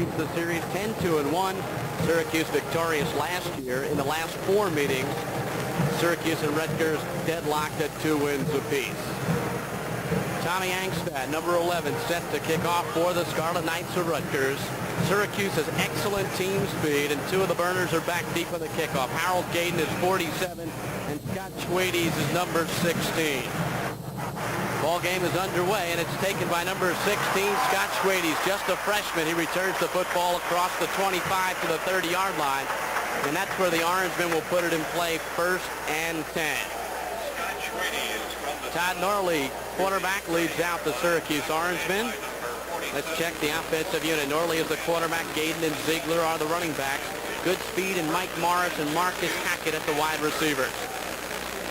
leads the series 10-2-1. Syracuse victorious last year. In the last 4 meetings, Syracuse and Rutgers deadlocked at 2 wins apiece. Tommy Angstad, number 11, set to kick off for the Scarlet Knights of Rutgers. Syracuse has excellent team speed, and 2 of the burners are back deep on the kickoff. Harold Gaydon is 47, and Scott Schwades is number 16. Ball game is underway, and it's taken by number 16, Scott Schwades, just a freshman. He returns the football across the 25 to the 30-yard line, and that's where the Orangemen will put it in play, 1st and 10. Todd Norley, quarterback, leads out the Syracuse Orangemen. Let's check the offensive unit. Norley is the quarterback. Gaydon and Ziegler are the running backs. Good speed in Mike Morris and Marcus Hackett at the wide receivers.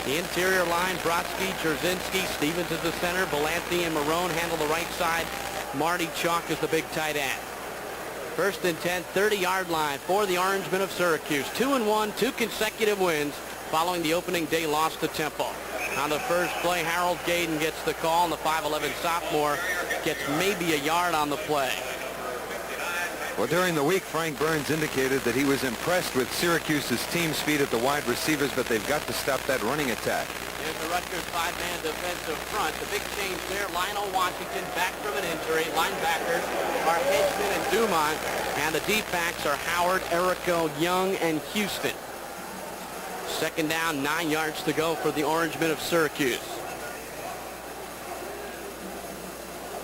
The interior line, Brodsky, Jerzinski, Stevens is the center. Belanti and Marone handle the right side. Marty Chalk is the big tight end. 1st and 10, 30-yard line for the Orangemen of Syracuse. 2-1, 2 consecutive wins following the opening day loss to Temple. On the first play, Harold Gaydon gets the call, and the 5'11 sophomore gets maybe a yard on the play. Well, during the week, Frank Burns indicated that he was impressed with Syracuse's team speed at the wide receivers, but they've got to stop that running attack. There's the Rutgers 5-man defensive front. The big change there, Lionel Washington back from an injury. Linebackers are Hedgeman and Dumont, and the D-backs are Howard, Erico, Young, and Houston. 2nd down, 9 yards to go for the Orangemen of Syracuse.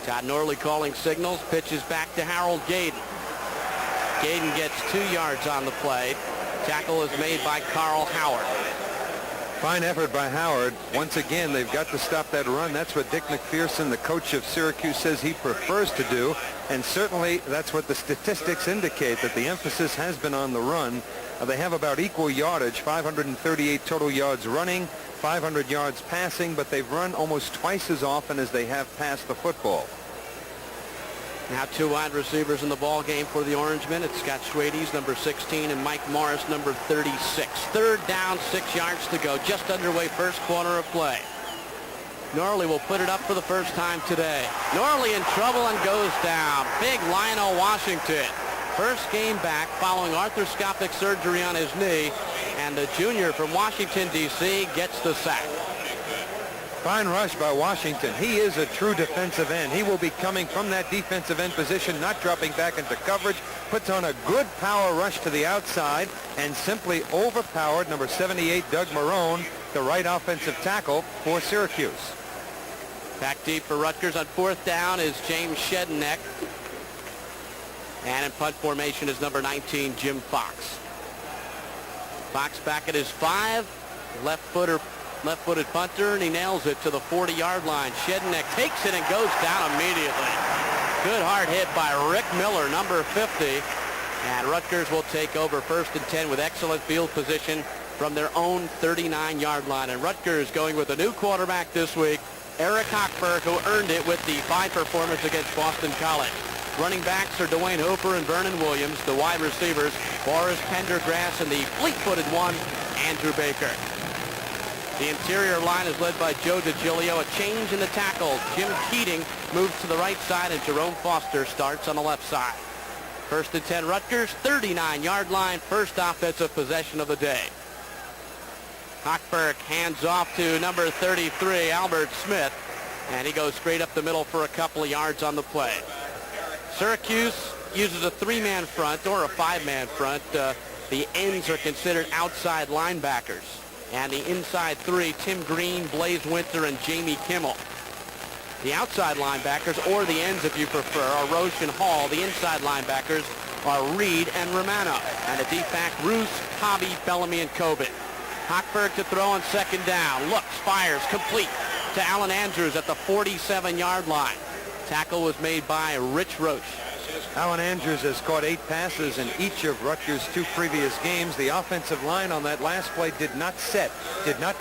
Todd Norley calling signals, pitches back to Harold Gaydon. Gaydon gets 2 yards on the play. Tackle is made by Carl Howard. Fine effort by Howard. Once again, they've got to stop that run. That's what Dick McPherson, the coach of Syracuse, says he prefers to do. And certainly that's what the statistics indicate, that the emphasis has been on the run. They have about equal yardage, 538 total yards running, 500 yards passing, but they've run almost twice as often as they have passed the football. Now 2 wide receivers in the ball game for the Orangemen. It's Scott Schwades, number 16, and Mike Morris, number 36. 3rd down, 6 yards to go. Just underway, 1st quarter of play. Norley will put it up for the first time today. Norley in trouble and goes down. Big Lionel Washington. First game back following arthroscopic surgery on his knee, and the junior from Washington, D.C. gets the sack. Fine rush by Washington. He is a true defensive end. He will be coming from that defensive end position, not dropping back into coverage. Puts on a good power rush to the outside and simply overpowered number 78, Doug Marone, the right offensive tackle for Syracuse. Back deep for Rutgers on 4th down is James Shedneck. And in punt formation is number 19, Jim Fox. Fox back at his 5. Left-footed punter, and he nails it to the 40-yard line. Shedneck takes it and goes down immediately. Good hard hit by Rick Miller, number 50. And Rutgers will take over 1st and 10 with excellent field position from their own 39-yard line. And Rutgers going with a new quarterback this week, Eric Hochberg, who earned it with the fine performance against Boston College. Running backs are Dwayne Hooper and Vernon Williams. The wide receivers, Boris Pendergrass, and the fleet-footed one, Andrew Baker. The interior line is led by Joe DiGilio. A change in the tackle. Jim Keating moves to the right side, and Jerome Foster starts on the left side. 1st and 10 Rutgers, 39-yard line, 1st offensive possession of the day. Hochberg hands off to number 33, Albert Smith, and he goes straight up the middle for a couple of yards on the play. Syracuse uses a 3-man front or a 5-man front. The ends are considered outside linebackers. And the inside 3, Tim Green, Blaze Winter, and Jamie Kimmel. The outside linebackers, or the ends if you prefer, are Roche and Hall. The inside linebackers are Reed and Romano. And the D-back, Roos, Hobby, Bellamy, and Coben. Hochberg to throw on 2nd down. Looks, fires, complete to Alan Andrews at the 47-yard line. Tackle was made by Rich Roche. Alan Andrews has caught 8 passes in each of Rutgers' 2 previous games. The offensive line on that last play did not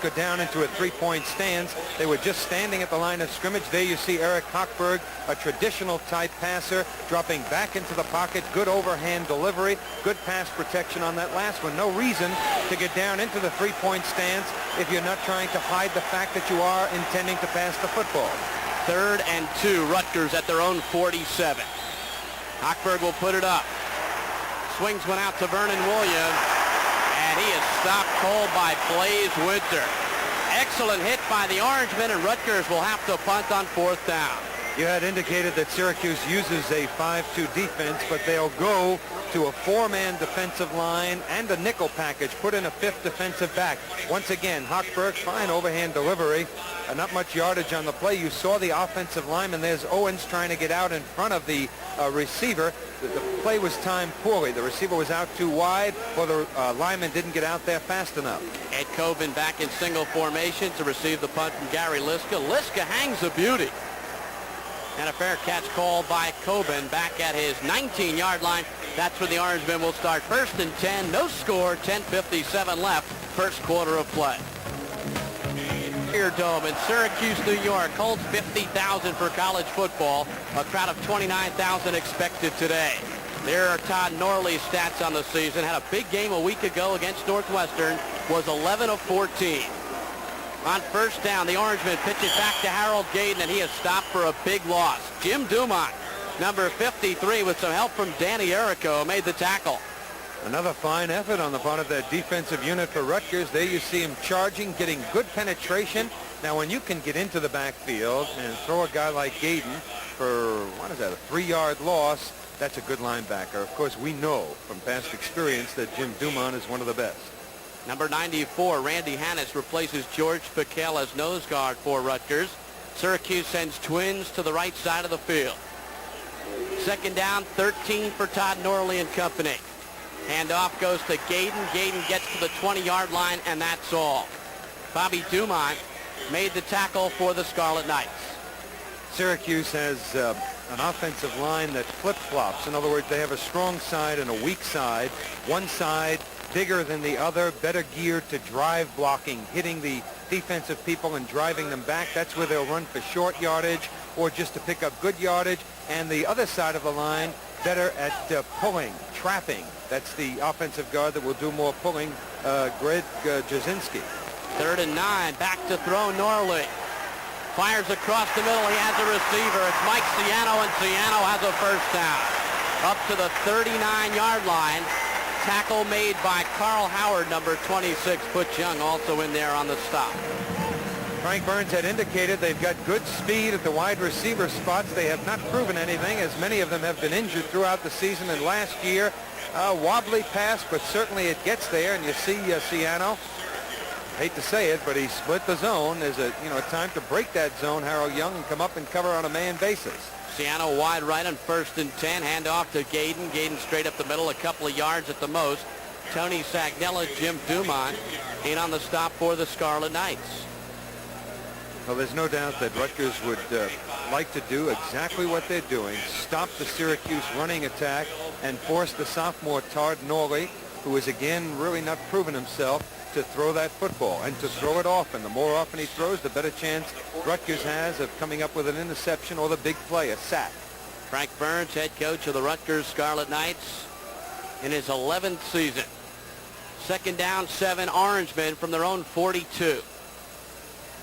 go down into a 3-point stance. They were just standing at the line of scrimmage. There you see Eric Hochberg, a traditional type passer, dropping back into the pocket. Good overhand delivery, good pass protection on that last one. No reason to get down into the 3-point stance if you're not trying to hide the fact that you are intending to pass the football. 3rd and 2, Rutgers at their own 47. Hochberg will put it up. swings one out to Vernon Williams, and he is stopped cold by Blaze Winter. Excellent hit by the Orangemen, and Rutgers will have to punt on 4th down. You had indicated that Syracuse uses a 5-2 defense, but they'll go to a 4-man defensive line and a nickel package, put in a 5th defensive back. Once again, Hochberg, fine overhand delivery. Not much yardage on the play. You saw the offensive lineman. There's Owens trying to get out in front of the receiver. The play was timed poorly. The receiver was out too wide, or the lineman didn't get out there fast enough. Ed Coben back in single formation to receive the punt from Gary Liska. Liska hangs a beauty. And a fair catch called by Coben back at his 19-yard line. That's where the Orangemen will start. 1st and 10, no score, 10:57 left, first quarter of play. Dome in Syracuse, New York holds 50,000 for college football. A crowd of 29,000 expected today. There are Todd Norley's stats on the season. Had a big game a week ago against Northwestern. Was 11 of 14. On 1st down, the Orangemen pitch it back to Harold Gaden, and he is stopped for a big loss. Jim Dumont, number 53, with some help from Danny Errico, made the tackle. Another fine effort on the part of that defensive unit for Rutgers. There you see him charging, getting good penetration. Now, when you can get into the backfield and throw a guy like Gaden for, what is that, a 3-yard loss, that's a good linebacker. Of course, we know from past experience that Jim Dumont is one of the best. Number 94, Randy Hannes, replaces George Piquel as nose guard for Rutgers. Syracuse sends twins to the right side of the field. 2nd down, 13 for Todd Norley and company. Handoff goes to Gaden. Gaden gets to the 20-yard line, and that's all. Bobby Dumont made the tackle for the Scarlet Knights. Syracuse has an offensive line that flip-flops. In other words, they have a strong side and a weak side. One side bigger than the other, better geared to drive blocking, hitting the defensive people and driving them back. That's where they'll run for short yardage or just to pick up good yardage. And the other side of the line, better at pulling, trapping. That's the offensive guard that will do more pulling, Greg Jasinski. 3rd and 9, back to throw Norley. Fires across the middle. He has a receiver. It's Mike Ciano, and Ciano has a 1st down. Up to the 39-yard line. Tackle made by Carl Howard, number 26. Butch Young also in there on the stop. Frank Burns had indicated they've got good speed at the wide receiver spots. They have not proven anything, as many of them have been injured throughout the season. And last year, wobbly pass, but certainly it gets there. And you see Ciano, hate to say it, but he split the zone. There's a time to break that zone, Harold Young, and come up and cover on a man basis. Ciano wide right on 1st and 10. Hand off to Gaden. Gaden straight up the middle, a couple of yards at the most. Tony Sagnella, Jim Dumont in on the stop for the Scarlet Knights. Well, there's no doubt that Rutgers would like to do exactly what they're doing, stop the Syracuse running attack and force the sophomore Todd Norley, who has again really not proven himself, to throw that football and to throw it often. The more often he throws, the better chance Rutgers has of coming up with an interception or the big play, a sack. Frank Burns, head coach of the Rutgers Scarlet Knights in his 11th season. 2nd down, 7, Orangemen from their own 42.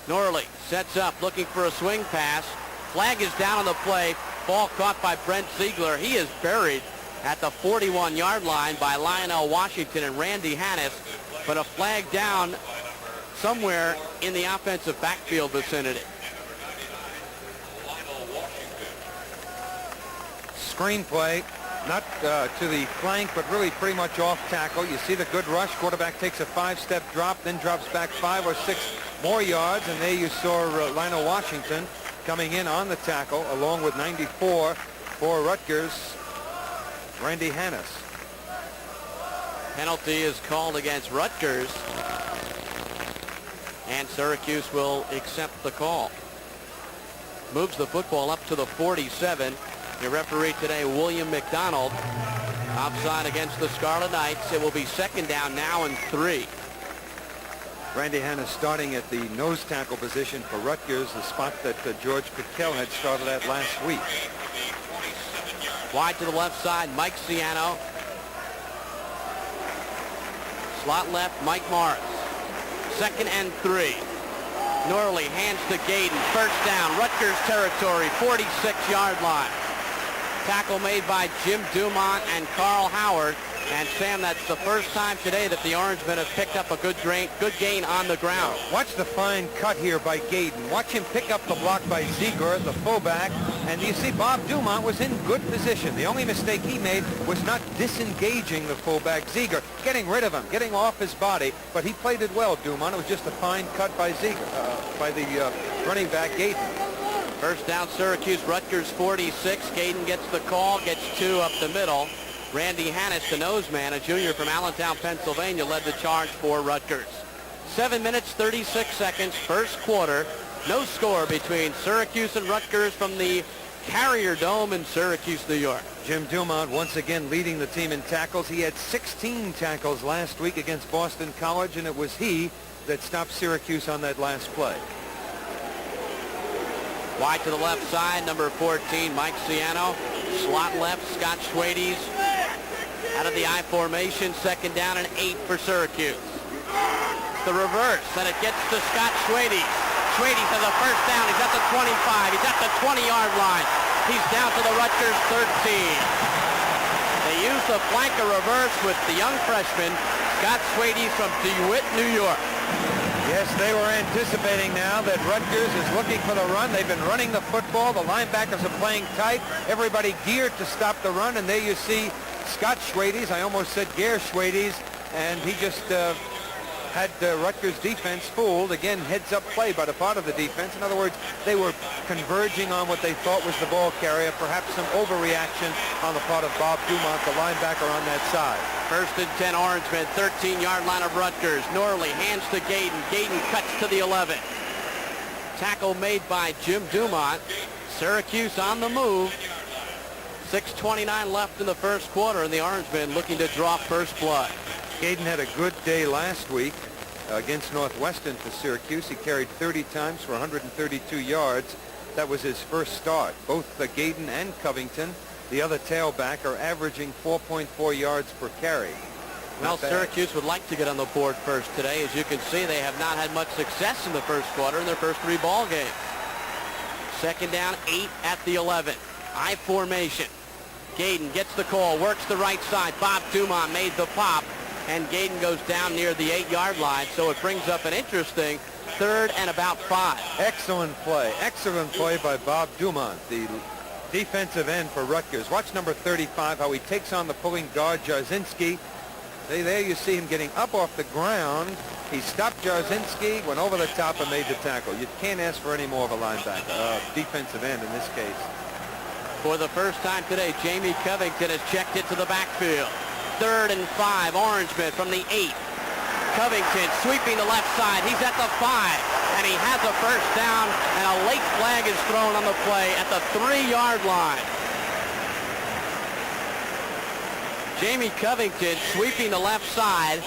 Norley sets up, looking for a swing pass. Flag is down on the play. Ball caught by Brent Ziegler. He is buried at the 41-yard line by Lionel Washington and Randy Hannes, but a flag down somewhere in the offensive backfield vicinity. Screenplay, not to the flank, but really pretty much off tackle. You see the good rush. Quarterback takes a 5-step drop, then drops back 5 or 6 more yards, and there you saw Lionel Washington coming in on the tackle, along with 94 for Rutgers, Randy Hannes. Penalty is called against Rutgers, and Syracuse will accept the call. Moves the football up to the 47. Your referee today, William McDonald. Offside against the Scarlet Knights. It will be 2nd down now and 3. Randy Hannes starting at the nose tackle position for Rutgers, the spot that George Piquel had started at last week. Wide to the left side, Mike Ciano. Slot left, Mike Morris. 2nd and 3. Norley hands to Gaden. 1st down, Rutgers territory, 46-yard line. Tackle made by Jim Dumont and Carl Howard. And Sam, that's the first time today that the Orangemen have picked up a good gain on the ground. Watch the fine cut here by Gaydon. Watch him pick up the block by Ziegler, the fullback. And you see Bob Dumont was in good position. The only mistake he made was not disengaging the fullback Ziegler, getting rid of him, getting off his body. But he played it well, Dumont. It was just a fine cut by Ziegler, by the running back Gaydon. First down, Syracuse, Rutgers 46. Gaydon gets the call, gets two up the middle. Randy Hannes, the nose man, a junior from Allentown, Pennsylvania, led the charge for Rutgers. 7 minutes, 36 seconds, first quarter. No score between Syracuse and Rutgers from the Carrier Dome in Syracuse, New York. Jim Dumont once again leading the team in tackles. He had 16 tackles last week against Boston College, and it was he that stopped Syracuse on that last play. Wide to the left side, number 14, Mike Ciano. Slot left, Scott Schwades. Out of the I formation, second down and 8 for Syracuse. The reverse, and it gets to Scott Schwades. Schwades has a first down. He's at the 25. He's at the 20-yard line. He's down to the Rutgers 13. They use the flanker reverse with the young freshman, Scott Schwades from DeWitt, New York. Yes, they were anticipating now that Rutgers is looking for the run. They've been running the football. The linebackers are playing tight. Everybody geared to stop the run, and there you see Scott Schwades. I almost said Gare Schwades, and he just had Rutgers defense fooled. Again, heads-up play by the part of the defense. In other words, they were converging on what they thought was the ball carrier, perhaps some overreaction on the part of Bob Dumont, the linebacker on that side. First and 10, Orangemen, 13-yard line of Rutgers. Norley hands to Gaydon. Gaydon cuts to the 11. Tackle made by Jim Dumont. Syracuse on the move. 6:29 left in the first quarter, and the Orangemen looking to draw first blood. Gaydon had a good day last week against Northwestern for Syracuse. He carried 30 times for 132 yards. That was his first start. Both Gaydon and Covington, the other tailback, are averaging 4.4 yards per carry. Well, Syracuse would like to get on the board first today. As you can see, they have not had much success in the first quarter in their first 3 ball games. Second down, 8 at the 11. I formation. Gaydon gets the call, works the right side. Bob Dumont made the pop, and Gaydon goes down near the 8-yard line, so it brings up an interesting 3rd and about 5. Excellent play by Bob Dumont, the defensive end for Rutgers. Watch number 35, how he takes on the pulling guard, Jarzynski. There you see him getting up off the ground. He stopped Jarzynski, went over the top, and made the tackle. You can't ask for any more of a linebacker, defensive end in this case. For the first time today, Jamie Covington has checked it to the backfield. 3rd and 5, Orangemen from the 8. Covington sweeping the left side. He's at the 5, and he has a first down, and a late flag is thrown on the play at the 3-yard line. Jamie Covington sweeping the left side,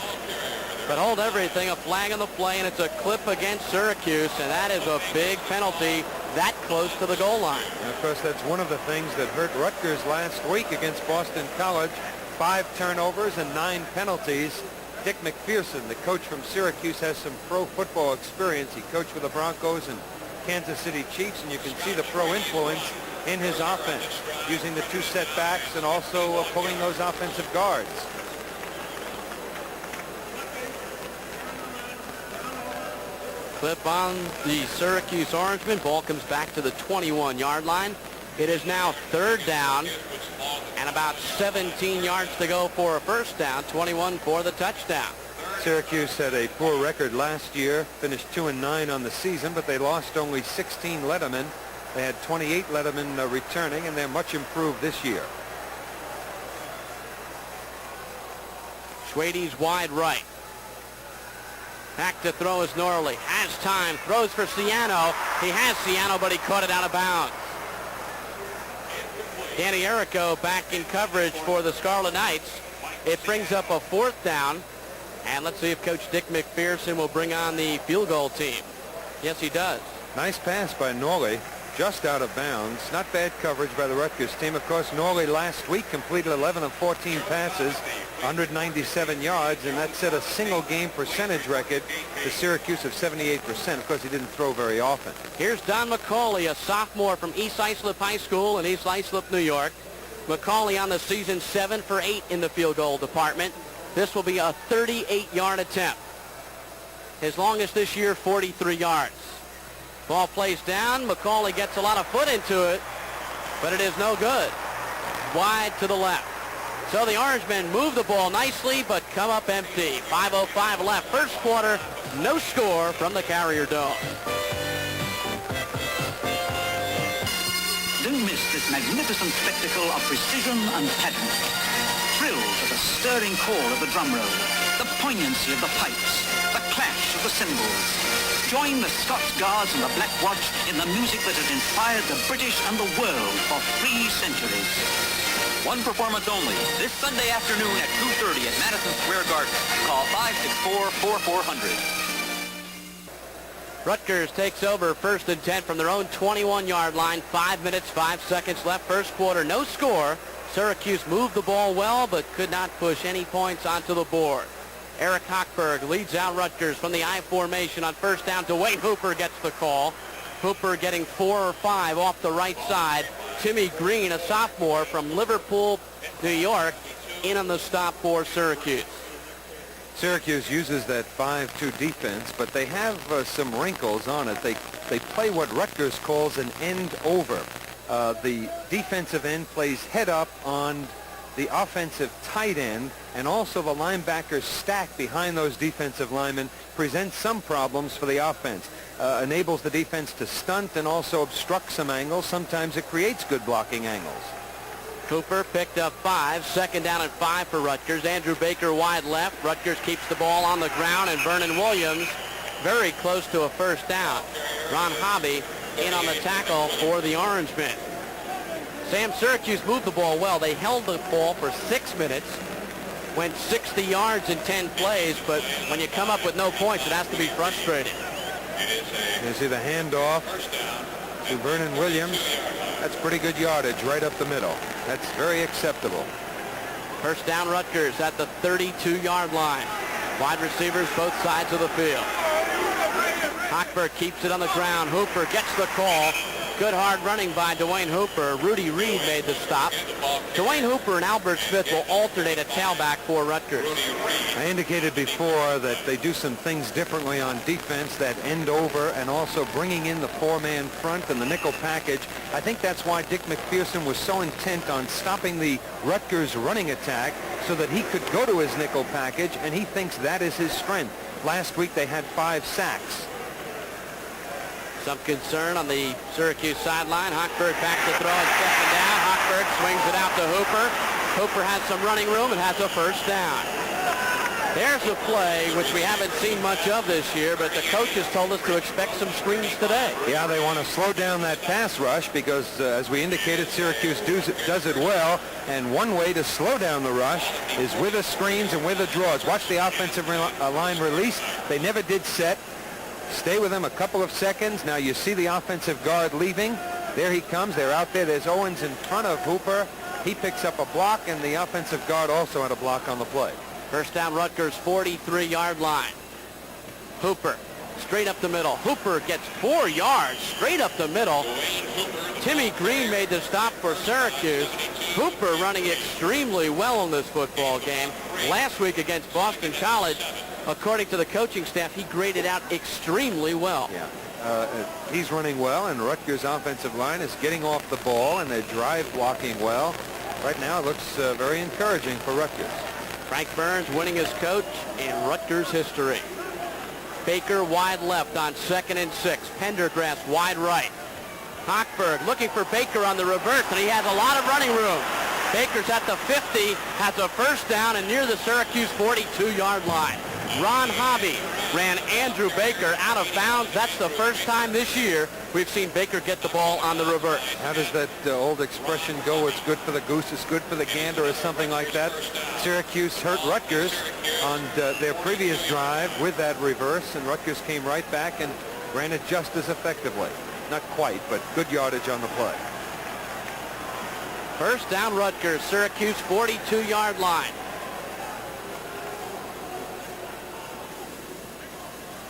but hold everything, a flag on the play, and it's a clip against Syracuse, and that is a big penalty that close to the goal line. And of course, that's one of the things that hurt Rutgers last week against Boston College. 5 turnovers and 9 penalties. Dick McPherson, the coach from Syracuse, has some pro football experience. He coached with the Broncos and Kansas City Chiefs, and you can see the pro influence in his offense, using the 2 setbacks and also pulling those offensive guards. Clip on the Syracuse Orangemen. Ball comes back to the 21-yard line. It is now 3rd down and about 17 yards to go for a first down, 21 for the touchdown. Syracuse had a poor record last year, finished 2-9 on the season, but they lost only 16 Lettermen. They had 28 Lettermen returning, and they're much improved this year. Schwades wide right. Back to throw is Norley. Has time. Throws for Ciano. He has Ciano, but he caught it out of bounds. Danny Errico back in coverage for the Scarlet Knights. It brings up a 4th down. And let's see if Coach Dick McPherson will bring on the field goal team. Yes, he does. Nice pass by Norley, just out of bounds. Not bad coverage by the Rutgers team. Of course, Norley last week completed 11 of 14 passes, 197 yards, and that set a single-game percentage record for Syracuse of 78%. Of course, he didn't throw very often. Here's Don McCauley, a sophomore from East Islip High School in East Islip, New York. McCauley on the season 7 for 8 in the field goal department. This will be a 38-yard attempt. His longest this year, 43 yards. Ball plays down. McCauley gets a lot of foot into it, but it is no good. Wide to the left. So the Orangemen move the ball nicely, but come up empty. 5:05 left. First quarter, no score from the Carrier Dome. Don't miss this magnificent spectacle of precision and pattern. Thrill to the stirring call of the drum roll, the poignancy of the pipes, the clash of the cymbals. Join the Scots Guards and the Black Watch in the music that has inspired the British and the world for 3 centuries. One performance only, this Sunday afternoon at 2:30 at Madison Square Garden. Call 564-4400. Rutgers takes over 1st and 10 from their own 21-yard line. 5 minutes, 5 seconds left. First quarter, no score. Syracuse moved the ball well, but could not push any points onto the board. Eric Hochberg leads out Rutgers from the I formation on first down. Dwayne Hooper gets the call. Hooper getting 4 or 5 off the right side. Timmy Green, a sophomore from Liverpool, New York, in on the stop for Syracuse. Syracuse uses that 5-2 defense, but they have some wrinkles on it. They play what Rutgers calls an end over. The defensive end plays head up on the offensive tight end, and also the linebackers stack behind those defensive linemen presents some problems for the offense. Enables the defense to stunt and also obstruct some angles. Sometimes it creates good blocking angles. Cooper picked up 5. Second down and 5 for Rutgers. Andrew Baker wide left. Rutgers keeps the ball on the ground, and Vernon Williams very close to a first down. Ron Hobby in on the tackle for the Orangemen. Sam, Syracuse moved the ball well. They held the ball for 6 minutes, went 60 yards in 10 plays, but when you come up with no points, it has to be frustrating. You see the handoff to Vernon Williams. That's pretty good yardage right up the middle. That's very acceptable. First down, Rutgers at the 32-yard line. Wide receivers both sides of the field. Hochberg keeps it on the ground. Hooper gets the call. Good hard running by Dwayne Hooper. Rudy Reed made the stop. Dwayne Hooper and Albert Smith will alternate at tailback for Rutgers. I indicated before that they do some things differently on defense, that end over and also bringing in the 4-man front and the nickel package. I think that's why Dick McPherson was so intent on stopping the Rutgers running attack so that he could go to his nickel package, and he thinks that is his strength. Last week they had 5 sacks. Some concern on the Syracuse sideline. Hochberg back to throw on second down. Hochberg swings it out to Hooper. Hooper has some running room and has a first down. There's a play which we haven't seen much of this year, but the coaches told us to expect some screens today. Yeah, they want to slow down that pass rush because, as we indicated, Syracuse does it well. And one way to slow down the rush is with the screens and with the draws. Watch the offensive line release. They never did set. Stay with him a couple of seconds. Now you see the offensive guard leaving. There he comes. They're out there. There's Owens in front of Hooper. He picks up a block, and the offensive guard also had a block on the play. First down, Rutgers 43-yard line. Hooper straight up the middle. Hooper gets 4 yards straight up the middle. Timmy Green made the stop for Syracuse. Hooper running extremely well in this football game. Last week against Boston College, according to the coaching staff, he graded out extremely well. Yeah, he's running well, and Rutgers' offensive line is getting off the ball, and they're drive blocking well. Right now, it looks very encouraging for Rutgers. Frank Burns winning his coach in Rutgers history. Baker wide left on 2nd and 6. Pendergrass wide right. Hochberg looking for Baker on the reverse, and he has a lot of running room. Baker's at the 50, has a first down, and near the Syracuse 42-yard line. Ron Hobby ran Andrew Baker out of bounds. That's the first time this year we've seen Baker get the ball on the reverse. How does that old expression go? It's good for the goose, it's good for the gander, or something like that. Syracuse hurt Rutgers on their previous drive with that reverse, and Rutgers came right back and ran it just as effectively. Not quite, but good yardage on the play. First down, Rutgers, Syracuse 42-yard line.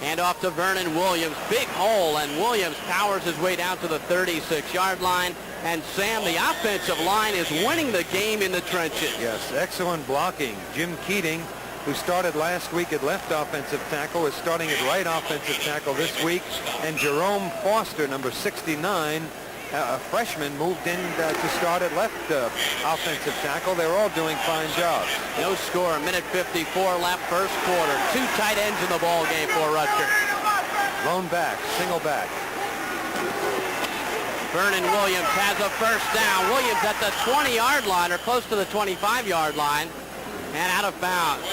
Hand off to Vernon Williams. Big hole, and Williams powers his way down to the 36-yard line. And Sam, the offensive line is winning the game in the trenches. Yes, excellent blocking. Jim Keating, who started last week at left offensive tackle, is starting at right offensive tackle this week. And Jerome Foster, number 69, a freshman, moved in to start at left offensive tackle. They're all doing fine jobs. No score, a minute 54 left, first quarter. Two tight ends in the ball game for Rutgers. Lone back, single back. Vernon Williams has a first down. Williams at the 20-yard line, or close to the 25-yard line, and out of bounds.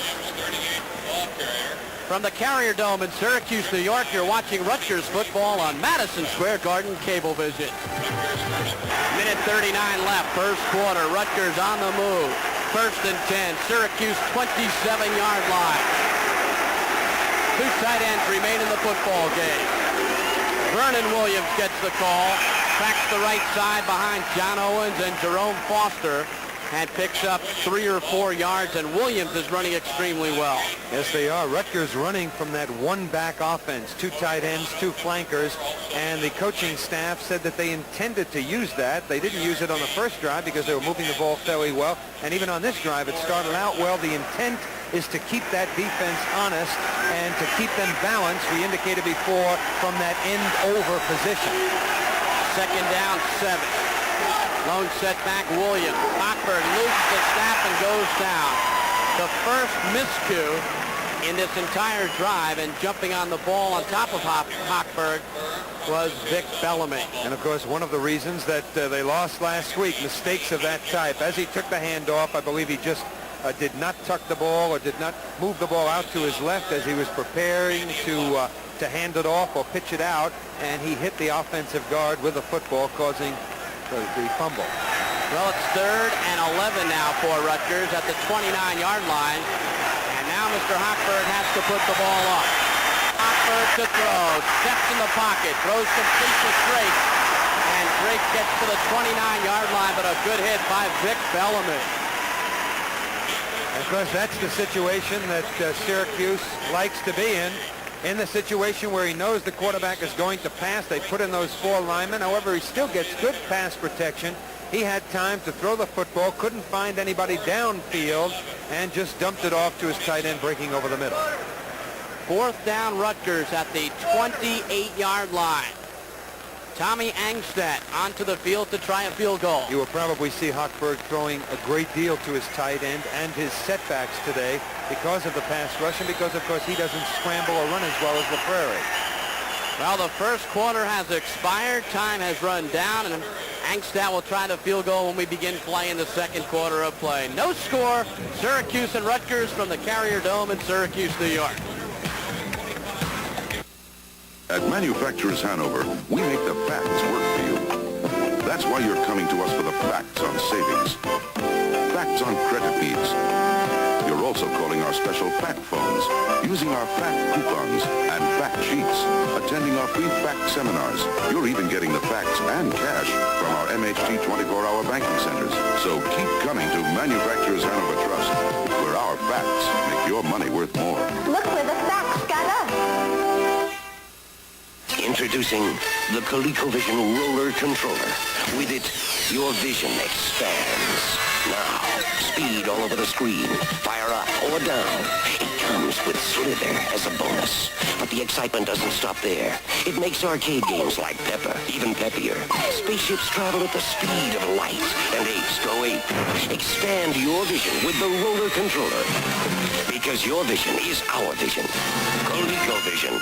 From the Carrier Dome in Syracuse, New York, you're watching Rutgers football on Madison Square Garden Cablevision. Minute 39 left, first quarter. Rutgers on the move. First and 10, Syracuse 27-yard line. Two tight ends remain in the football game. Vernon Williams gets the call, cracks the right side behind John Owens and Jerome Foster, and picks up 3 or 4 yards, and Williams is running extremely well. Yes, they are. Rutgers running from that one-back offense, 2 tight ends, 2 flankers, and the coaching staff said that they intended to use that. They didn't use it on the first drive because they were moving the ball fairly well, and even on this drive, it started out well. The intent is to keep that defense honest and to keep them balanced, we indicated before, from that end-over position. Second down, 7. Lone setback, Williams. Hochberg loses the snap and goes down. The first miscue in this entire drive, and jumping on the ball on top of Hochberg was Vic Bellamy. And of course, one of the reasons that they lost last week, mistakes of that type. As he took the handoff, I believe he just did not tuck the ball or did not move the ball out to his left as he was preparing to hand it off or pitch it out, and he hit the offensive guard with the football, causing the fumble. Well, it's 3rd and 11 now for Rutgers at the 29-yard line. And now Mr. Hochberg has to put the ball up. Hochberg to throw. Steps in the pocket. Throws complete to Drake. And Drake gets to the 29-yard line, but a good hit by Vic Bellamy. And of course, that's the situation that Syracuse likes to be in. In the situation where he knows the quarterback is going to pass, they put in those 4 linemen. However, he still gets good pass protection. He had time to throw the football, couldn't find anybody downfield, and just dumped it off to his tight end, breaking over the middle. 4th down, Rutgers at the 28-yard line. Tommy Angstadt onto the field to try a field goal. You will probably see Hochberg throwing a great deal to his tight end and his setbacks today because of the pass rush and because, of course, he doesn't scramble or run as well as LaFrere. Well, the first quarter has expired. Time has run down, and Angstadt will try the field goal when we begin play in the second quarter of play. No score. Syracuse and Rutgers from the Carrier Dome in Syracuse, New York. At Manufacturers Hanover, we make the facts work for you. That's why you're coming to us for the facts on savings, facts on credit needs. You're also calling our special fact phones, using our fact coupons and fact sheets, attending our free fact seminars. You're even getting the facts and cash from our MHT 24-hour banking centers. So keep coming to Manufacturers Hanover Trust, where our facts make your money worth more. Look where the facts got us. Introducing the ColecoVision Roller Controller. With it, your vision expands. Now, speed all over the screen. Fire up or down. It comes with Slither as a bonus. But the excitement doesn't stop there. It makes arcade games like Pepper even peppier. Spaceships travel at the speed of light, and apes go ape. Expand your vision with the Roller Controller. Because your vision is our vision. ColecoVision.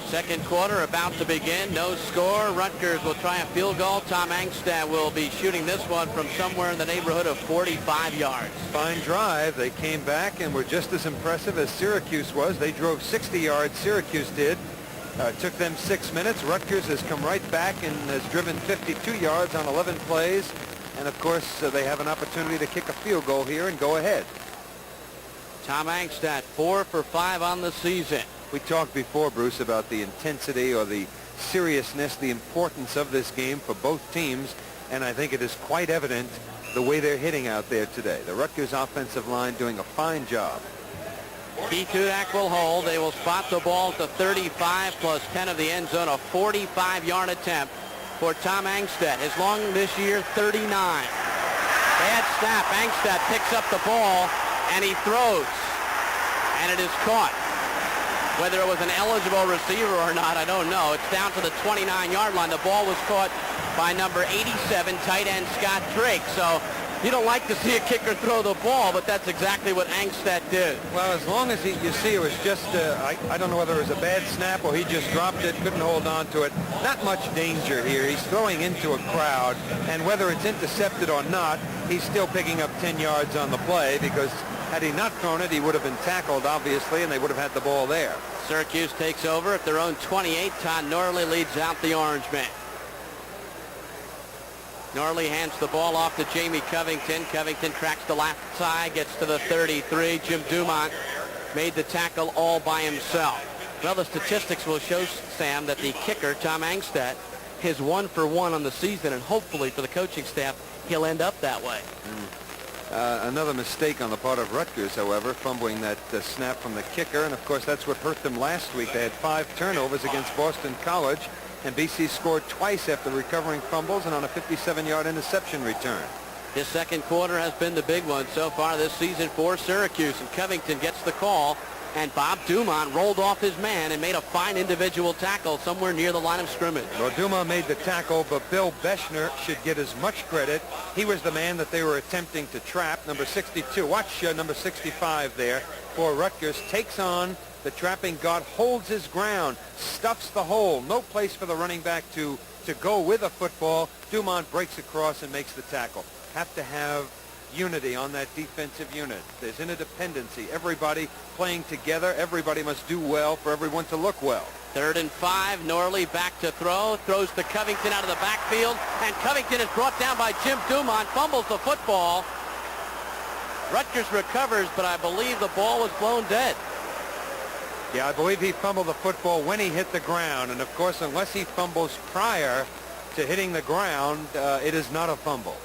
Second quarter about to begin. No score. Rutgers will try a field goal. Tom Angstadt will be shooting this one from somewhere in the neighborhood of 45 yards. Fine drive. They came back and were just as impressive as Syracuse was. They drove 60 yards. Syracuse did. Took them 6 minutes. Rutgers has come right back and has driven 52 yards on 11 plays. And, of course, they have an opportunity to kick a field goal here and go ahead. Tom Angstadt, 4 for 5 on the season. We talked before, Bruce, about the intensity or the seriousness, the importance of this game for both teams, and I think it is quite evident the way they're hitting out there today. The Rutgers offensive line doing a fine job. Keith Hudak will hold. They will spot the ball at the 35 plus 10 of the end zone. A 45-yard attempt for Tom Angstadt. His long this year, 39. Bad snap. Angstadt picks up the ball, and he throws. And it is caught. Whether it was an eligible receiver or not, I don't know. It's down to the 29-yard line. The ball was caught by number 87, tight end Scott Drake. So you don't like to see a kicker throw the ball, but that's exactly what Angstadt did. Well, as long as you see it was just, I don't know whether it was a bad snap or he just dropped it, couldn't hold on to it. Not much danger here. He's throwing into a crowd, and whether it's intercepted or not, he's still picking up 10 yards on the play, because had he not thrown it, he would have been tackled, obviously, and they would have had the ball there. Syracuse takes over at their own 28. Todd Norley leads out the Orange men. Norley hands the ball off to Jamie Covington. Covington tracks the left side, gets to the 33. Jim Dumont made the tackle all by himself. Well, the statistics will show, Sam, that the kicker, Tom Angstadt, is 1 for 1 on the season, and hopefully for the coaching staff, he'll end up that way. Another mistake on the part of Rutgers, however, fumbling that snap from the kicker, and of course that's what hurt them last week. They had 5 turnovers against Boston College, and BC scored twice after recovering fumbles and on a 57-yard interception return. His second quarter has been the big one so far this season for Syracuse, and Covington gets the call, and Bob Dumont rolled off his man and made a fine individual tackle somewhere near the line of scrimmage. Well, Dumont made the tackle, but Bill Beschner should get as much credit. He was the man that they were attempting to trap. Number 62, watch number 65 there for Rutgers, takes on the trapping guard, holds his ground, stuffs the hole. No place for the running back to go with a football. Dumont breaks across and makes the tackle. Have to have unity on that defensive unit. There's interdependency. Everybody playing together. Everybody must do well for everyone to look well. 3rd and 5. Norley back to throw. Throws to Covington out of the backfield. And Covington is brought down by Jim Dumont. Fumbles the football. Rutgers recovers, but I believe the ball was blown dead. Yeah, I believe he fumbled the football when he hit the ground. And, of course, unless he fumbles prior to hitting the ground, it is not a fumble.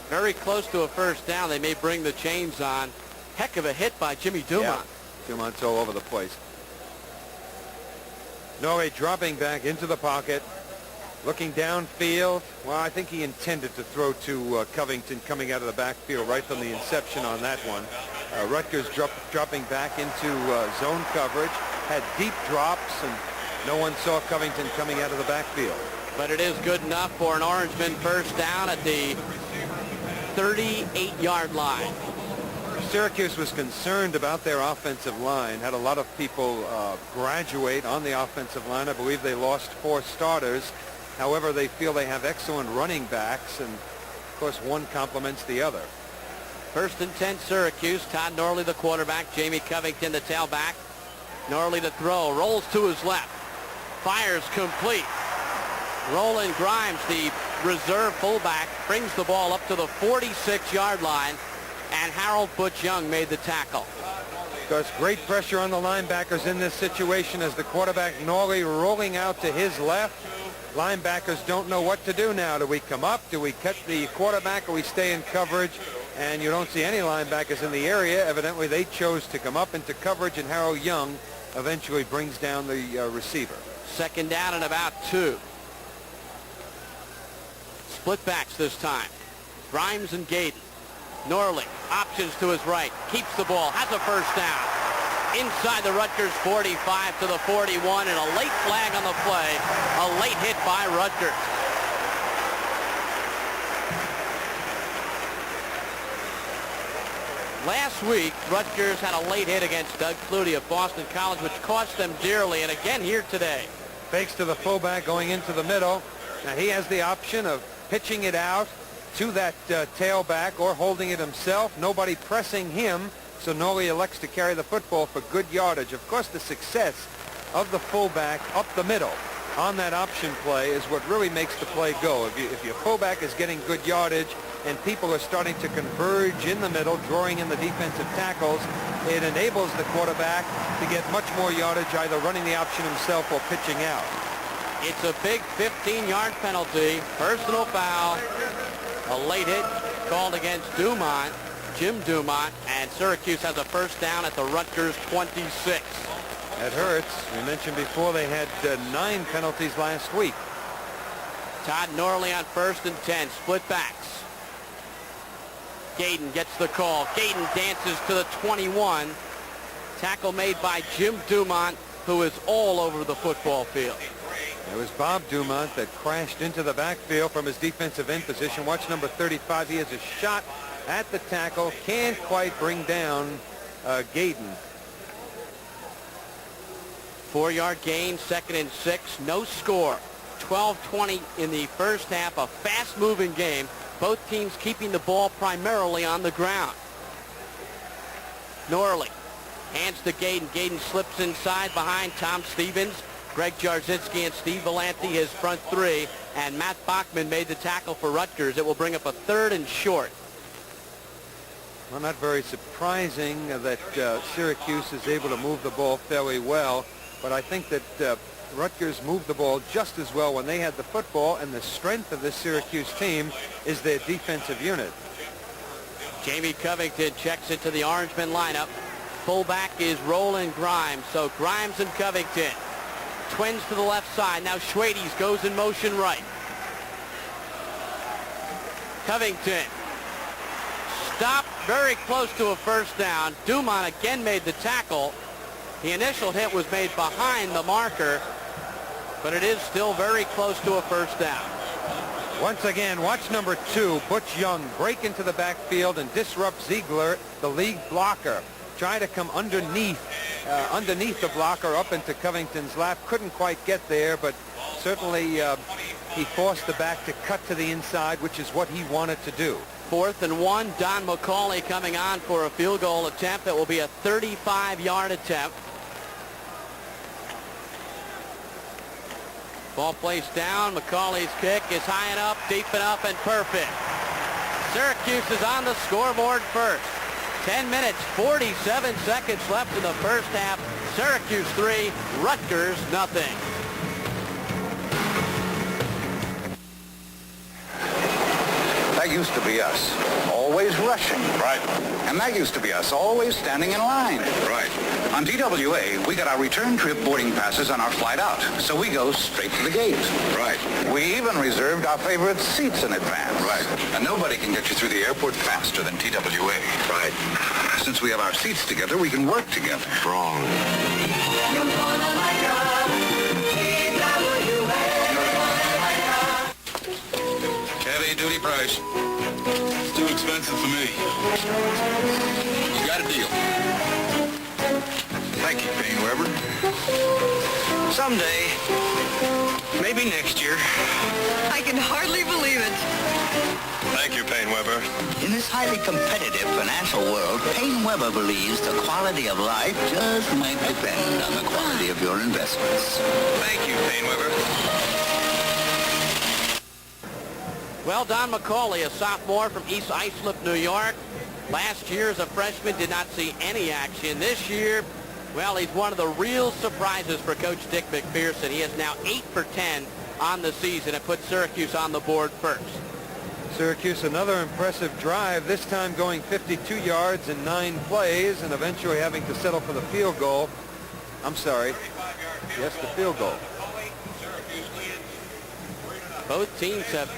Very close to a first down. They may bring the chains on. Heck of a hit by Jimmy Dumont. Yeah, Dumont's all over the place. Norway dropping back into the pocket, looking downfield. Well, I think he intended to throw to Covington coming out of the backfield right from the inception on that one. Rutgers dropping back into zone coverage, had deep drops, and no one saw Covington coming out of the backfield. But it is good enough for an Orangeman first down at the 38-yard line. Syracuse was concerned about their offensive line, had a lot of people graduate on the offensive line. I believe they lost 4 starters. However, they feel they have excellent running backs, and of course one complements the other. 1st and 10 Syracuse. Todd Norley the quarterback. Jamie Covington the tailback. Norley to throw. Rolls to his left. Fires complete. Roland Grimes, the reserve fullback, brings the ball up to the 46-yard line, and Harold Butch Young made the tackle. There's great pressure on the linebackers in this situation as the quarterback Norley rolling out to his left. Linebackers don't know what to do now. Do we come up? Do we cut the quarterback, or we stay in coverage? And you don't see any linebackers in the area. Evidently, they chose to come up into coverage, and Harold Young eventually brings down the receiver. 2nd down and about 2. Split backs this time. Grimes and Gaden. Norley, options to his right, keeps the ball, has a first down. Inside the Rutgers 45 to the 41, and a late flag on the play. A late hit by Rutgers. Last week, Rutgers had a late hit against Doug Flutie of Boston College, which cost them dearly, and again here today. Fakes to the fullback going into the middle. Now he has the option of pitching it out to that tailback or holding it himself. Nobody pressing him, so Norley elects to carry the football for good yardage. Of course, the success of the fullback up the middle on that option play is what really makes the play go. If your fullback is getting good yardage and people are starting to converge in the middle, drawing in the defensive tackles, it enables the quarterback to get much more yardage, either running the option himself or pitching out. It's a big 15-yard penalty, personal foul, a late hit called against Dumont, Jim Dumont, and Syracuse has a first down at the Rutgers 26. That hurts. We mentioned before they had 9 penalties last week. Todd Norley on 1st and 10. Split backs. Gayden gets the call. Gayden dances to the 21. Tackle made by Jim Dumont, who is all over the football field. It was Bob Dumont that crashed into the backfield from his defensive end position. Watch number 35. He has a shot at the tackle. Can't quite bring down Gayden. 4-yard gain, 2nd and 6. No score. 12-20 in the first half. A fast-moving game. Both teams keeping the ball primarily on the ground. Norley hands to Gayden. Gayden slips inside behind Tom Stevens, Greg Jarzynski, and Steve Valenti, his front 3. And Matt Bachman made the tackle for Rutgers. It will bring up a 3rd and short. Well, not very surprising that Syracuse is able to move the ball fairly well. But I think that Rutgers moved the ball just as well when they had the football, and the strength of this Syracuse team is their defensive unit. Jamie Covington checks into the Orangeman lineup. Fullback is Roland Grimes. So Grimes and Covington. Twins to the left side. Now Schwades goes in motion right. Covington stopped very close to a first down. Dumont again made the tackle. The initial hit was made behind the marker, but it is still very close to a first down. Once again, watch number 2, Butch Young, break into the backfield and disrupt Ziegler, the league blocker. Try to come underneath the blocker up into Covington's lap. Couldn't quite get there, but certainly he forced the back to cut to the inside, which is what he wanted to do. 4th and 1. Don McCauley coming on for a field goal attempt. That will be a 35-yard attempt. Ball placed down. McCauley's kick is high enough, deep enough, and perfect. Syracuse is on the scoreboard first. 10 minutes, 47 seconds left in the first half. Syracuse 3, Rutgers nothing. That used to be us, always rushing. Right. And that used to be us, always standing in line. Right. On TWA, we got our return trip boarding passes on our flight out, so we go straight to the gate. Right. We even reserved our favorite seats in advance. Right. And nobody can get you through the airport faster than TWA. Right. Since we have our seats together, we can work together. Wrong. Heavy-duty price. It's too expensive for me. You got a deal. Thank you, Payne Weber. Someday. Maybe next year. I can hardly believe it. Thank you, Payne Weber. In this highly competitive financial world, Payne Weber believes the quality of life just might depend on the quality of your investments. Thank you, Payne Weber. Well, Don McCauley, a sophomore from East Islip, New York. Last year as a freshman did not see any action. This year, well, he's one of the real surprises for Coach Dick McPherson. He is now 8 for 10 on the season and put Syracuse on the board first. Syracuse, another impressive drive, this time going 52 yards in 9 plays and eventually having to settle for the field goal. I'm sorry. Yes, the field goal. Both teams have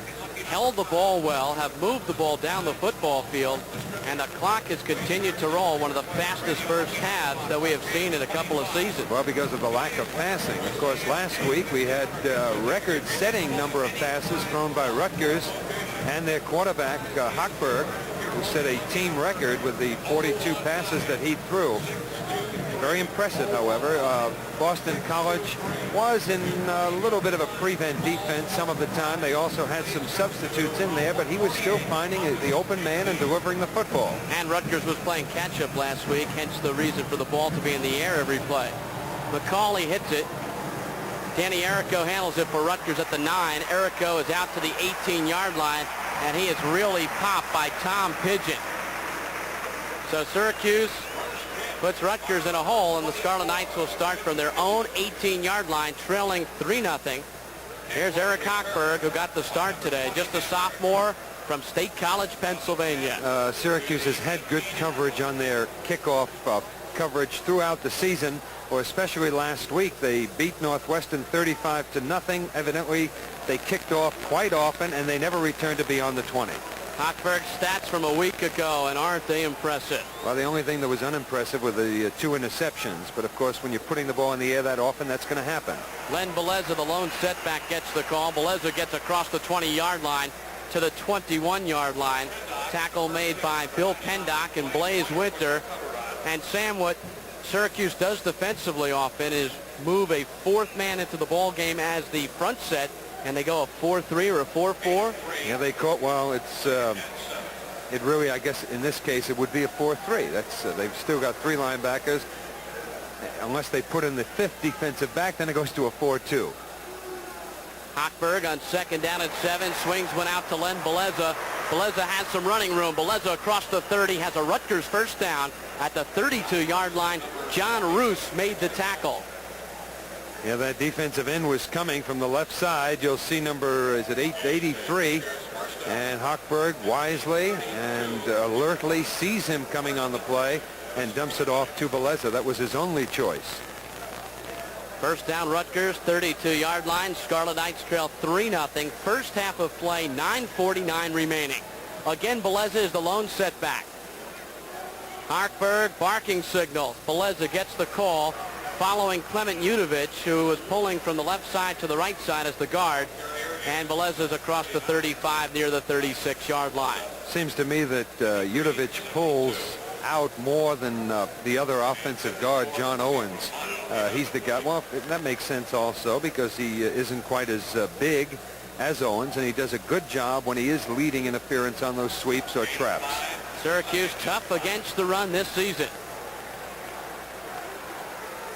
held the ball well, have moved the ball down the football field, and the clock has continued to roll. One of the fastest first halves that we have seen in a couple of seasons. Well, because of the lack of passing. Of course, last week we had a record-setting number of passes thrown by Rutgers and their quarterback, Hochberg, who set a team record with the 42 passes that he threw. Very impressive, however. Boston College was in a little bit of a prevent defense some of the time. They also had some substitutes in there, but he was still finding the open man and delivering the football. And Rutgers was playing catch-up last week, hence the reason for the ball to be in the air every play. McCauley hits it. Danny Errico handles it for Rutgers at the 9. Errico is out to the 18-yard line, and he is really popped by Tom Pigeon. So Syracuse puts Rutgers in a hole, and the Scarlet Knights will start from their own 18-yard line, trailing 3-0. Here's Eric Hochberg, who got the start today. Just a sophomore, from State College, Pennsylvania. Syracuse has had good coverage on their kickoff coverage throughout the season, or especially last week. They beat Northwestern 35-0. Evidently, they kicked off quite often, and they never returned to beyond the 20. Hochberg's stats from a week ago, and aren't they impressive? Well, the only thing that was unimpressive were the 2 interceptions. But, of course, when you're putting the ball in the air that often, that's going to happen. Len Beleza, the lone setback, gets the call. Beleza gets across the 20-yard line to the 21-yard line. Tackle made by Bill Pendock and Blaze Winter. And Sam, what Syracuse does defensively often is move a fourth man into the ball game as the front set, and they go a 4-3 or a 4-4. Yeah, they caught. Well, it really, I guess, in this case, it would be a 4-3. That's they've still got 3 linebackers. Unless they put in the 5th defensive back, then it goes to a 4-2. Hochberg on 2nd down and 7 swings one out to Len Beleza. Beleza has some running room. Beleza across the 30 has a Rutgers first down at the 32-yard line. John Roos made the tackle. Yeah, that defensive end was coming from the left side. You'll see number, is it 883? And Hochberg wisely and alertly sees him coming on the play and dumps it off to Beleza. That was his only choice. First down, Rutgers, 32-yard line. Scarlet Knights trail 3-0. First half of play, 9:49 remaining. Again, Beleza is the lone setback. Hochberg barking signals. Beleza gets the call following Clement Unovich, who was pulling from the left side to the right side as the guard. And Beleza's across the 35 near the 36-yard line. Seems to me that Unovich pulls out more than the other offensive guard, John Owens. He's the guy. Well, that makes sense also because he isn't quite as big as Owens, and he does a good job when he is leading interference on those sweeps or traps. Syracuse tough against the run this season.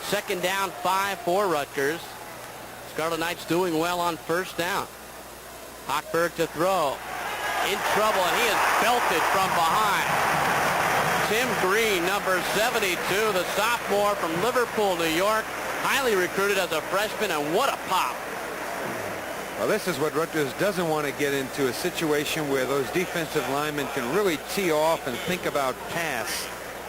2nd down, 5 for Rutgers. Scarlet Knights doing well on first down. Hochberg to throw. In trouble, and he is belted from behind. Tim Green, number 72, the sophomore from Liverpool, New York, highly recruited as a freshman, and what a pop. Well, this is what Rutgers doesn't want to get into, a situation where those defensive linemen can really tee off and think about pass.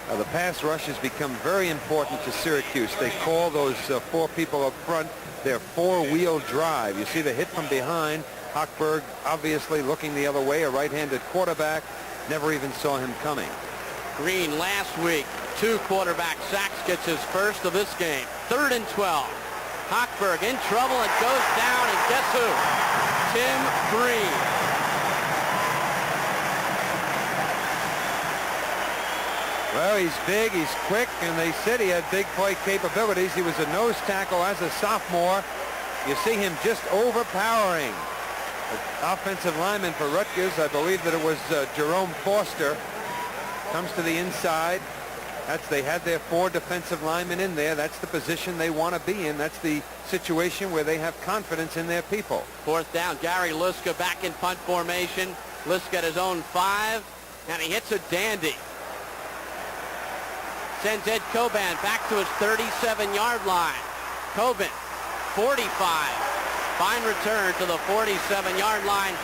The pass rush has become very important to Syracuse. They call those 4 people up front their 4-wheel drive. You see the hit from behind. Hochberg obviously looking the other way, a right-handed quarterback. Never even saw him coming. Green last week, 2 quarterback sacks, gets his first of this game. 3rd and 12. Hochberg in trouble and goes down, and guess who? Tim Green. Well, he's big, he's quick, and they said he had big play capabilities. He was a nose tackle as a sophomore. You see him just overpowering the offensive lineman for Rutgers. I believe that it was Jerome Foster. Comes to the inside. They had their 4 defensive linemen in there. That's the position they want to be in. That's the situation where they have confidence in their people. 4th down, Gary Liska back in punt formation. Liska at his own 5, and he hits a dandy. Sends Ed Coban back to his 37-yard line. Coban, 45. Fine return to the 47-yard line.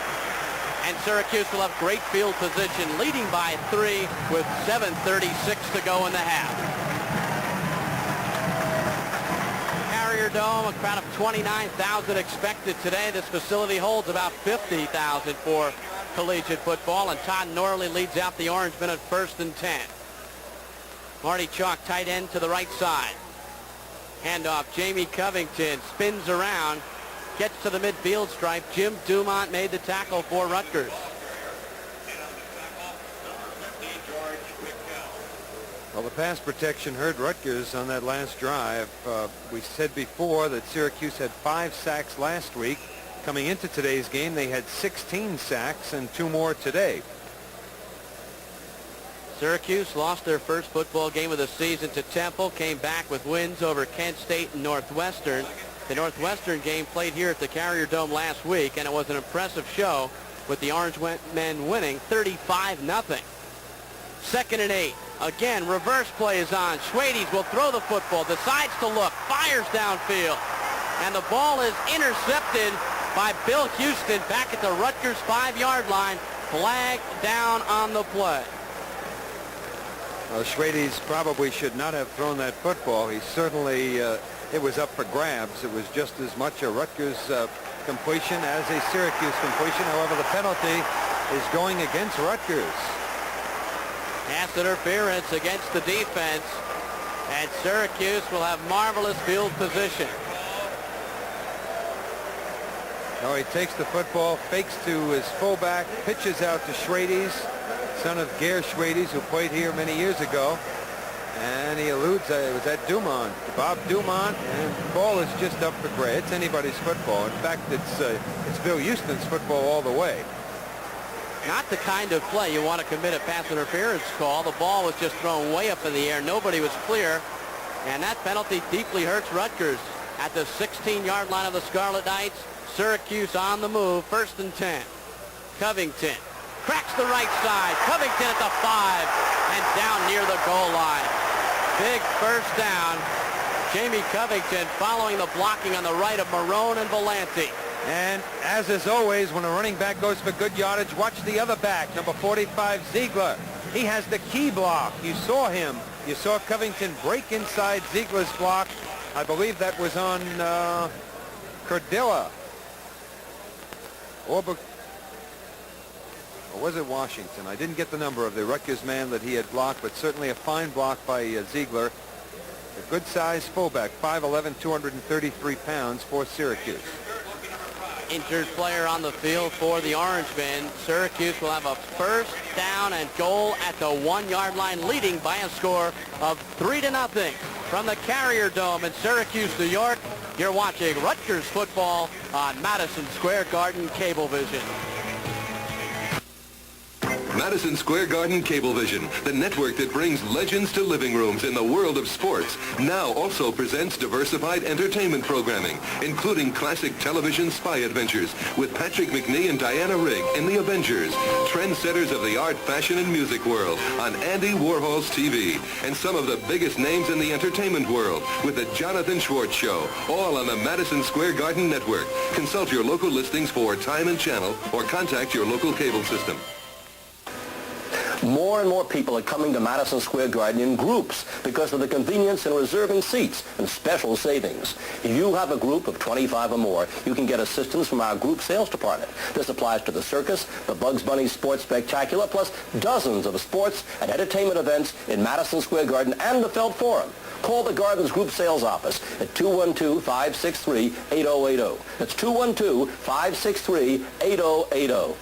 And Syracuse will have great field position, leading by 3 with 7:36 to go in the half. Carrier Dome, a crowd of 29,000 expected today. This facility holds about 50,000 for collegiate football. And Todd Norley leads out the Orangemen at 1st and 10. Marty Chalk, tight end to the right side. Handoff, Jamie Covington spins around, gets to the midfield stripe. Jim Dumont made the tackle for Rutgers. Well, the pass protection hurt Rutgers on that last drive. We said before that Syracuse had 5 sacks last week. Coming into today's game, they had 16 sacks and 2 more today. Syracuse lost their first football game of the season to Temple, came back with wins over Kent State and Northwestern. The Northwestern game played here at the Carrier Dome last week, and it was an impressive show with the Orange men winning 35-0. 2nd and 8. Again, reverse play is on. Schwades will throw the football, decides to look, fires downfield, and the ball is intercepted by Bill Houston back at the Rutgers 5-yard line. Flag down on the play. Well, Schrade's probably should not have thrown that football. He certainly, it was up for grabs. It was just as much a Rutgers completion as a Syracuse completion. However, the penalty is going against Rutgers. Pass interference against the defense, and Syracuse will have marvelous field position. No, he takes the football, fakes to his fullback, pitches out to Schrade's, son of Gare Schrade's, who played here many years ago. And he alludes, it was at Dumont, Bob Dumont, and the ball is just up for grabs. It's anybody's football. In fact, it's Bill Houston's football all the way. Not the kind of play you want to commit a pass interference call. The ball was just thrown way up in the air. Nobody was clear. And that penalty deeply hurts Rutgers at the 16-yard line of the Scarlet Knights. Syracuse on the move, 1st and 10. Covington cracks the right side. Covington at the 5 and down near the goal line. Big first down. Jamie Covington following the blocking on the right of Marone and Volante. And as is always, when a running back goes for good yardage, watch the other back, number 45, Ziegler. He has the key block. You saw him. You saw Covington break inside Ziegler's block. I believe that was on Cordilla. Or was it Washington? I didn't get the number of the Rutgers man that he had blocked, but certainly a fine block by Ziegler. A good-sized fullback, 5'11", 233 pounds for Syracuse. Injured player on the field for the Orangemen. Syracuse will have a 1st down and goal at the 1-yard line, leading by a score of 3-0 from the Carrier Dome in Syracuse, New York. You're watching Rutgers football on Madison Square Garden Cablevision. Madison Square Garden Cablevision, the network that brings legends to living rooms in the world of sports, now also presents diversified entertainment programming, including classic television spy adventures with Patrick McNee and Diana Rigg in The Avengers, trendsetters of the art, fashion, and music world on Andy Warhol's TV, and some of the biggest names in the entertainment world with The Jonathan Schwartz Show, all on the Madison Square Garden Network. Consult your local listings for time and channel or contact your local cable system. More and more people are coming to Madison Square Garden in groups because of the convenience in reserving seats and special savings. If you have a group of 25 or more, you can get assistance from our group sales department. This applies to the circus, the Bugs Bunny Sports Spectacular, plus dozens of sports and entertainment events in Madison Square Garden and the Felt Forum. Call the Garden's group sales office at 212-563-8080. That's 212-563-8080.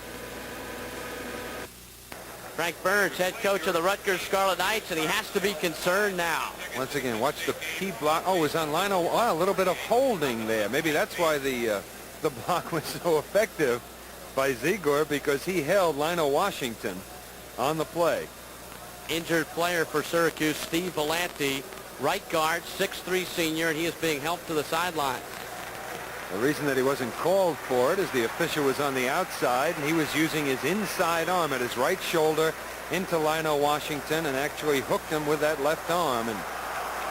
Frank Burns, head coach of the Rutgers Scarlet Knights, and he has to be concerned now. Once again, watch the key block. Oh, it was on line. Oh, a little bit of holding there. Maybe that's why the block was so effective by Ziegler, because he held Lionel Washington on the play. Injured player for Syracuse, Steve Volante, right guard, 6'3" senior, and he is being helped to the sideline. The reason that he wasn't called for it is the official was on the outside, and he was using his inside arm at his right shoulder into Lionel Washington and actually hooked him with that left arm and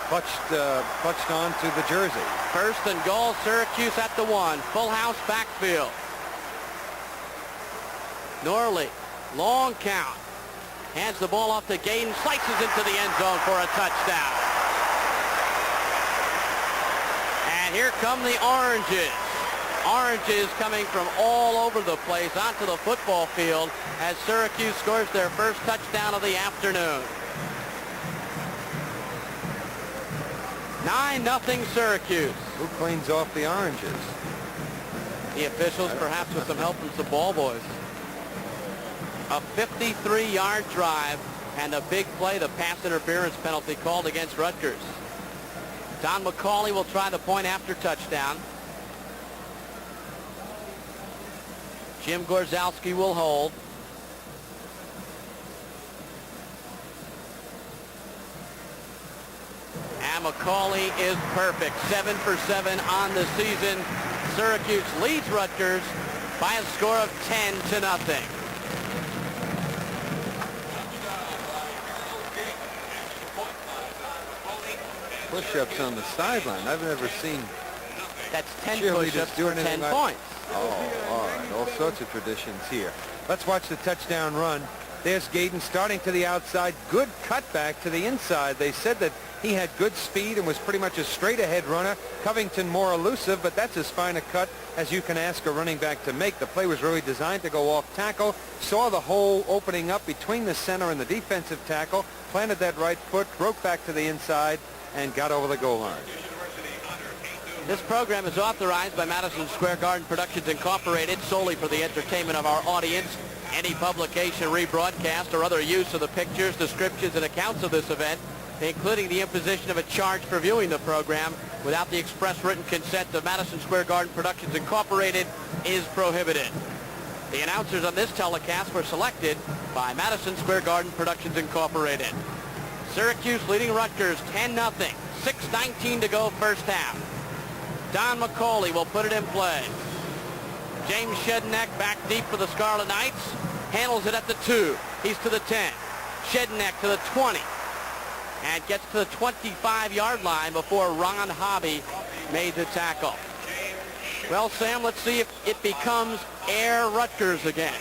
clutched onto the jersey. 1st and goal, Syracuse at the 1. Full house backfield. Norley, long count. Hands the ball off to Gaden, slices into the end zone for a touchdown. And here come the Oranges. Oranges coming from all over the place onto the football field as Syracuse scores their first touchdown of the afternoon. 9-0 Syracuse. Who cleans off the Oranges? The officials, perhaps with some help from some ball boys. A 53-yard drive and a big play, the pass interference penalty called against Rutgers. Don McCauley will try the point after touchdown. Jim Gorzalski will hold. And McCauley is perfect. 7 for 7 on the season. Syracuse leads Rutgers by a score of 10-0. Push-ups on the sideline. I've never seen that's 10 push-ups for 10 points. Oh, all right. All sorts of traditions here. Let's watch the touchdown run. There's Gaydon starting to the outside. Good cutback to the inside. They said that he had good speed and was pretty much a straight-ahead runner. Covington more elusive, but that's as fine a cut as you can ask a running back to make. The play was really designed to go off tackle. Saw the hole opening up between the center and the defensive tackle. Planted that right foot, broke back to the inside, and got over the goal line. This program is authorized by Madison Square Garden Productions Incorporated solely for the entertainment of our audience. Any publication, rebroadcast, or other use of the pictures, descriptions, and accounts of this event, including the imposition of a charge for viewing the program without the express written consent of Madison Square Garden Productions Incorporated, is prohibited. The announcers on this telecast were selected by Madison Square Garden Productions Incorporated. Syracuse leading Rutgers 10-0. 6:19 to go first half. Don McCauley will put it in play. James Shedneck back deep for the Scarlet Knights. Handles it at the 2. He's to the 10. Shedneck to the 20. And gets to the 25-yard line before Ron Hobby made the tackle. Well, Sam, let's see if it becomes Air Rutgers again.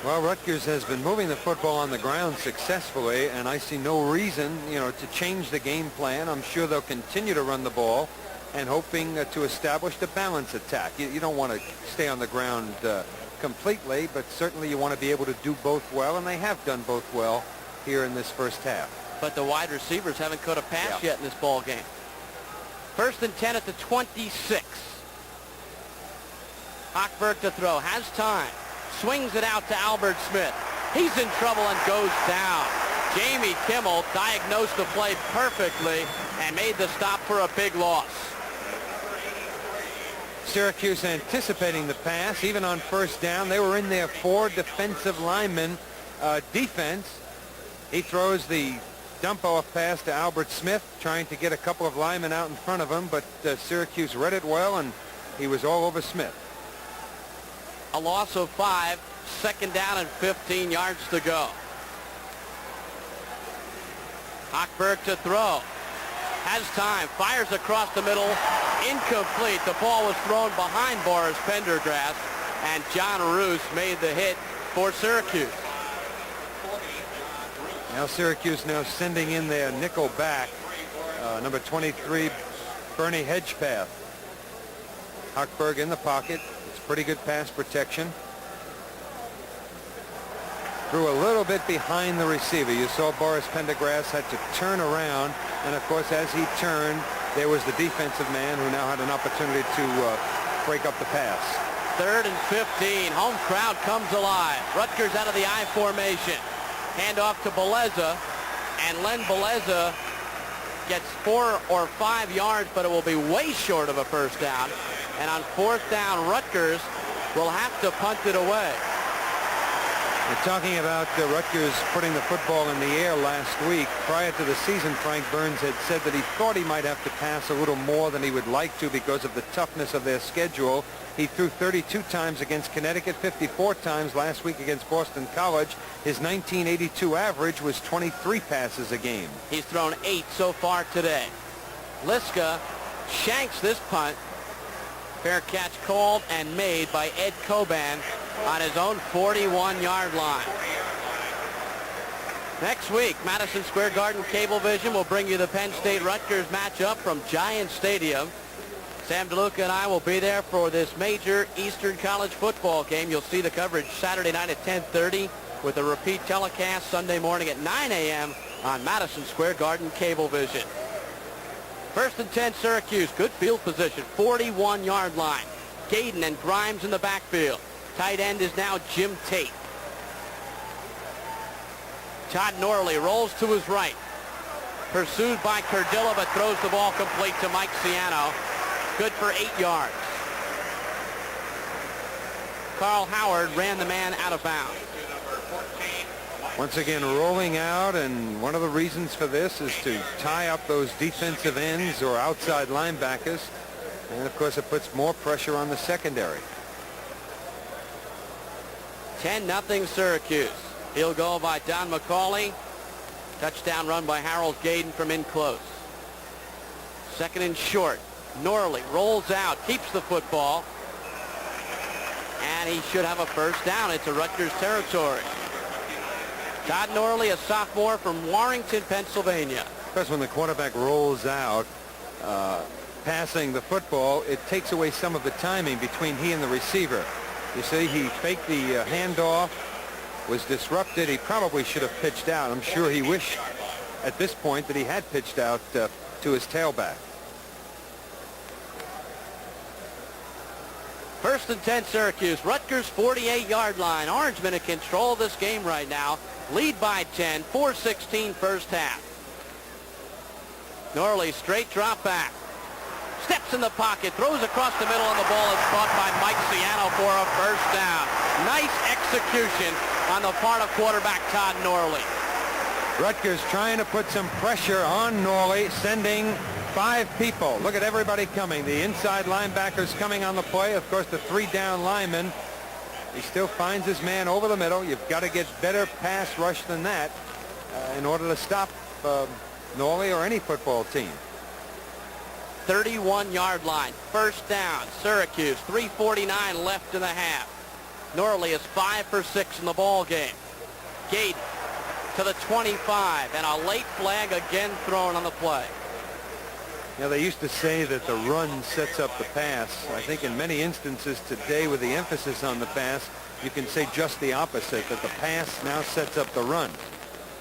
Well, Rutgers has been moving the football on the ground successfully, and I see no reason, to change the game plan. I'm sure they'll continue to run the ball and hoping to establish the balance attack. You don't want to stay on the ground completely, but certainly you want to be able to do both well, and they have done both well here in this first half. But the wide receivers haven't caught a pass yet in this ball game. 1st and 10 at the 26. Hochberg to throw, has time, swings it out to Albert Smith. He's in trouble and goes down. Jamie Kimmel diagnosed the play perfectly and made the stop for a big loss. Syracuse anticipating the pass. Even on first down, they were in their 4 defensive linemen defense. He throws the dump-off pass to Albert Smith, trying to get a couple of linemen out in front of him, but Syracuse read it well, and he was all over Smith. A loss of 5, 2nd down and 15 yards to go. Hochberg to throw. Has time, fires across the middle, incomplete. The ball was thrown behind Boris Pendergrass, and John Roos made the hit for Syracuse. Now Syracuse now sending in their nickel back, number 23, Bernie Hedgepath. Hochberg in the pocket. It's pretty good pass protection. Threw a little bit behind the receiver. You saw Boris Pendergrass had to turn around, and of course as he turned, there was the defensive man who now had an opportunity to break up the pass. 3rd and 15. Home crowd comes alive. Rutgers out of the I formation. Hand off to Beleza, and Len Beleza gets 4 or 5 yards, but it will be way short of a first down. And on 4th down, Rutgers will have to punt it away. We're talking about Rutgers putting the football in the air last week. Prior to the season, Frank Burns had said that he thought he might have to pass a little more than he would like to because of the toughness of their schedule. He threw 32 times against Connecticut, 54 times last week against Boston College. His 1982 average was 23 passes a game. He's thrown 8 so far today. Liska shanks this punt. Fair catch called and made by Ed Coban on his own 41-yard line. Next week, Madison Square Garden Cablevision will bring you the Penn State-Rutgers matchup from Giant Stadium. Sam DeLuca and I will be there for this major Eastern College football game. You'll see the coverage Saturday night at 10:30 with a repeat telecast Sunday morning at 9 a.m. on Madison Square Garden Cablevision. 1st and 10, Syracuse. Good field position, 41-yard line. Gaydon and Grimes in the backfield. Tight end is now Jim Tate. Todd Norley rolls to his right. Pursued by Cardilla, but throws the ball complete to Mike Ciano. Good for 8 yards. Carl Howard ran the man out of bounds. Once again rolling out, and one of the reasons for this is to tie up those defensive ends or outside linebackers, and of course it puts more pressure on the secondary. 10-0 Syracuse. Field goal by Don McCauley. Touchdown run by Harold Gaydon from in close. 2nd and short. Norley rolls out, keeps the football. And he should have a first down. It's a Rutgers territory. Todd Norley, a sophomore from Warrington, Pennsylvania. Because when the quarterback rolls out, passing the football, it takes away some of the timing between he and the receiver. You see, he faked the handoff, was disrupted. He probably should have pitched out. I'm sure he wished at this point that he had pitched out to his tailback. First and 10, Syracuse. Rutgers 48-yard line. Orangemen in control of this game right now. Lead by 10, 4:16 first half. Norley straight drop back. Steps in the pocket, throws across the middle, and the ball is caught by Mike Ciano for a first down. Nice execution on the part of quarterback Todd Norley. Rutgers trying to put some pressure on Norley, sending 5 people. Look at everybody coming. The inside linebackers coming on the play. Of course, the 3 down linemen. He still finds his man over the middle. You've got to get better pass rush than that in order to stop Norley or any football team. 31-yard line. First down. Syracuse. 3:49 left in the half. Norley is 5 for 6 in the ball game. Gate to the 25, and a late flag again thrown on the play. Now, they used to say that the run sets up the pass. I think in many instances today, with the emphasis on the pass, you can say just the opposite, that the pass now sets up the run.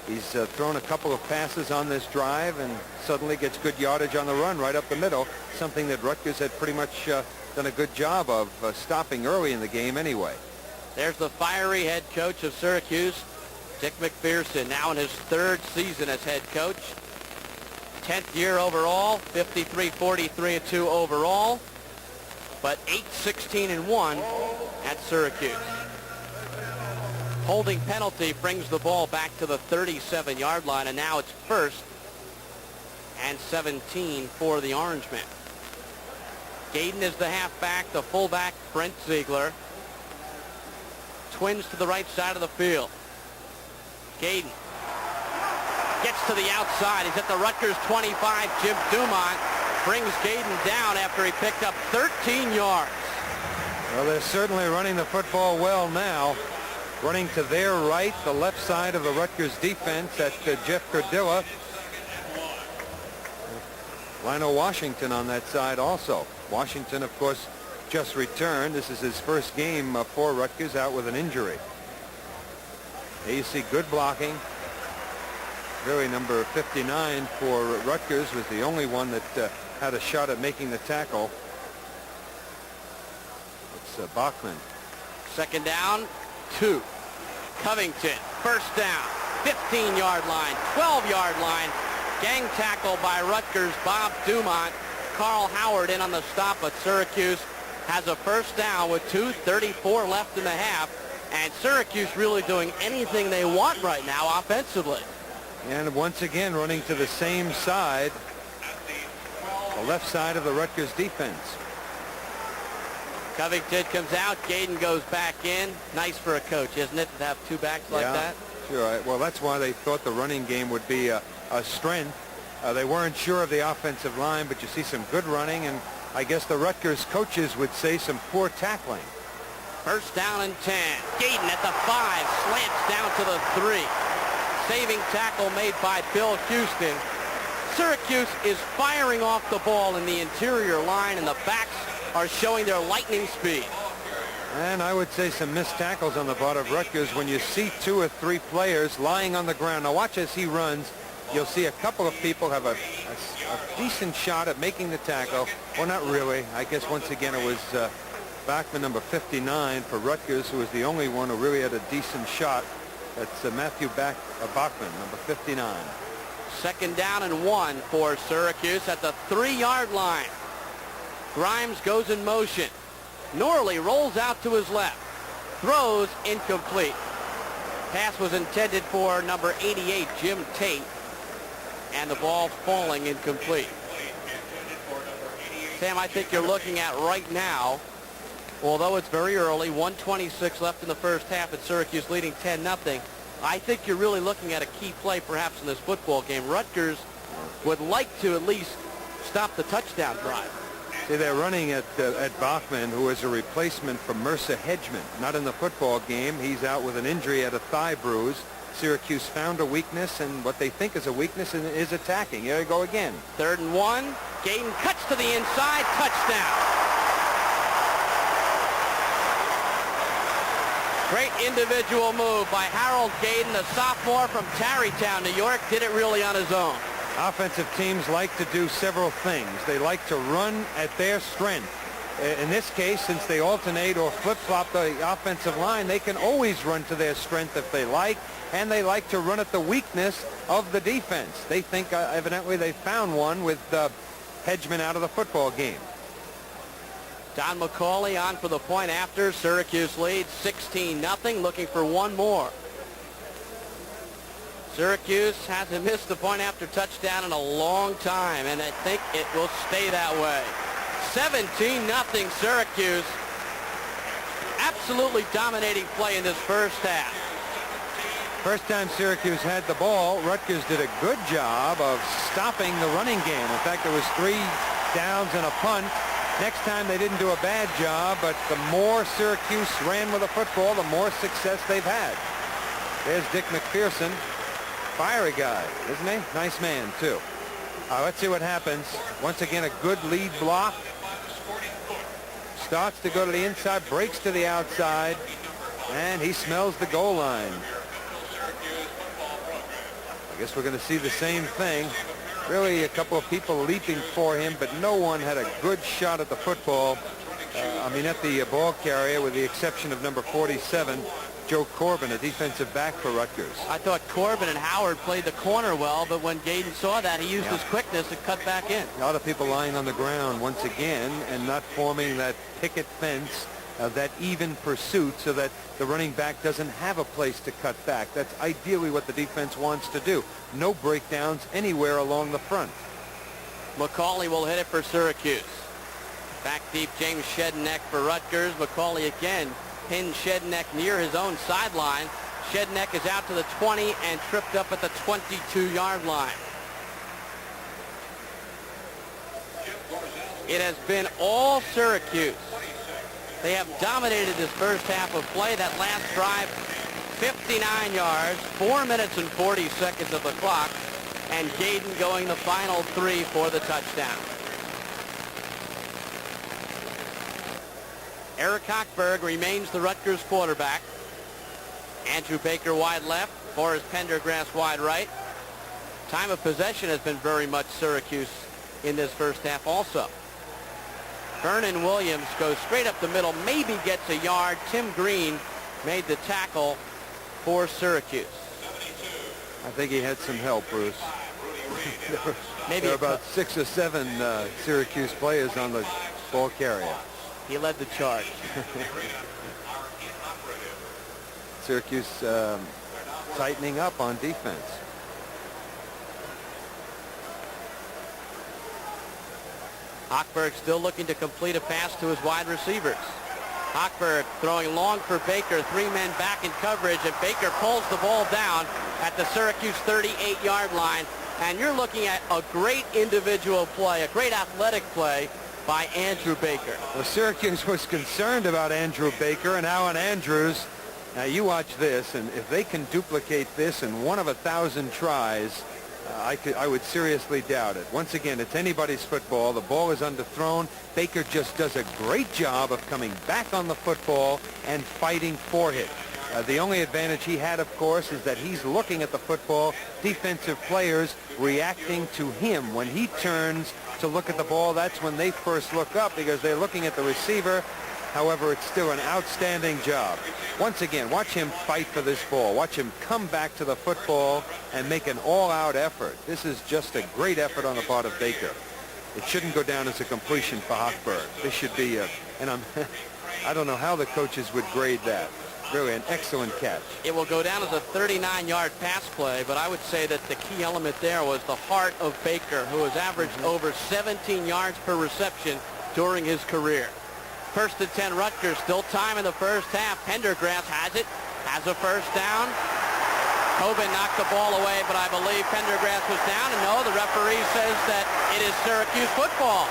He's thrown a couple of passes on this drive and suddenly gets good yardage on the run right up the middle, something that Rutgers had pretty much done a good job of stopping early in the game anyway. There's the fiery head coach of Syracuse, Dick McPherson, now in his 3rd season as head coach. 10th year overall, 53-43-2 overall, but 8-16-1 at Syracuse. Holding penalty brings the ball back to the 37-yard line, and now it's 1st and 17 for the Orangemen. Gayden is the halfback, the fullback, Brent Ziegler. Twins to the right side of the field. Gayden gets to the outside. He's at the Rutgers 25. Jim Dumont brings Gayden down after he picked up 13 yards. Well, they're certainly running the football well now. Running to their right, the left side of the Rutgers defense at Jeff Cardilla. Lionel Washington on that side also. Washington, of course, just returned. This is his first game for Rutgers, out with an injury. Here you see good blocking. Really, number 59 for Rutgers was the only one that had a shot at making the tackle. It's Bachman. Second down, 2. Covington, first down, 15-yard line, 12-yard line. Gang tackle by Rutgers, Bob Dumont. Carl Howard in on the stop, but Syracuse has a first down with 2:34 left in the half. And Syracuse really doing anything they want right now offensively. And once again running to the same side, the left side of the Rutgers defense. Covington comes out. Gayden goes back in. Nice for a coach, isn't it, to have 2 backs like that? Sure. Well, that's why they thought the running game would be a strength. They weren't sure of the offensive line, but you see some good running, and I guess the Rutgers coaches would say some poor tackling. First down and 10. Gayden at the 5, slants down to the 3. Saving tackle made by Bill Houston. Syracuse is firing off the ball in the interior line, and the backs are showing their lightning speed. And I would say some missed tackles on the part of Rutgers when you see 2 or 3 players lying on the ground. Now watch as he runs. You'll see a couple of people have a decent shot at making the tackle. Well, not really. I guess once again it was Bachman, number 59 for Rutgers, who was the only one who really had a decent shot. That's Matthew Bachman, number 59. Second down and 1 for Syracuse at the 3-yard line. Grimes goes in motion. Norley rolls out to his left. Throws incomplete. Pass was intended for number 88, Jim Tate. And the ball falling incomplete. Sam, I think you're looking at right now, although it's very early, 1:26 left in the first half, and Syracuse leading 10-0. I think you're really looking at a key play perhaps in this football game. Rutgers would like to at least stop the touchdown drive. See, they're running at Bachman, who is a replacement for Mercer Hedgeman. Not in the football game. He's out with an injury at a thigh bruise. Syracuse found a weakness, and what they think is a weakness is attacking. Here they go again. 3rd and 1. Gayden cuts to the inside. Touchdown. Great individual move by Harold Gayden, a sophomore from Tarrytown, New York. Did it really on his own. Offensive teams like to do several things. They like to run at their strength. In this case, since they alternate or flip-flop the offensive line, they can always run to their strength if they like, and they like to run at the weakness of the defense. They think, evidently, they found one with Hedgeman out of the football game. Don McCauley on for the point after. Syracuse leads 16-0, looking for one more. Syracuse hasn't missed the point after touchdown in a long time, and I think it will stay that way. 17-0 Syracuse. Absolutely dominating play in this first half. First time Syracuse had the ball, Rutgers did a good job of stopping the running game. In fact, there was 3 downs and a punt. Next time they didn't do a bad job, but the more Syracuse ran with the football, the more success they've had. There's Dick McPherson. Fiery guy, isn't he? Nice man, too. Let's see what happens. Once again, a good lead block. Starts to go to the inside, breaks to the outside, and he smells the goal line. I guess we're going to see the same thing. Really, a couple of people leaping for him, but no one had a good shot at the football. At the ball carrier, with the exception of number 47, Joe Corbin, a defensive back for Rutgers. I thought Corbin and Howard played the corner well, but when Gayden saw that, he used his quickness to cut back in. A lot of people lying on the ground once again and not forming that picket fence, that even pursuit, so that the running back doesn't have a place to cut back. That's ideally what the defense wants to do. No breakdowns anywhere along the front. McCauley will hit it for Syracuse. Back deep, James Shedneck for Rutgers. McCauley again pinned Shedneck near his own sideline. Shedneck is out to the 20 and tripped up at the 22-yard line. It has been all Syracuse. They have dominated this first half of play. That last drive, 59 yards, 4 minutes and 40 seconds of the clock, and Gayden going the final 3 for the touchdown. Eric Hochberg remains the Rutgers quarterback. Andrew Baker wide left, Boris Pendergrass wide right. Time of possession has been very much Syracuse in this first half also. Vernon Williams goes straight up the middle, maybe gets a yard. Tim Green made the tackle for Syracuse. I think he had some help, Bruce. Maybe there were about 6 or 7 Syracuse players on the ball carrier. He led the charge. Syracuse tightening up on defense. Hochberg still looking to complete a pass to his wide receivers. Hochberg throwing long for Baker, 3 men back in coverage, and Baker pulls the ball down at the Syracuse 38-yard line. And you're looking at a great individual play, a great athletic play by Andrew Baker. Well, Syracuse was concerned about Andrew Baker and Alan Andrews. Now you watch this, and if they can duplicate this in 1 of 1,000 tries, I would seriously doubt it. Once again, it's anybody's football. The ball is underthrown. Baker just does a great job of coming back on the football and fighting for it. The only advantage he had, of course, is that he's looking at the football, defensive players reacting to him. When he turns to look at the ball, that's when they first look up because they're looking at the receiver. However, it's still an outstanding job. Once again, watch him fight for this ball. Watch him come back to the football and make an all-out effort. This is just a great effort on the part of Baker. It shouldn't go down as a completion for Hochberg. This should be I don't know how the coaches would grade that. Really an excellent catch. It will go down as a 39-yard pass play, but I would say that the key element there was the heart of Baker, who has averaged over 17 yards per reception during his career. 1st and 10 Rutgers, still time in the first half. Pendergrass has it, has a first down. Hoban knocked the ball away, but I believe Pendergrass was down. And no, the referee says that it is Syracuse football.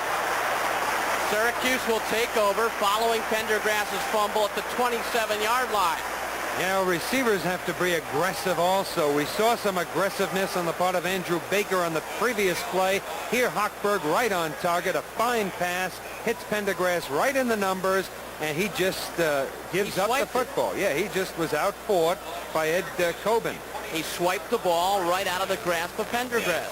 Syracuse will take over following Pendergrass's fumble at the 27-yard line. Yeah, receivers have to be aggressive also. We saw some aggressiveness on the part of Andrew Baker on the previous play. Here, Hochberg right on target. A fine pass. Hits Pendergrass right in the numbers, and he just gives up the football. Yeah, he just was outfought by Ed Coben. He swiped the ball right out of the grasp of Pendergrass.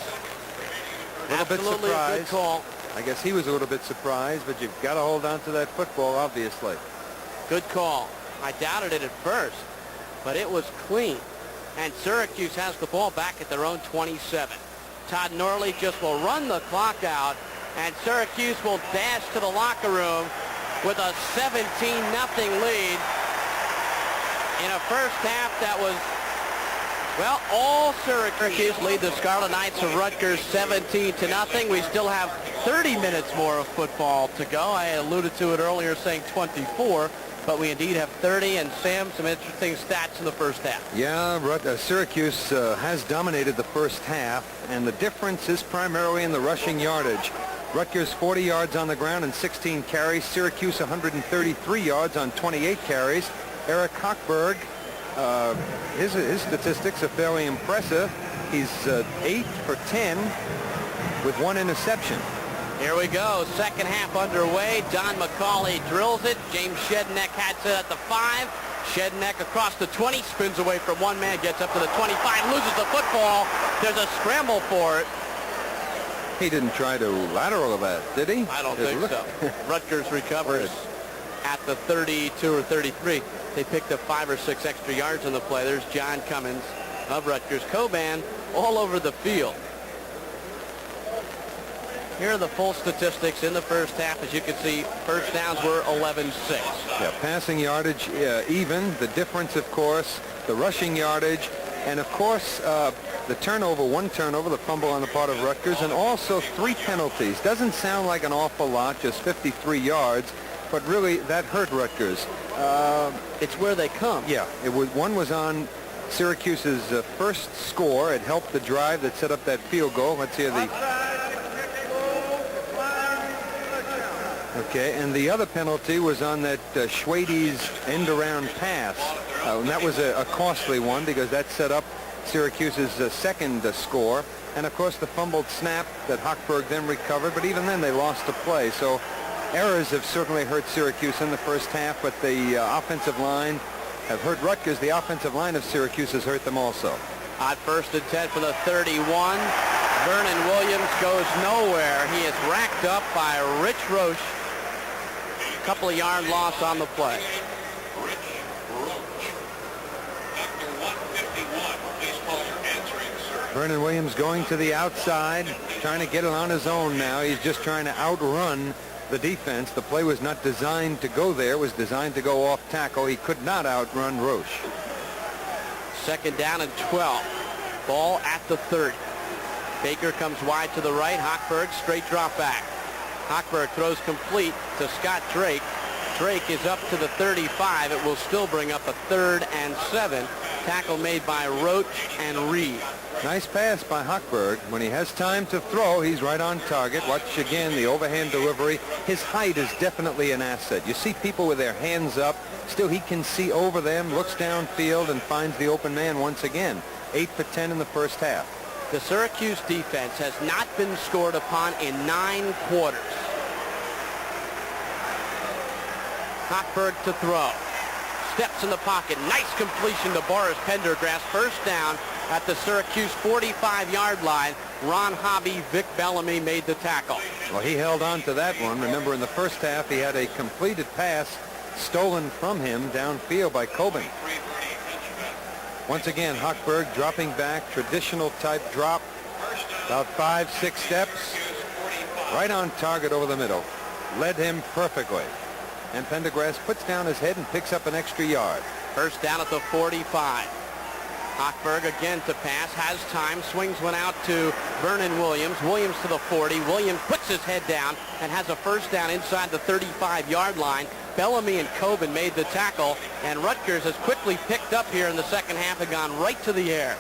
A little bit Absolutely surprised. a good call. I guess he was a little bit surprised, but you've got to hold on to that football, obviously. Good call. I doubted it at first, but it was clean. And Syracuse has the ball back at their own 27. Todd Norley just will run the clock out, and Syracuse will dash to the locker room with a 17-0 lead in a first half that was, well, all Syracuse lead the Scarlet Knights of Rutgers 17-0. We still have 30 minutes more of football to go. I alluded to it earlier saying 24. But we indeed have 30, and Sam, some interesting stats in the first half. Yeah, Syracuse has dominated the first half, and the difference is primarily in the rushing yardage. Rutgers 40 yards on the ground and 16 carries. Syracuse 133 yards on 28 carries. Eric Hochberg, his statistics are fairly impressive. He's 8 for 10 with 1 interception. Here we go. Second half underway. Don McCauley drills it. James Shedneck had it at the 5. Shedneck across the 20, spins away from one man, gets up to the 25, loses the football. There's a scramble for it. He didn't try to lateral that, did he? I don't think so. Rutgers recovers at the 32 or 33. They picked up 5 or 6 extra yards on the play. There's John Cummins of Rutgers. Coban all over the field. Here are the full statistics in the first half. As you can see, first downs were 11-6. Yeah, passing yardage even. The difference, of course, the rushing yardage, and, of course, the turnover, one turnover, the fumble on the part of Rutgers, and also 3 penalties. Doesn't sound like an awful lot, just 53 yards, but really that hurt Rutgers. It's where they come. Yeah, one was on Syracuse's first score. It helped the drive that set up that field goal. Let's hear the... Okay, and the other penalty was on that Schwade's end-around pass. And that was a costly one because that set up Syracuse's second score. And, of course, the fumbled snap that Hochberg then recovered. But even then, they lost the play. So errors have certainly hurt Syracuse in the first half, but the offensive line have hurt Rutgers. The offensive line of Syracuse has hurt them also. On 1st and 10 for the 31. Vernon Williams goes nowhere. He is racked up by Rich Roche. Couple of yard loss on the play. Vernon Williams going to the outside, trying to get it on his own now. He's just trying to outrun the defense. The play was not designed to go there. It was designed to go off tackle. He could not outrun Roche. Second down and 12. Ball at the 30. Baker comes wide to the right. Hochberg straight drop back. Hochberg throws complete to Scott Drake. Drake is up to the 35. It will still bring up a 3rd and 7. Tackle made by Roach and Reed. Nice pass by Hochberg. When he has time to throw, he's right on target. Watch again the overhand delivery. His height is definitely an asset. You see people with their hands up. Still, he can see over them, looks downfield, and finds the open man once again. 8 for 10 in the first half. The Syracuse defense has not been scored upon in 9 quarters. Hochberg to throw. Steps in the pocket. Nice completion to Boris Pendergrass. First down at the Syracuse 45-yard line. Ron Hobby, Vic Bellamy made the tackle. Well, he held on to that one. Remember, in the first half, he had a completed pass stolen from him downfield by Coben. Once again, Hochberg dropping back, traditional type drop, about 5-6 steps, right on target over the middle. Led him perfectly. And Pendergrass puts down his head and picks up an extra yard. First down at the 45. Hochberg again to pass, has time, swings one out to Vernon Williams. Williams to the 40. Williams puts his head down and has a first down inside the 35-yard line. Bellamy and Coben made the tackle, and Rutgers has quickly picked up here in the second half and gone right to the air.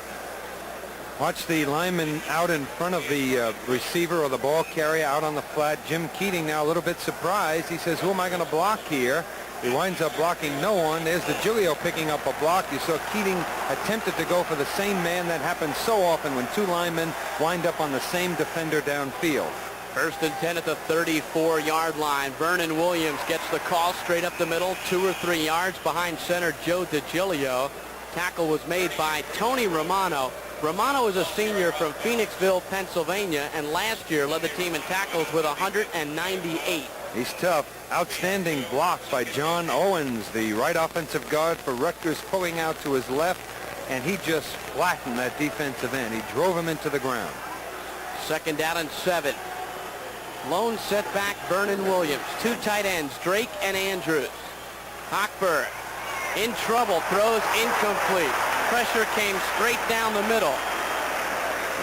Watch the lineman out in front of the receiver or the ball carrier out on the flat. Jim Keating now a little bit surprised. He says, who am I going to block here? He winds up blocking no one. There's DeGilio picking up a block. You saw Keating attempted to go for the same man. That happens so often when two linemen wind up on the same defender downfield. 1st and 10 at the 34-yard line. Vernon Williams gets the call straight up the middle, 2 or 3 yards behind center Joe DeGilio. Tackle was made by Tony Romano. Romano is a senior from Phoenixville, Pennsylvania, and last year led the team in tackles with 198. He's tough. Outstanding block by John Owens, the right offensive guard for Rutgers, pulling out to his left, and he just flattened that defensive end. He drove him into the ground. 2nd down and 7. Lone setback, Vernon Williams. 2 tight ends, Drake and Andrews. Hochberg in trouble, throws incomplete. Pressure came straight down the middle.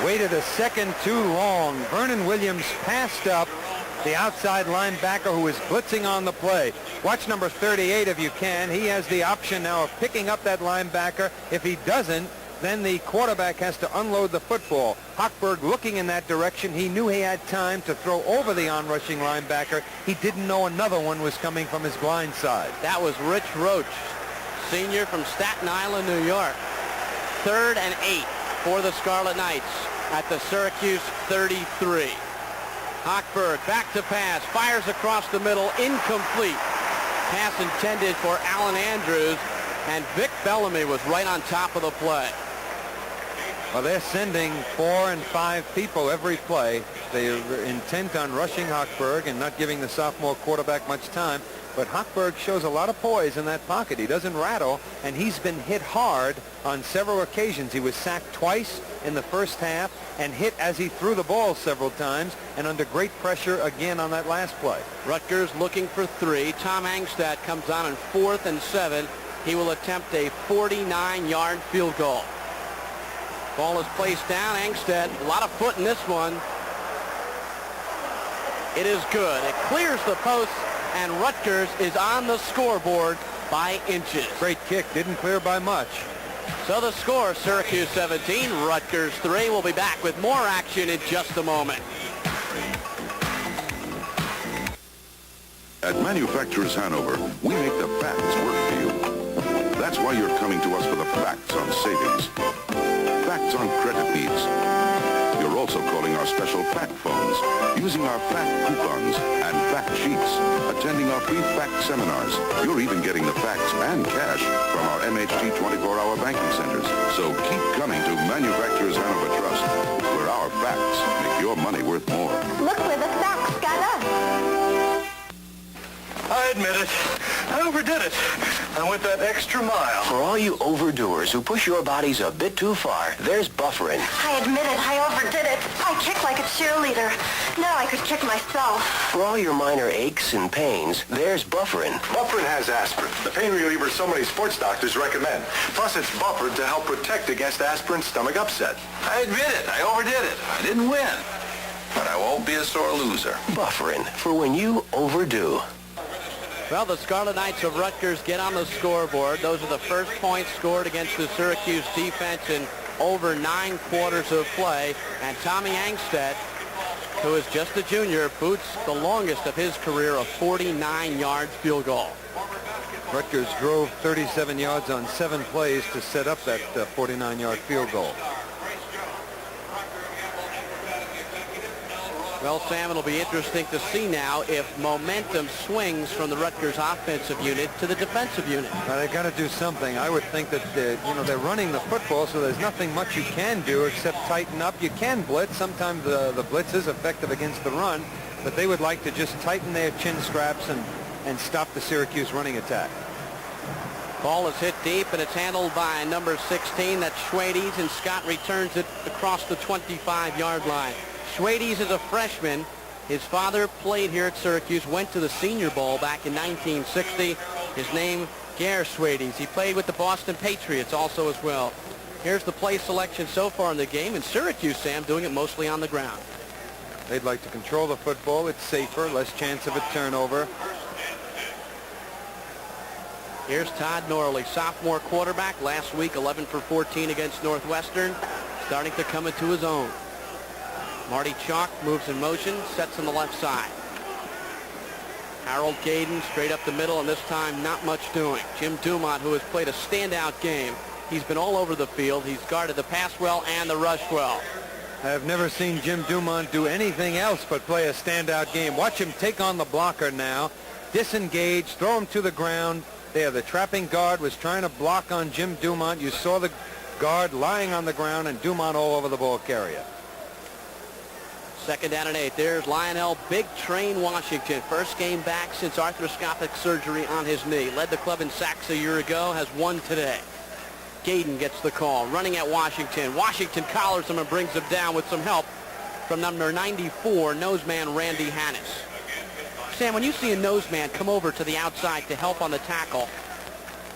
Waited a second too long. Vernon Williams passed up the outside linebacker who is blitzing on the play. Watch number 38 if you can. He has the option now of picking up that linebacker. If he doesn't, then the quarterback has to unload the football. Hochberg looking in that direction. He knew he had time to throw over the on-rushing linebacker. He didn't know another one was coming from his blind side. That was Rich Roach, senior from Staten Island, New York. 3rd and 8 for the Scarlet Knights at the Syracuse 33. Hochberg back to pass, fires across the middle, incomplete. Pass intended for Alan Andrews, and Vic Bellamy was right on top of the play. Well, they're sending 4 and 5 people every play. They're intent on rushing Hochberg and not giving the sophomore quarterback much time. But Hochberg shows a lot of poise in that pocket. He doesn't rattle, and he's been hit hard on several occasions. He was sacked twice in the first half and hit as he threw the ball several times, and under great pressure again on that last play. Rutgers looking for 3. Tom Angstadt comes on 4th and 7. He will attempt a 49-yard field goal. Ball is placed down. Angstadt, a lot of foot in this one. It is good. It clears the post, and Rutgers is on the scoreboard by inches. Great kick. Didn't clear by much. So the score, Syracuse 17, Rutgers 3. We'll be back with more action in just a moment. At Manufacturers Hanover, we make the facts work for you. That's why you're coming to us for the facts on savings. Facts on credit needs. You're also calling our special fact phones, using our fact coupons and fact sheets, attending our free fact seminars. You're even getting the facts and cash from our MHT 24-hour banking centers. So keep coming to Manufacturers Hanover Trust, where our facts make your money worth more. Look where the facts got us. I admit it. I overdid it. I went that extra mile. For all you overdoers who push your bodies a bit too far, there's Bufferin. I admit it, I overdid it. I kicked like a cheerleader. Now I could kick myself. For all your minor aches and pains, there's Bufferin. Bufferin has aspirin, the pain reliever so many sports doctors recommend. Plus, it's buffered to help protect against aspirin's stomach upset. I admit it. I overdid it. I didn't win. But I won't be a sore loser. Bufferin, for when you overdo. Well, the Scarlet Knights of Rutgers get on the scoreboard. Those are the first points scored against the Syracuse defense in over 9 quarters of play. And Tommy Angstadt, who is just a junior, boots the longest of his career, a 49-yard field goal. Rutgers drove 37 yards on 7 plays to set up that 49-yard field goal. Well, Sam, it'll be interesting to see now if momentum swings from the Rutgers offensive unit to the defensive unit. Well, they've got to do something. I would think that, they're running the football, so there's nothing much you can do except tighten up. You can blitz. Sometimes the blitz is effective against the run, but they would like to just tighten their chin straps and stop the Syracuse running attack. Ball is hit deep, and it's handled by number 16. That's Schwades, and Scott returns it across the 25-yard line. Schwades is a freshman. His father played here at Syracuse, went to the Senior Bowl back in 1960. His name, Gare Schwades. He played with the Boston Patriots also as well. Here's the play selection so far in the game, and Syracuse, Sam, doing it mostly on the ground. They'd like to control the football. It's safer, less chance of a turnover. Here's Todd Norley, sophomore quarterback. Last week, 11 for 14 against Northwestern. starting to come into his own. Marty Chalk moves in motion, sets on the left side. Harold Gaydon straight up the middle, and this time not much doing. Jim Dumont, who has played a standout game. He's been all over the field. He's guarded the pass well and the rush well. I've never seen Jim Dumont do anything else but play a standout game. Watch him take on the blocker now. Disengage, throw him to the ground. There, the trapping guard was trying to block on Jim Dumont. You saw the guard lying on the ground and Dumont all over the ball carrier. 2nd down and 8. There's Lionel Big Train Washington. First game back since arthroscopic surgery on his knee. Led the club in sacks a year ago, has one today. Gaydon gets the call, running at Washington. Washington collars him and brings him down with some help from number 94, noseman Randy Hannes. Sam, when you see a noseman come over to the outside to help on the tackle,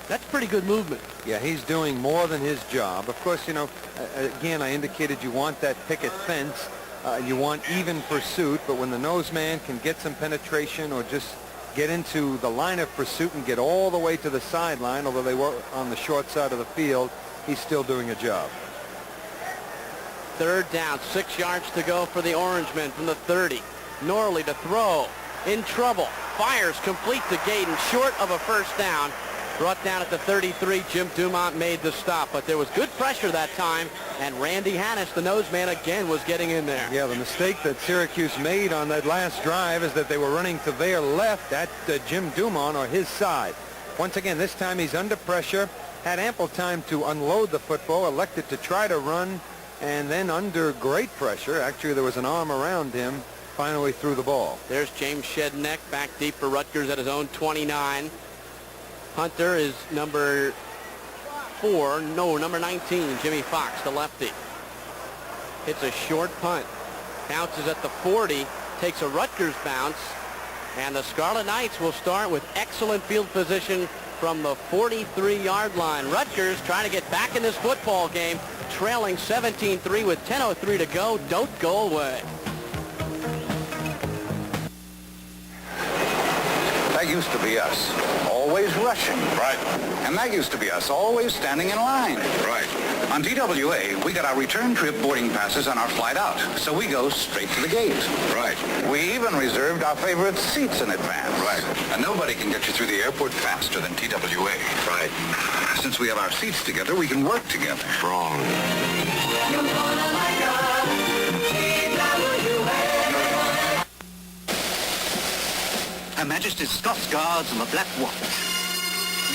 that's pretty good movement. Yeah, he's doing more than his job. Of course, you know, again, I indicated you want that picket fence. You want even pursuit, but when the noseman can get some penetration or just get into the line of pursuit and get all the way to the sideline, although they were on the short side of the field, he's still doing a job. 3rd down, 6 yards to go for the Orangemen from the 30. Norley to throw, in trouble, fires complete to Gaydon, short of a first down. Brought down at the 33. Jim Dumont made the stop, but there was good pressure that time, and Randy Hannes, the noseman, again was getting in there. Yeah, the mistake that Syracuse made on that last drive is that they were running to their left at Jim Dumont or his side. Once again, this time he's under pressure, had ample time to unload the football, elected to try to run, and then under great pressure, actually there was an arm around him, finally threw the ball. There's James Shedneck back deep for Rutgers at his own 29. Hunter is number 19, Jimmy Fox, the lefty. Hits a short punt. Bounces at the 40, takes a Rutgers bounce, and the Scarlet Knights will start with excellent field position from the 43-yard line. Rutgers trying to get back in this football game, trailing 17-3 with 10:03 to go. Don't go away. That used to be us, always rushing. Right. And that used to be us, always standing in line. Right. On TWA, we got our return trip boarding passes on our flight out, so we go straight to the gate. Right. We even reserved our favorite seats in advance. Right. And nobody can get you through the airport faster than TWA. Right. Since we have our seats together, we can work together. Wrong. You're gonna like us, TWA. Her Majesty's Scots Guards and the Black Watch.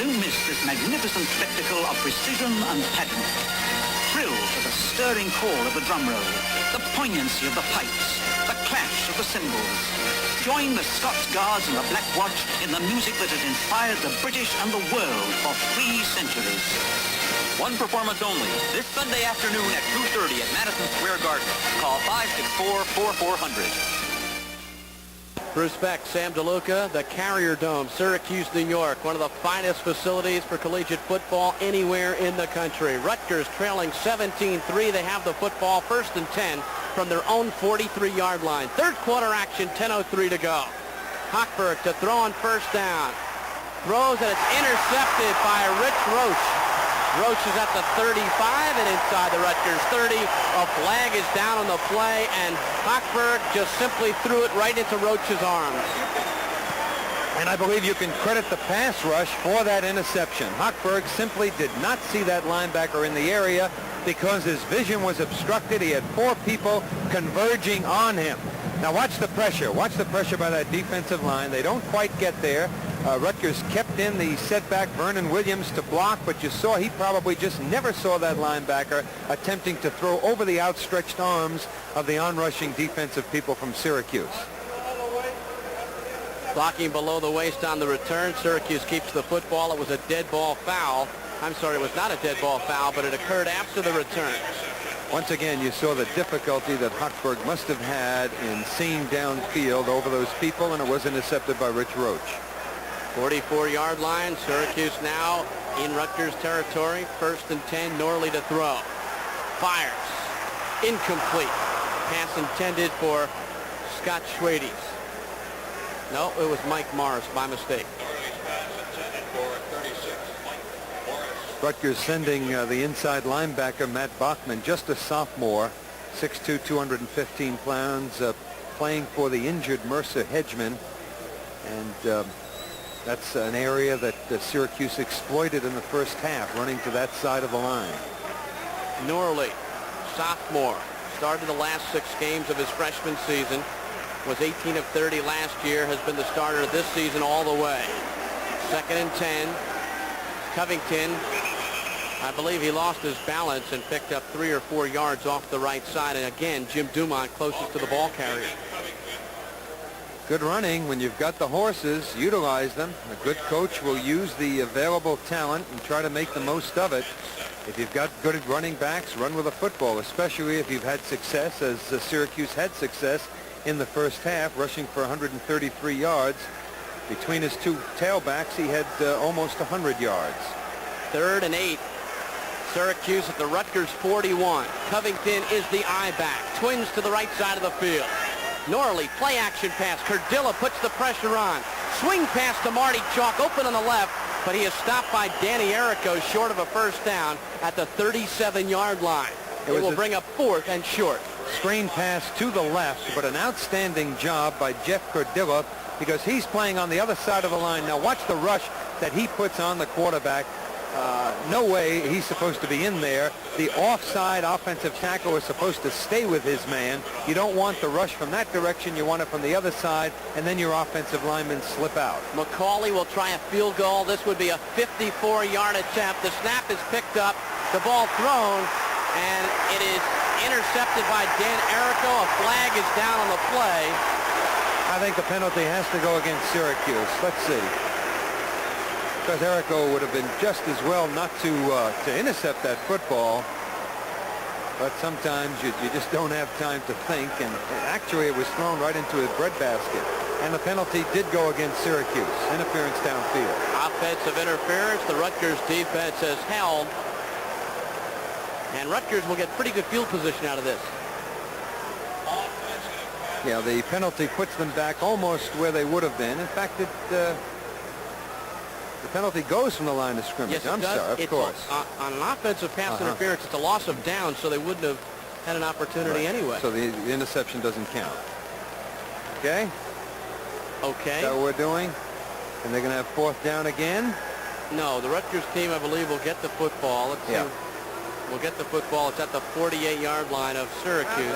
Don't miss this magnificent spectacle of precision and pattern. Thrill to the stirring call of the drum roll, the poignancy of the pipes, the clash of the cymbals. Join the Scots Guards and the Black Watch in the music that has inspired the British and the world for 3 centuries. One performance only, this Sunday afternoon at 2:30 at Madison Square Garden. Call 564-4400. Bruce Beck, Sam DeLuca, the Carrier Dome, Syracuse, New York, one of the finest facilities for collegiate football anywhere in the country. Rutgers trailing 17-3. They have the football, 1st and 10 from their own 43-yard line. 3rd quarter action, 10:03 to go. Hochberg to throw on 1st down. Throws, and it's intercepted by Rich Roach. Roach is at the 35 and inside the Rutgers 30. A flag is down on the play, and Hochberg just simply threw it right into Roach's arms. And I believe you can credit the pass rush for that interception. Hochberg simply did not see that linebacker in the area because his vision was obstructed. He had 4 people converging on him. Now watch the pressure. Watch the pressure by that defensive line. They don't quite get there. Rutgers kept in the setback, Vernon Williams to block, but you saw he probably just never saw that linebacker attempting to throw over the outstretched arms of the onrushing defensive people from Syracuse. Blocking below the waist on the return. Syracuse keeps the football. It was a dead ball foul. I'm sorry, it was not a dead ball foul, but it occurred after the return. Once again, you saw the difficulty that Hochberg must have had in seeing downfield over those people, and it was intercepted by Rich Roach. 44-yard line. Syracuse now in Rutgers territory. 1st and 10. Norley to throw. Fires. Incomplete. Pass intended for Scott Schwades. No, it was Mike Morris by mistake. Rutgers sending the inside linebacker, Matt Bachman, just a sophomore, 6'2", 215 pounds, playing for the injured Mercer Hedgeman. And that's an area that Syracuse exploited in the first half, running to that side of the line. Norley, sophomore, started the last 6 games of his freshman season, was 18 of 30 last year, has been the starter this season all the way. 2nd and 10. Covington, I believe he lost his balance and picked up 3 or 4 yards off the right side. And again, Jim Dumont closest to the ball carrier. Good running. When you've got the horses, utilize them. A good coach will use the available talent and try to make the most of it. If you've got good running backs, run with a football, especially if you've had success, as Syracuse had success in the first half, rushing for 133 yards. Between his 2 tailbacks, he had almost 100 yards. 3rd and 8. Syracuse at the Rutgers 41. Covington is the I-back. Twins to the right side of the field. Norley, play action pass. Cardilla puts the pressure on. Swing pass to Marty Chalk, open on the left, but he is stopped by Danny Errico short of a first down at the 37-yard line. It will bring up 4th and short. Screen pass to the left, but an outstanding job by Jeff Cardilla, because he's playing on the other side of the line. Now watch the rush that he puts on the quarterback. No way he's supposed to be in there. The offside offensive tackle is supposed to stay with his man. You don't want the rush from that direction. You want it from the other side, and then your offensive linemen slip out. McCauley will try a field goal. This would be a 54-yard attempt. The snap is picked up, the ball thrown, and it is intercepted by Dan Errico. A flag is down on the play. I think the penalty has to go against Syracuse. Let's see. Because Errico would have been just as well not to intercept that football. But sometimes you just don't have time to think. And actually, it was thrown right into his breadbasket. And the penalty did go against Syracuse. Interference downfield. Offensive interference. The Rutgers defense has held. And Rutgers will get pretty good field position out of this. Yeah, the penalty puts them back almost where they would have been. In fact, the penalty goes from the line of scrimmage. Yes, it does. Sorry, of course. On an offensive pass interference, it's a loss of down, so they wouldn't have had an opportunity anyway. So the interception doesn't count. Okay? Okay. Is that what we're doing? And they're going to have 4th down again? No, the Rutgers team, I believe, will get the football. Let's see. We'll get the football. It's at the 48-yard line of Syracuse.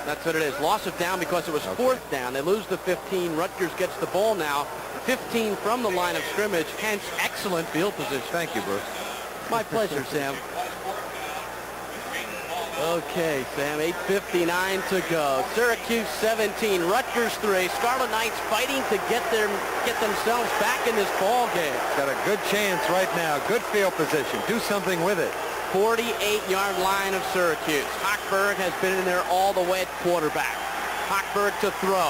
That's what it is. Loss of down because it was 4th down. They lose the 15. Rutgers gets the ball now. 15 from the line of scrimmage. Hence, excellent field position. Thank you, Bruce. My pleasure, Sam. Okay, Sam. 8:59 to go. Syracuse 17. Rutgers 3. Scarlet Knights fighting to get themselves back in this ball game. Got a good chance right now. Good field position. Do something with it. 48-yard line of Syracuse. Hochberg has been in there all the way at quarterback. Hochberg to throw.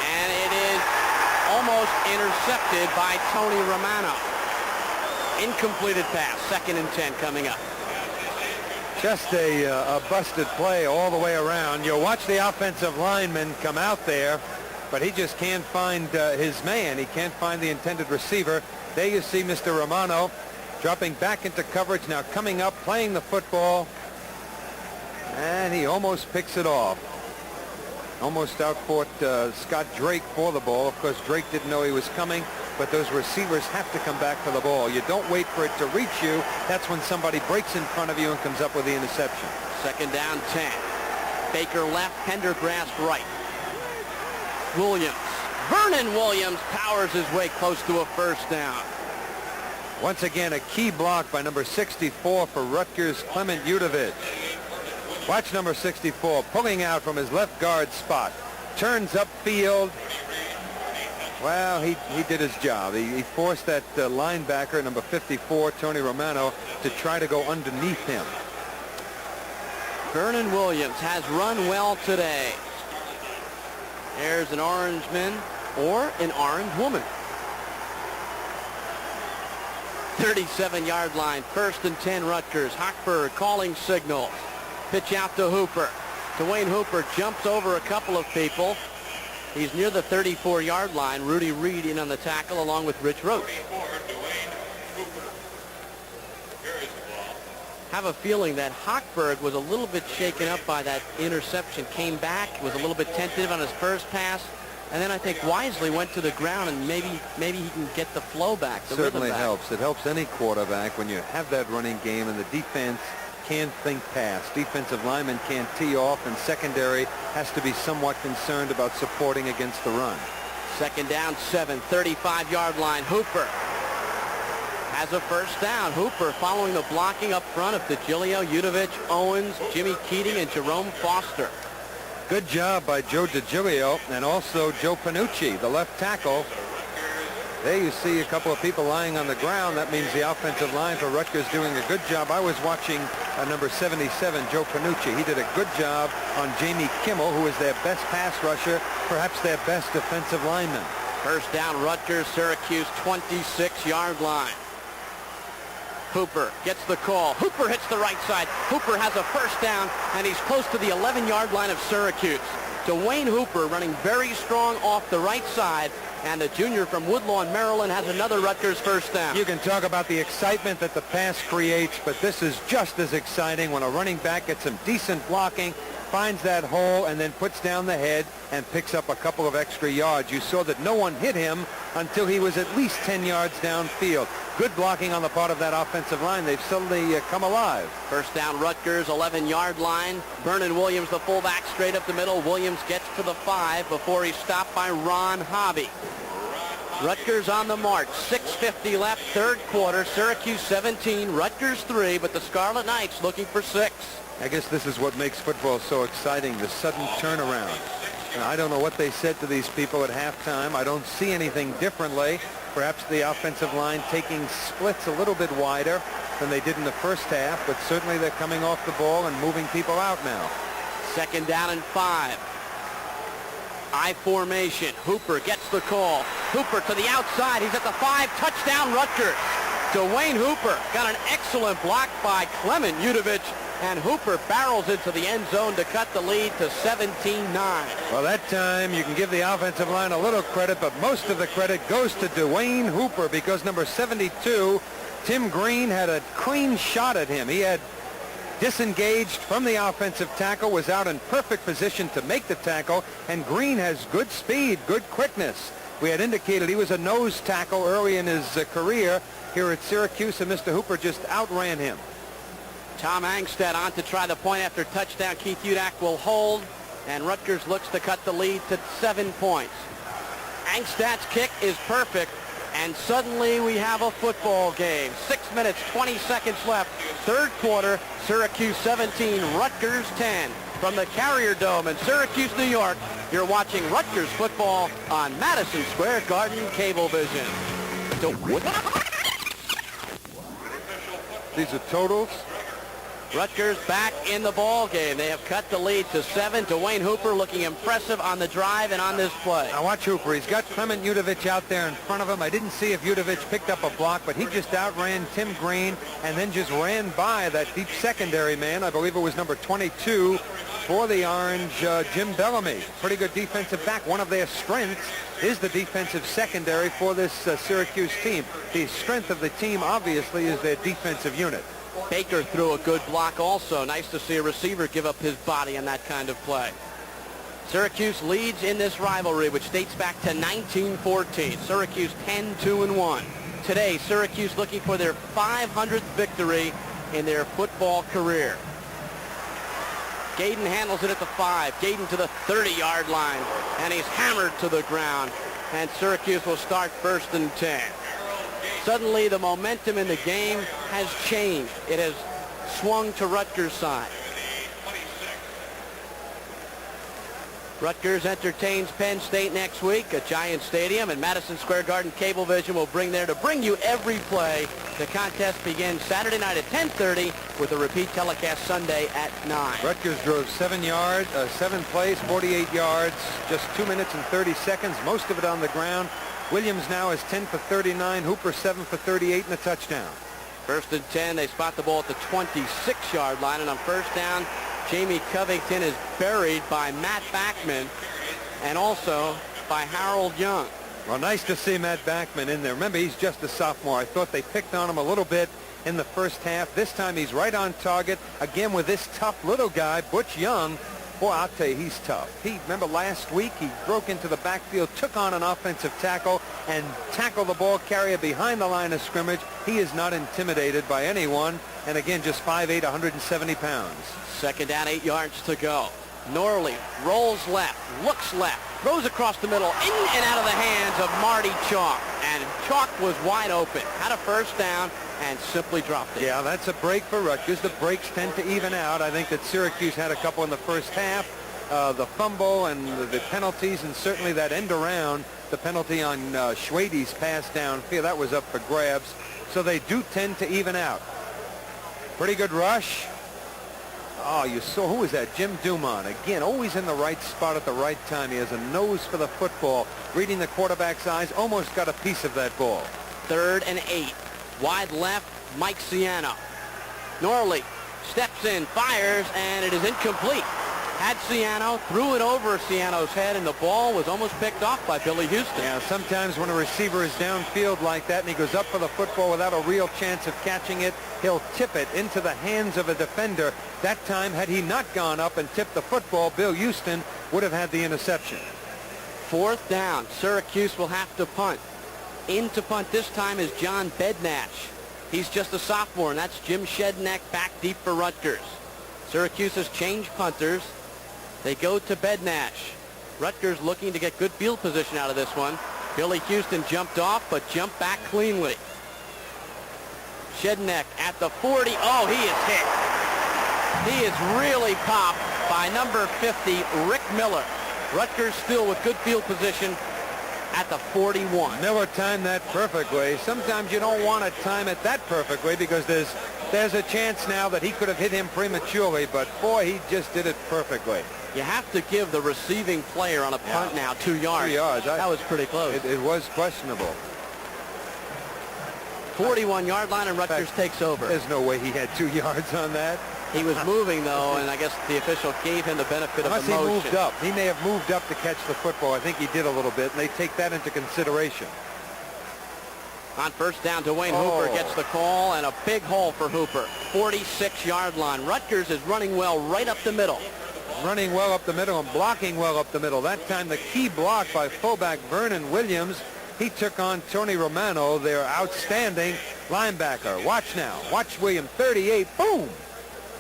And it is almost intercepted by Tony Romano. Incompleted pass. 2nd and 10 coming up. Just a busted play all the way around. You'll watch the offensive lineman come out there, but he just can't find his man. He can't find the intended receiver. There you see Mr. Romano dropping back into coverage, now coming up, playing the football, and he almost picks it off. Almost outfought Scott Drake for the ball. Of course, Drake didn't know he was coming, but those receivers have to come back for the ball. You don't wait for it to reach you. That's when somebody breaks in front of you and comes up with the interception. 2nd down, 10. Baker left, Pendergrass right. Williams. Vernon Williams powers his way close to a 1st down. Once again, a key block by number 64 for Rutgers, Clement Udovich. Watch number 64 pulling out from his left guard spot. Turns upfield. Well, he did his job. He forced that linebacker, number 54, Tony Romano, to try to go underneath him. Vernon Williams has run well today. There's an orange man or an orange woman. 37-yard line. 1st and 10 Rutgers. Hochberg calling signals. Pitch out to Hooper. Dwayne Hooper jumps over a couple of people. He's near the 34-yard line. Rudy Reed in on the tackle along with Rich Roach. Have a feeling that Hochberg was a little bit shaken up by that interception, came back, was a little bit tentative on his first pass, and then I think wisely went to the ground, and maybe he can get the flow back, the rhythm Certainly back. helps. It helps any quarterback when you have that running game and the defense can't think pass. Defensive linemen can't tee off, and secondary has to be somewhat concerned about supporting against the run. Second down, 7, 35-yard line. Hooper has a first down. Hooper following the blocking up front of DeGilio, Udovich, Owens, Jimmy Keating, and Jerome Foster. Good job by Joe DeGilio and also Joe Panucci, the left tackle. There you see a couple of people lying on the ground. That means the offensive line for Rutgers doing a good job. I was watching number 77, Joe Panucci. He did a good job on Jamie Kimmel, who is their best pass rusher, perhaps their best defensive lineman. First down, Rutgers, Syracuse, 26-yard line. Hooper gets the call. Hooper hits the right side. Hooper has a first down, and he's close to the 11-yard line of Syracuse. Dwayne Hooper running very strong off the right side, and the junior from Woodlawn, Maryland, has another Rutgers first down. You can talk about the excitement that the pass creates, but this is just as exciting when a running back gets some decent blocking, finds that hole, and then puts down the head and picks up a couple of extra yards. You saw that no one hit him until he was at least 10 yards downfield. Good blocking on the part of that offensive line. They've suddenly come alive. First down, Rutgers, 11-yard line. Vernon Williams, the fullback, straight up the middle. Williams gets to the 5 before he's stopped by Ron Hobby. Rutgers on the march. 6:50 left, third quarter. Syracuse 17, Rutgers 3, but the Scarlet Knights looking for 6. I guess this is what makes football so exciting, the sudden turnaround. And I don't know what they said to these people at halftime. I don't see anything differently. Perhaps the offensive line taking splits a little bit wider than they did in the first half, but certainly they're coming off the ball and moving people out now. Second down and 5. I formation. Hooper gets the call. Hooper to the outside. He's at the 5. Touchdown, Rutgers. Dwayne Hooper got an excellent block by Clement Udovich, and Hooper barrels into the end zone to cut the lead to 17-9. Well, that time you can give the offensive line a little credit, but most of the credit goes to Dwayne Hooper because number 72, Tim Green, had a clean shot at him. He had disengaged from the offensive tackle, was out in perfect position to make the tackle, and Green has good speed, good quickness. We had indicated he was a nose tackle early in his career here at Syracuse, and Mr. Hooper just outran him. Tom Angstad on to try the point after touchdown. Keith Udak will hold, and Rutgers looks to cut the lead to 7 points. Angstad's kick is perfect, and suddenly we have a football game. 6 minutes, 20 seconds left. Third quarter, Syracuse 17, Rutgers 10. From the Carrier Dome in Syracuse, New York, you're watching Rutgers football on Madison Square Garden Cablevision. These are totals. Rutgers back in the ball game. They have cut the lead to 7. Dwayne Hooper looking impressive on the drive and on this play. Now watch Hooper. He's got Clement Udovich out there in front of him. I didn't see if Udovich picked up a block, but he just outran Tim Green and then just ran by that deep secondary man. I believe it was number 22 for the Orange, Jim Bellamy. Pretty good defensive back. One of their strengths is the defensive secondary for this Syracuse team. The strength of the team, obviously, is their defensive unit. Baker threw a good block also. Nice to see a receiver give up his body on that kind of play. Syracuse leads in this rivalry, which dates back to 1914. Syracuse 10-2-1. Today, Syracuse looking for their 500th victory in their football career. Gayden handles it at the 5. Gayden to the 30-yard line, and he's hammered to the ground. And Syracuse will start 1st and 10. Suddenly, the momentum in the game has changed. It has swung to Rutgers' side. Rutgers entertains Penn State next week at Giant Stadium, and Madison Square Garden Cablevision will bring you every play. The contest begins Saturday night at 10:30 with a repeat telecast Sunday at 9. Rutgers drove 7 plays, 48 yards, just 2 minutes and 30 seconds, most of it on the ground. Williams now is 10 for 39, Hooper 7 for 38 and a touchdown. 1st and 10, they spot the ball at the 26-yard line, and on first down, Jamie Covington is buried by Matt Backman. and also by Harold Young. Well, nice to see Matt Backman in there. Remember, he's just a sophomore. I thought they picked on him a little bit in the first half. This time he's right on target, again with this tough little guy, Butch Young. Boy, I'll tell you, he's tough. Remember last week, he broke into the backfield, took on an offensive tackle, and tackled the ball carrier behind the line of scrimmage. He is not intimidated by anyone. And again, just 5'8", 170 pounds. Second down, 8 yards to go. Norley rolls left, looks left, throws across the middle, in and out of the hands of Marty Chalk. And Chalk was wide open, had a first down, and simply dropped it. Yeah, that's a break for Rutgers. The breaks tend to even out. I think that Syracuse had a couple in the first half. The fumble and the penalties, and certainly that end around, the penalty on Schwade's pass downfield, that was up for grabs. So they do tend to even out. Pretty good rush. Oh, you saw, who was that? Jim Dumont. Again, always in the right spot at the right time. He has a nose for the football. Reading the quarterback's eyes, almost got a piece of that ball. 3rd and 8. Wide left, Mike Ciano. Norley steps in, fires, and it is incomplete. Had Ciano, threw it over Ciano's head, and the ball was almost picked off by Billy Houston. Yeah, sometimes when a receiver is downfield like that and he goes up for the football without a real chance of catching it, he'll tip it into the hands of a defender. That time, had he not gone up and tipped the football, Bill Houston would have had the interception. 4th down. Syracuse will have to punt. In to punt this time is John Bednash. He's just a sophomore, and that's Jim Shedneck back deep for Rutgers. Syracuse has changed punters. They go to Bednash. Rutgers looking to get good field position out of this one. Billy Houston jumped off, but jumped back cleanly. Shedneck at the 40. Oh, he is hit. He is really popped by number 50, Rick Miller. Rutgers still with good field position at the 41. Miller timed that perfectly. Sometimes you don't want to time it that perfectly because there's a chance now that he could have hit him prematurely, but boy, he just did it perfectly. You have to give the receiving player on a punt now 2 yards. 2 yards. That was pretty close. It was questionable. 41-yard line, and Rutgers takes over. There's no way he had 2 yards on that. He was moving, though, and I guess the official gave him the benefit of the motion. Unless he moved up. He may have moved up to catch the football. I think he did a little bit, and they take that into consideration. On first down, Dwayne Hooper gets the call, and a big hole for Hooper. 46-yard line. Rutgers is running well right up the middle. Running well up the middle and blocking well up the middle. That time the key block by fullback Vernon Williams. He took on Tony Romano, their outstanding linebacker. Watch now. Watch Williams. 38. Boom.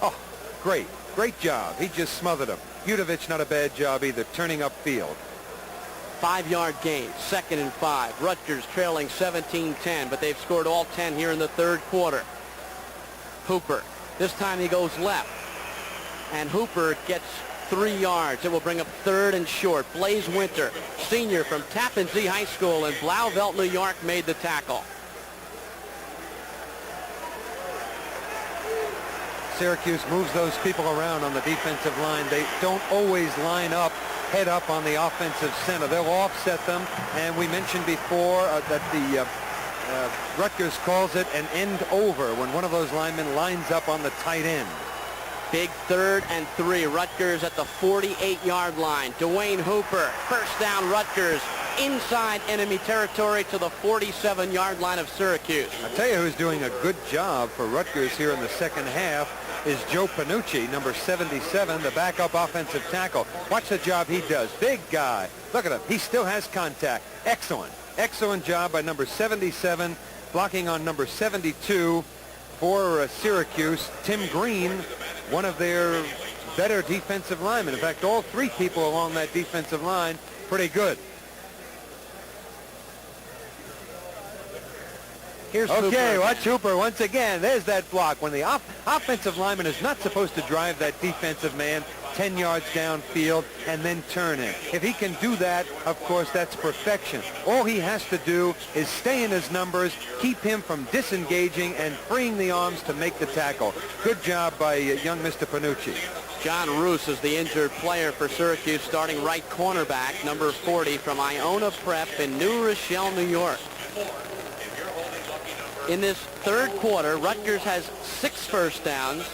Oh, great. Great job. He just smothered him. Udovich, not a bad job either, turning upfield. 5-yard gain. 2nd and 5. Rutgers trailing 17-10, but they've scored all 10 here in the 3rd quarter. Hooper. This time he goes left. And Hooper gets 3 yards. It will bring up 3rd and short. Blaze Winter, senior from Tappan Zee High School in Blauvelt, New York, made the tackle. Syracuse moves those people around on the defensive line. They don't always line up, head up on the offensive center. They'll offset them, and we mentioned before that the Rutgers calls it an end over when one of those linemen lines up on the tight end. Big 3rd and 3. Rutgers at the 48-yard line. Dwayne Hooper, first down Rutgers, inside enemy territory to the 47-yard line of Syracuse. I'll tell you who's doing a good job for Rutgers here in the second half is Joe Panucci, number 77, the backup offensive tackle. Watch the job he does. Big guy. Look at him. He still has contact. Excellent. Excellent job by number 77, blocking on number 72 for Syracuse. Tim Green, one of their better defensive linemen. In fact, all 3 people along that defensive line, pretty good. Here's okay, Hooper. watch Hooper once again. There's that block. When the offensive lineman is not supposed to drive that defensive man 10 yards downfield and then turn it. If he can do that, of course, that's perfection. All he has to do is stay in his numbers, keep him from disengaging and freeing the arms to make the tackle. Good job by young Mr. Panucci. John Roos is the injured player for Syracuse, starting right cornerback, number 40 from Iona Prep in New Rochelle, New York. In this 3rd quarter, Rutgers has 6 first downs,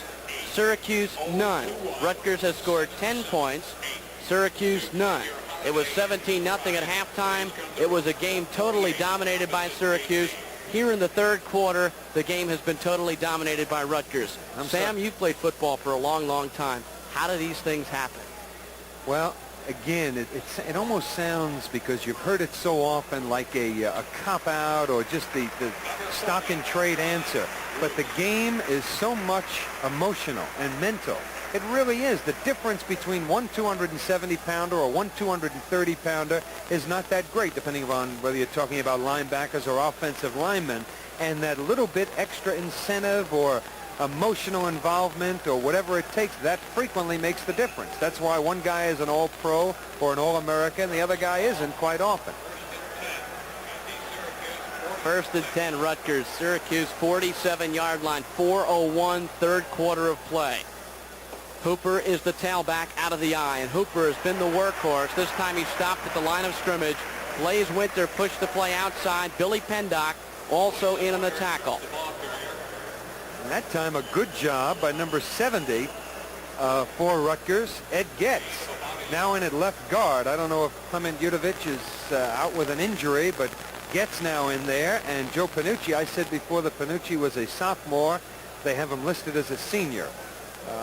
Syracuse none. Rutgers has scored 10 points, Syracuse none. It was 17-0 at halftime. It was a game totally dominated by Syracuse. Here in the third quarter, the game has been totally dominated by Rutgers. Sam, you've played football for a long, long time. How do these things happen? Well, again, it almost sounds, because you've heard it so often, like a cop-out or just the stock and trade answer. But the game is so much emotional and mental. It really is. The difference between one 270-pounder or one 230-pounder is not that great, depending on whether you're talking about linebackers or offensive linemen. And that little bit extra incentive or emotional involvement or whatever it takes, that frequently makes the difference. That's why one guy is an All-Pro or an All-American, the other guy isn't quite often. First and 10, Rutgers. Syracuse 47-yard line, 4:01, third quarter of play. Hooper is the tailback out of the eye, and Hooper has been the workhorse. This time he stopped at the line of scrimmage. Blaze Winter pushed the play outside. Billy Pendock also in on the tackle. And that time a good job by number 70 for Rutgers, Ed Getz. Now in at left guard. I don't know if Clement Yudovich is out with an injury, but Getz now in there. And Joe Panucci, I said before that Panucci was a sophomore. They have him listed as a senior.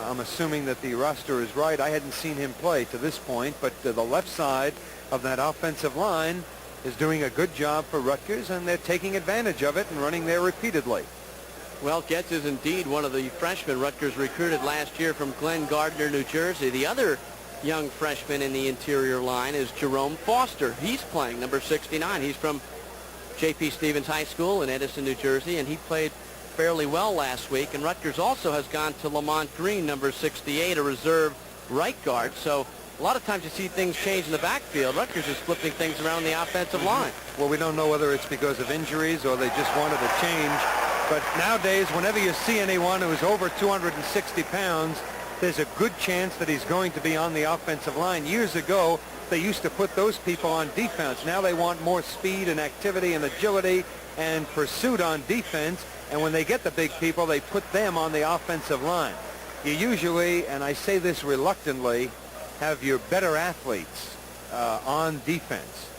I'm assuming that the roster is right. I hadn't seen him play to this point, but the left side of that offensive line is doing a good job for Rutgers, and they're taking advantage of it and running there repeatedly. Well, Getz is indeed one of the freshmen Rutgers recruited last year from Glen Gardner, New Jersey. The other young freshman in the interior line is Jerome Foster. He's playing number 69. He's from J.P. Stevens High School in Edison, New Jersey, and he played fairly well last week. And Rutgers also has gone to Lamont Green, number 68, a reserve right guard. So a lot of times you see things change in the backfield. Rutgers is flipping things around the offensive line. Well, we don't know whether it's because of injuries or they just wanted a change. But nowadays, whenever you see anyone who's over 260 pounds, there's a good chance that he's going to be on the offensive line. Years ago, they used to put those people on defense. Now they want more speed and activity and agility and pursuit on defense. And when they get the big people, they put them on the offensive line. You usually, and I say this reluctantly, have your better athletes on defense.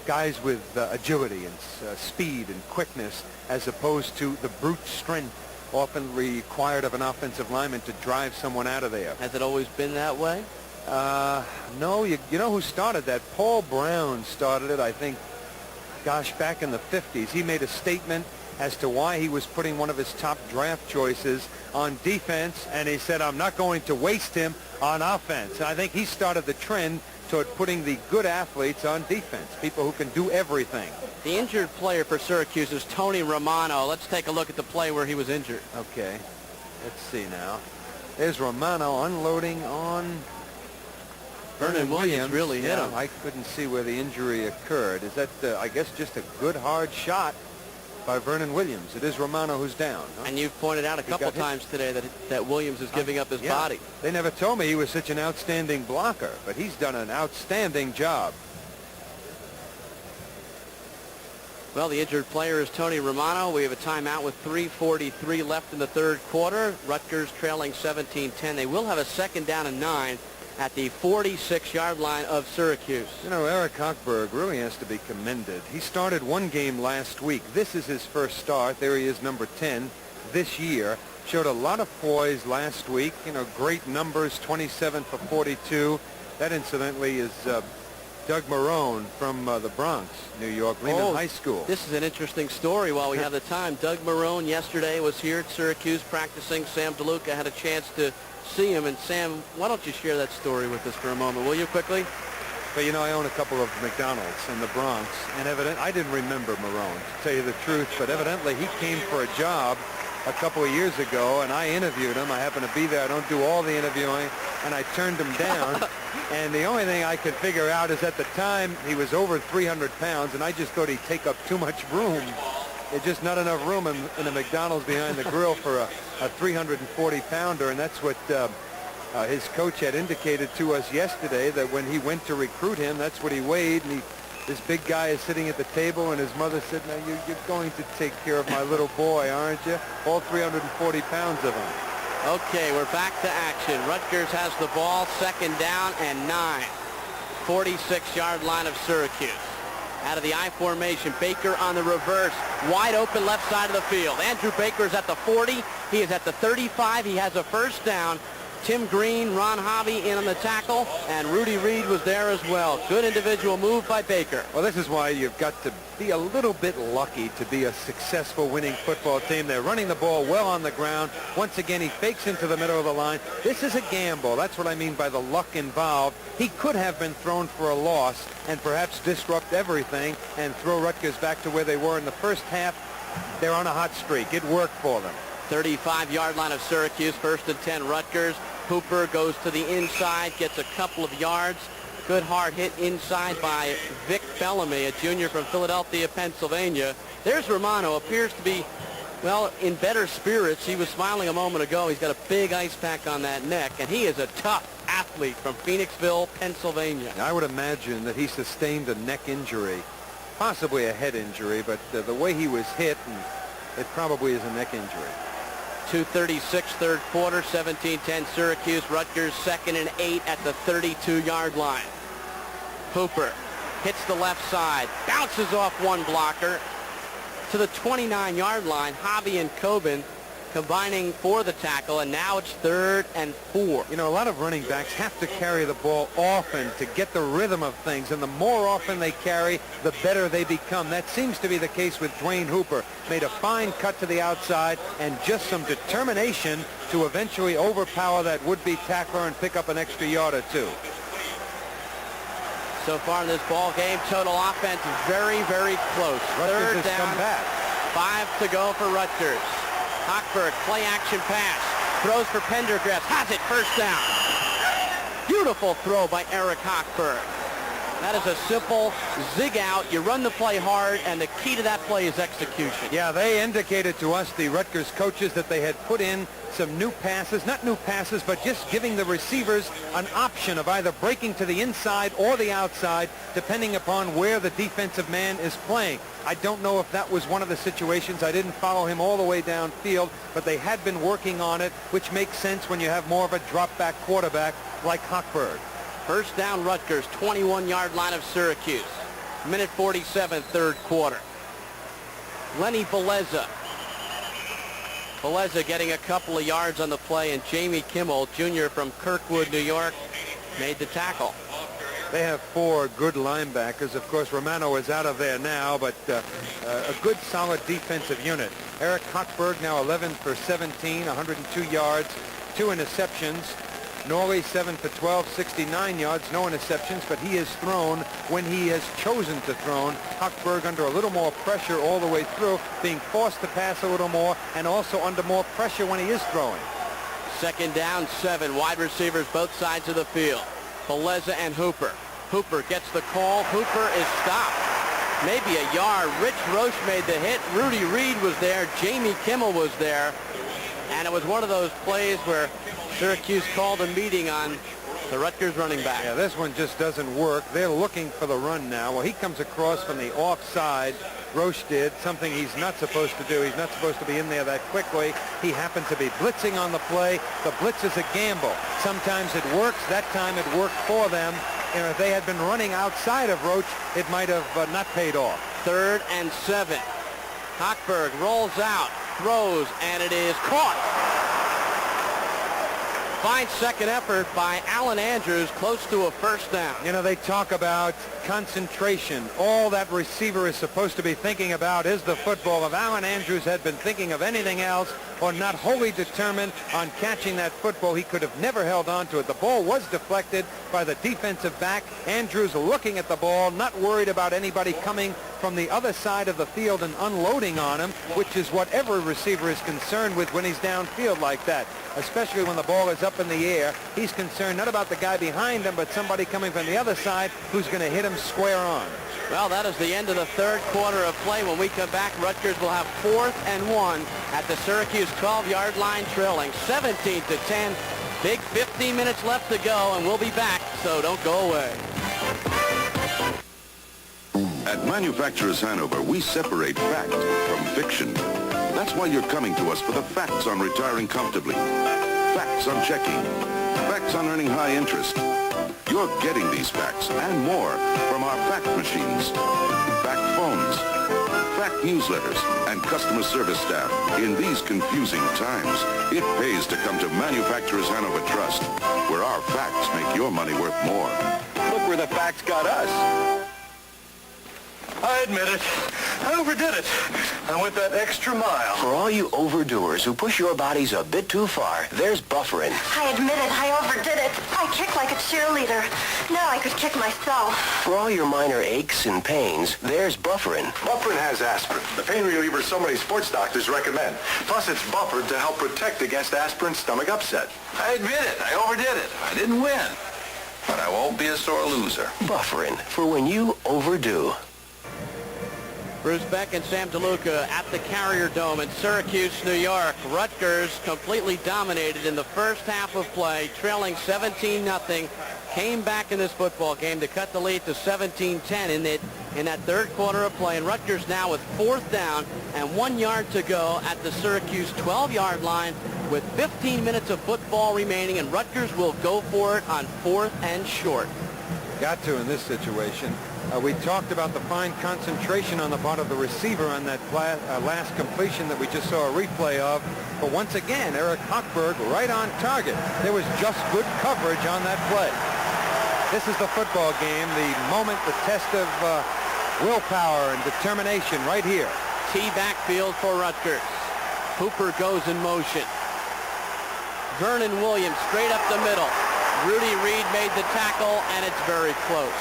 Guys with agility and speed and quickness, as opposed to the brute strength often required of an offensive lineman to drive someone out of there. Has it always been that way? No. You know who started that? Paul Brown started it, I think, gosh, back in the 50s. He made a statement as to why he was putting one of his top draft choices on defense, and he said, I'm not going to waste him on offense. And I think he started the trend toward putting the good athletes on defense, people who can do everything. The injured player for Syracuse is Tony Romano. Let's take a look at the play where he was injured. Okay, let's see now. There's Romano unloading on Vernon Williams. Really hit him. I couldn't see where the injury occurred. Is that, I guess, just a good hard shot by Vernon Williams? It is Romano who's down. Huh? And you've pointed out a couple times today that Williams is giving up his body. They never told me he was such an outstanding blocker, but he's done an outstanding job. Well, the injured player is Tony Romano. We have a timeout with 3:43 left in the third quarter. Rutgers trailing 17-10. They will have a second down and 9 at the 46-yard line of Syracuse. You know, Eric Hochberg really has to be commended. He started one game last week. This is his first start. There he is, number 10 this year. Showed a lot of poise last week. You know, great numbers, 27 for 42. That, incidentally, is Doug Marone from the Bronx, New York, Lehman High School. This is an interesting story while we have the time. Doug Marone yesterday was here at Syracuse practicing. Sam DeLuca had a chance to see him. And Sam, why don't you share that story with us for a moment, will you, quickly? Well, you know, I own a couple of McDonald's in the Bronx, and I didn't remember Marone, to tell you the truth, but evidently he came for a job a couple of years ago, and I interviewed him. I happened to be there. I don't do all the interviewing, and I turned him down. And the only thing I could figure out is at the time he was over 300 pounds, and I just thought he'd take up too much room. There's just not enough room in a McDonald's behind the grill for a 340-pounder, and that's what his coach had indicated to us yesterday, that when he went to recruit him, that's what he weighed. And this big guy is sitting at the table, and his mother said, now you're going to take care of my little boy, aren't you? All 340 pounds of him. Okay, we're back to action. Rutgers has the ball, second down and 9. 46-yard line of Syracuse. Out of the I formation, Baker on the reverse. Wide open left side of the field. Andrew Baker is at the 40. He is at the 35. He has a first down. Tim Green, Ron Hobby in on the tackle, and Rudy Reed was there as well. Good individual move by Baker. Well, this is why you've got to be a little bit lucky to be a successful winning football team. They're running the ball well on the ground. Once again, he fakes into the middle of the line. This is a gamble. That's what I mean by the luck involved. He could have been thrown for a loss and perhaps disrupt everything and throw Rutgers back to where they were in the first half. They're on a hot streak. It worked for them. 35-yard line of Syracuse, 1st and 10 Rutgers. Hooper goes to the inside, gets a couple of yards. Good hard hit inside by Vic Bellamy, a junior from Philadelphia, Pennsylvania. There's Romano, appears to be, well, in better spirits. He was smiling a moment ago. He's got a big ice pack on that neck, and he is a tough athlete from Phoenixville, Pennsylvania. I would imagine that he sustained a neck injury, possibly a head injury, but the way he was hit, it probably is a neck injury. 2:36 third quarter, 17-10 Syracuse. Rutgers 2nd and 8 at the 32-yard line. Hooper hits the left side, bounces off one blocker to the 29-yard line. Hobby and Coben combining for the tackle, and now it's 3rd and 4. You know, a lot of running backs have to carry the ball often to get the rhythm of things, and the more often they carry, the better they become. That seems to be the case with Dwayne Hooper. Made a fine cut to the outside and just some determination to eventually overpower that would-be tackler and pick up an extra yard or two. So far in this ball game, total offense is very, very close. Rutgers 3rd has come down, back. 5 to go for Rutgers. Hochberg, play action pass, throws for Pendergrass, has it, first down. Beautiful throw by Eric Hochberg. That is a simple zig out. You run the play hard, and the key to that play is execution. Yeah, they indicated to us, the Rutgers coaches, that they had put in some new passes, not new passes, but just giving the receivers an option of either breaking to the inside or the outside, depending upon where the defensive man is playing. I don't know if that was one of the situations. I didn't follow him all the way downfield, but they had been working on it, which makes sense when you have more of a drop-back quarterback like Hochberg. First down Rutgers, 21-yard line of Syracuse. Minute 47, third quarter. Lenny Beleza. Beleza getting a couple of yards on the play, and Jamie Kimmel, junior from Kirkwood, New York, made the tackle. They have 4 good linebackers. Of course, Romano is out of there now, but a good, solid defensive unit. Eric Hochberg now 11 for 17, 102 yards, 2 interceptions. Norley 7 for 12, 69 yards, no interceptions, but he has thrown when he has chosen to throw. Hochberg under a little more pressure all the way through, being forced to pass a little more, and also under more pressure when he is throwing. 2nd down, 7. Wide receivers both sides of the field. Beleza and Hooper. Hooper gets the call. Hooper is stopped. Maybe a yard. Rich Roche made the hit. Rudy Reed was there. Jamie Kimmel was there. And it was one of those plays where Syracuse called a meeting on the Rutgers running back. Yeah, this one just doesn't work. They're looking for the run now. Well, he comes across from the offside. Roche did something he's not supposed to do. He's not supposed to be in there that quickly. He happened to be blitzing on the play. The blitz is a gamble. Sometimes it works. That time it worked for them. And if they had been running outside of Roche, it might have not paid off. 3rd and 7. Hochberg rolls out, throws, and it is caught. Fine second effort by Alan Andrews, close to a first down. You know, they talk about concentration. All that receiver is supposed to be thinking about is the football. If Alan Andrews had been thinking of anything else or not wholly determined on catching that football, he could have never held on to it. The ball was deflected by the defensive back. Andrews looking at the ball, not worried about anybody coming from the other side of the field and unloading on him, which is what every receiver is concerned with when he's downfield like that, especially when the ball is up in the air. He's concerned not about the guy behind him, but somebody coming from the other side who's going to hit him square on. Well, that is the end of the third quarter of play. When we come back, Rutgers will have 4th and 1 at the Syracuse 12-yard line, trailing 17-10. Big 15 minutes left to go, and we'll be back, so don't go away. At Manufacturers Hanover, we separate fact from fiction. That's why you're coming to us for the facts on retiring comfortably, facts on checking, facts on earning high interest. You're getting these facts and more from our fact machines, fact phones, fact newsletters, and customer service staff. In these confusing times, it pays to come to Manufacturers Hanover Trust, where our facts make your money worth more. Look where the facts got us. I admit it. I overdid it. I went that extra mile. For all you overdoers who push your bodies a bit too far, there's Bufferin. I admit it. I overdid it. I kick like a cheerleader. Now I could kick myself. For all your minor aches and pains, there's Bufferin. Bufferin has aspirin, the pain reliever so many sports doctors recommend. Plus, it's buffered to help protect against aspirin's stomach upset. I admit it. I overdid it. I didn't win. But I won't be a sore loser. Bufferin, for when you overdo. Bruce Beck and Sam DeLuca at the Carrier Dome in Syracuse, New York. Rutgers completely dominated in the first half of play, trailing 17-0. Came back in this football game to cut the lead to 17-10 in that third quarter of play. And Rutgers now with 4th down and 1 yard to go at the Syracuse 12-yard line with 15 minutes of football remaining. And Rutgers will go for it on 4th and short. Got to in this situation. We talked about the fine concentration on the part of the receiver on that last completion that we just saw a replay of. But once again, Eric Hochberg right on target. There was just good coverage on that play. This is the football game, the moment, the test of willpower and determination right here. T-backfield for Rutgers. Hooper goes in motion. Vernon Williams straight up the middle. Rudy Reed made the tackle, and it's very close.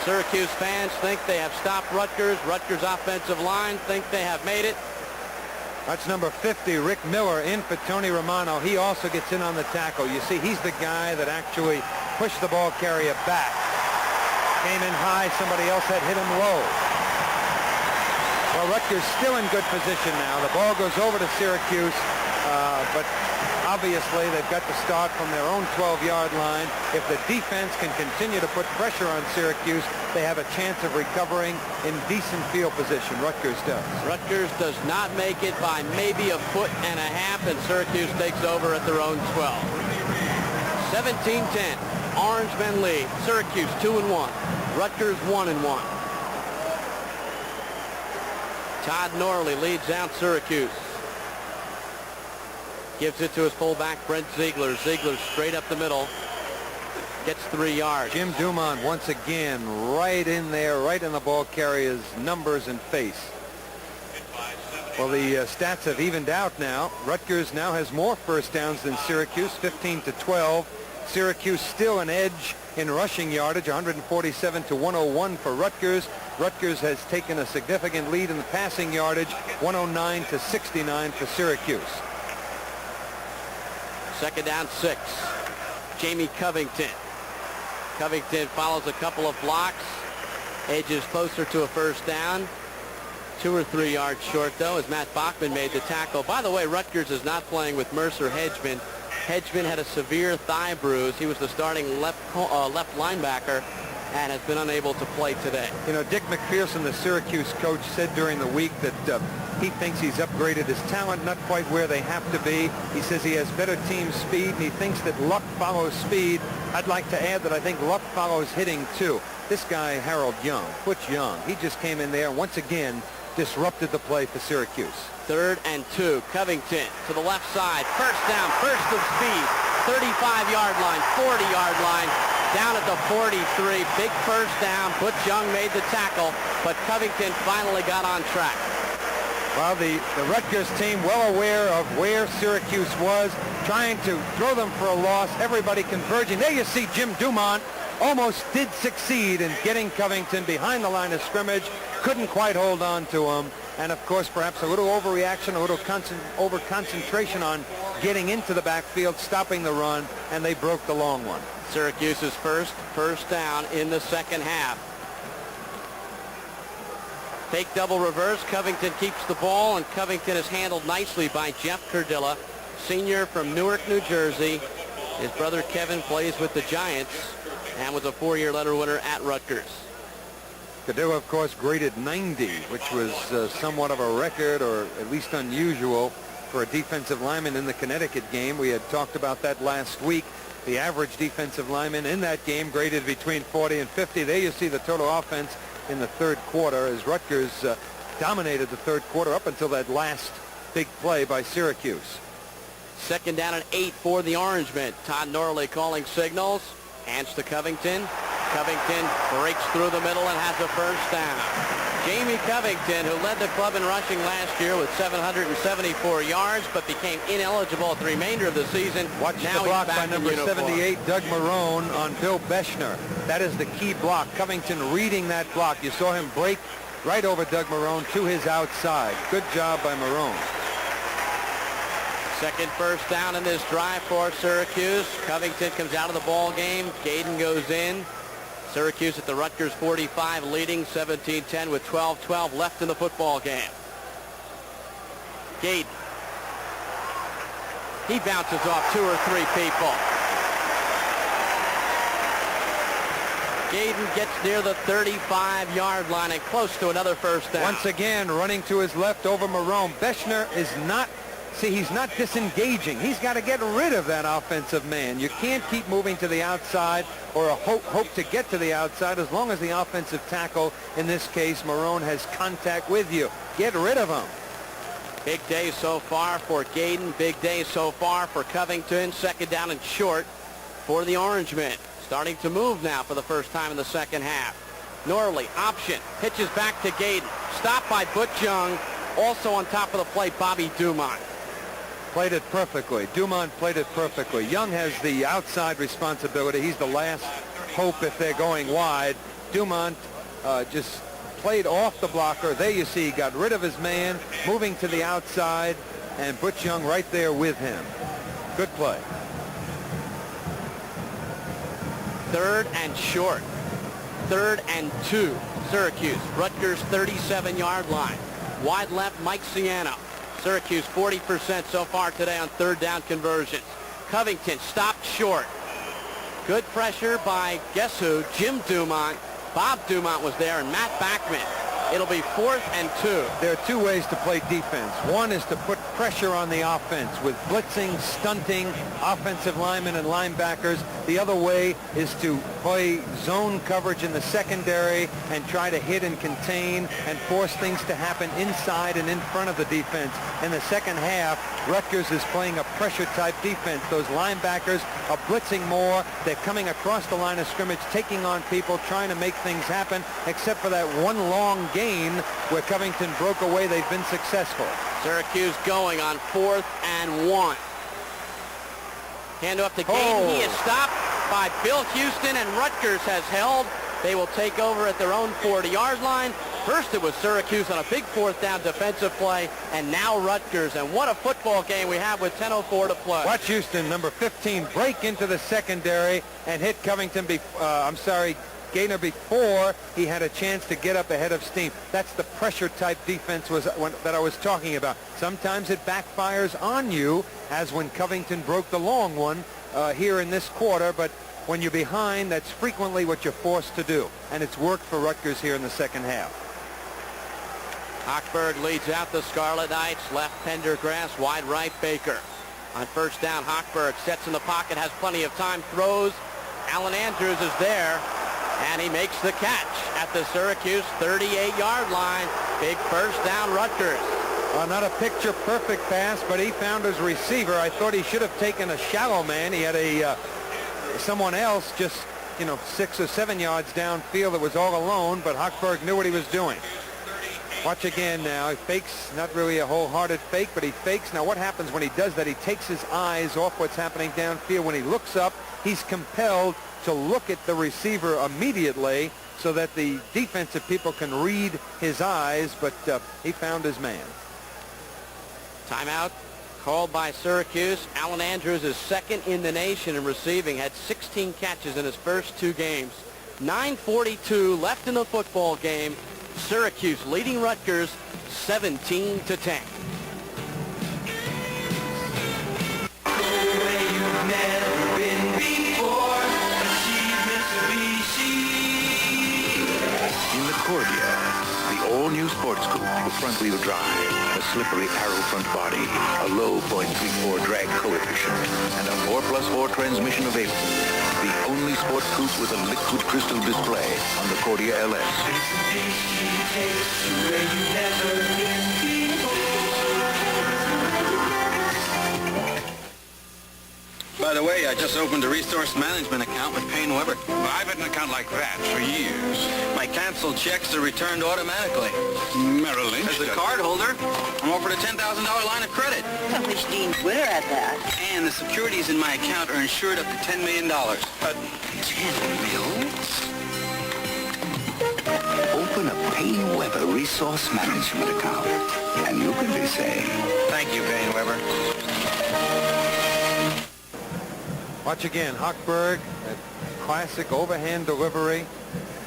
Syracuse fans think they have stopped Rutgers. Rutgers offensive line think they have made it. That's number 50, Rick Miller, in for Tony Romano. He also gets in on the tackle. You see, he's the guy that actually pushed the ball carrier back. Came in high. Somebody else had hit him low. Well, Rutgers still in good position now. The ball goes over to Syracuse, but obviously they've got to start from their own 12-yard line. If the defense can continue to put pressure on Syracuse, they have a chance of recovering in decent field position. Rutgers does. Rutgers does not make it by maybe a foot and a half, and Syracuse takes over at their own 12. 17-10. Orangemen lead. Syracuse 2-1. Rutgers 1-1. Todd Norley leads out Syracuse. Gives it to his fullback, Brent Ziegler. Ziegler straight up the middle. Gets 3 yards. Jim Dumont once again right in there, right in the ball carrier's numbers and face. Well, the stats have evened out now. Rutgers now has more first downs than Syracuse, 15-12. Syracuse still an edge in rushing yardage, 147-101 for Rutgers. Rutgers has taken a significant lead in the passing yardage, 109-69 for Syracuse. Second down 6. Jamie Covington. Covington follows a couple of blocks. Edges closer to a first down. 2 or 3 yards short, though, as Matt Bachman made the tackle. By the way, Rutgers is not playing with Mercer Hedgeman. Hedgeman had a severe thigh bruise. He was the starting left linebacker and has been unable to play today. You know, Dick McPherson, the Syracuse coach, said during the week that he thinks he's upgraded his talent, not quite where they have to be. He says he has better team speed, and he thinks that luck follows speed. I'd like to add that I think luck follows hitting, too. This guy, Harold Young, Butch Young, he just came in there and once again disrupted the play for Syracuse. 3rd and 2. Covington to the left side. First down, burst of speed. 35-yard line, 40-yard line. Down at the 43. Big first down. Butch Young made the tackle, but Covington finally got on track. Well, the Rutgers team well aware of where Syracuse was, trying to throw them for a loss. Everybody converging. There you see Jim Dumont almost did succeed in getting Covington behind the line of scrimmage. Couldn't quite hold on to him. And, of course, perhaps a little overreaction, a little over-concentration on getting into the backfield, stopping the run, and they broke the long one. Syracuse's first down in the second half. Fake double reverse. Covington keeps the ball, and Covington is handled nicely by Jeff Cardilla, senior from Newark, New Jersey. His brother Kevin plays with the Giants and was a 4-year letter winner at Rutgers. Cardilla, of course, graded 90, which was somewhat of a record, or at least unusual, for a defensive lineman in the Connecticut game. We had talked about that last week. The average defensive lineman in that game graded between 40 and 50. There you see the total offense in the third quarter as Rutgers dominated the third quarter up until that last big play by Syracuse. Second down and 8 for the Orangemen. Todd Norley calling signals. Hands to Covington. Covington breaks through the middle and has a first down. Jamie Covington, who led the club in rushing last year with 774 yards, but became ineligible at the remainder of the season. Watch now the block by number 78, Doug Marone, on Bill Beschner. That is the key block. Covington reading that block. You saw him break right over Doug Marone to his outside. Good job by Marone. Second first down in this drive for Syracuse. Covington comes out of the ball game. Gaden goes in. Syracuse at the Rutgers 45, leading 17-10 with 12-12 left in the football game. Gaden. He bounces off 2 or 3 people. Gaden gets near the 35-yard line and close to another first down. Once again, running to his left over Marone. Beschner is not, he's not disengaging. He's got to get rid of that offensive man. You can't keep moving to the outside or hope to get to the outside as long as the offensive tackle, in this case, Marone, has contact with you. Get rid of him. Big day so far for Gaden. Big day so far for Covington. Second down and short for the Orangemen. Starting to move now for the first time in the second half. Norley, option, pitches back to Gaden. Stopped by Butch Young. Also on top of the play, Bobby Dumont. Played it perfectly. Dumont played it perfectly. Young has the outside responsibility. He's the last hope if they're going wide. Dumont just played off the blocker. There you see, got rid of his man, moving to the outside, and Butch Young right there with him. Good play. Third and short. 3rd and 2. Syracuse. Rutgers 37-yard line. Wide left, Mike Ciano. Syracuse 40% so far today on third down conversions. Covington stopped short. Good pressure by, guess who? Jim Dumont. Bob Dumont was there, and Matt Backman. It'll be 4th and 2. There are 2 ways to play defense. One is to put pressure on the offense with blitzing, stunting offensive linemen and linebackers. The other way is to play zone coverage in the secondary and try to hit and contain and force things to happen inside and in front of the defense. In the second half, Rutgers is playing a pressure-type defense. Those linebackers are blitzing more. They're coming across the line of scrimmage, taking on people, trying to make things happen, except for that one long gain where Covington broke away. They've been successful. Syracuse going on 4th and 1. Hand off to Gaden. He is stopped by Bill Houston, and Rutgers has held. They will take over at their own 40-yard line. First it was Syracuse on a big 4th down defensive play, and now Rutgers. And what a football game we have with 10:04 to play. Watch Houston, number 15, break into the secondary and hit Covington, Gaynor before he had a chance to get up ahead of steam. That's the pressure-type defense that I was talking about. Sometimes it backfires on you, as when Covington broke the long one here in this quarter, but when you're behind, that's frequently what you're forced to do, and it's worked for Rutgers here in the second half. Hochberg leads out the Scarlet Knights. Left Pendergrass, wide right Baker. On first down, Hochberg sets in the pocket, has plenty of time, throws. Alan Andrews is there, and he makes the catch at the Syracuse 38-yard line. Big first down, Rutgers. Not a picture-perfect pass, but he found his receiver. I thought he should have taken a shallow man. He had someone else just, 6 or 7 yards downfield that was all alone, but Hochberg knew what he was doing. Watch again now. He fakes, not really a wholehearted fake, but he fakes. Now what happens when he does that? He takes his eyes off what's happening downfield. When he looks up, he's compelled to look at the receiver immediately so that the defensive people can read his eyes, but he found his man. Timeout called by Syracuse. Alan Andrews is second in the nation in receiving, had 16 catches in his first 2 games. 9:42 left in the football game. Syracuse leading Rutgers 17-10. In the courtyard, the all-new Sports Coupe with front-wheel drive, a slippery arrow front body, a low .34 drag coefficient, and a 4+4 transmission available. The only Sports Coupe with a liquid crystal display on the Cordia LS. By the way, I just opened a resource management account with Payne Weber. Well, I've had an account like that for years. My canceled checks are returned automatically. Merrill Lynch. As a card holder, I'm offered a $10,000 line of credit. I wish Dean Twitter had that. And the securities in my account are insured up to $10 million. 10 mil? Open a Payne Weber resource management account, and you can be saved. Thank you, Payne Weber. Watch again, Hochberg, that classic overhand delivery.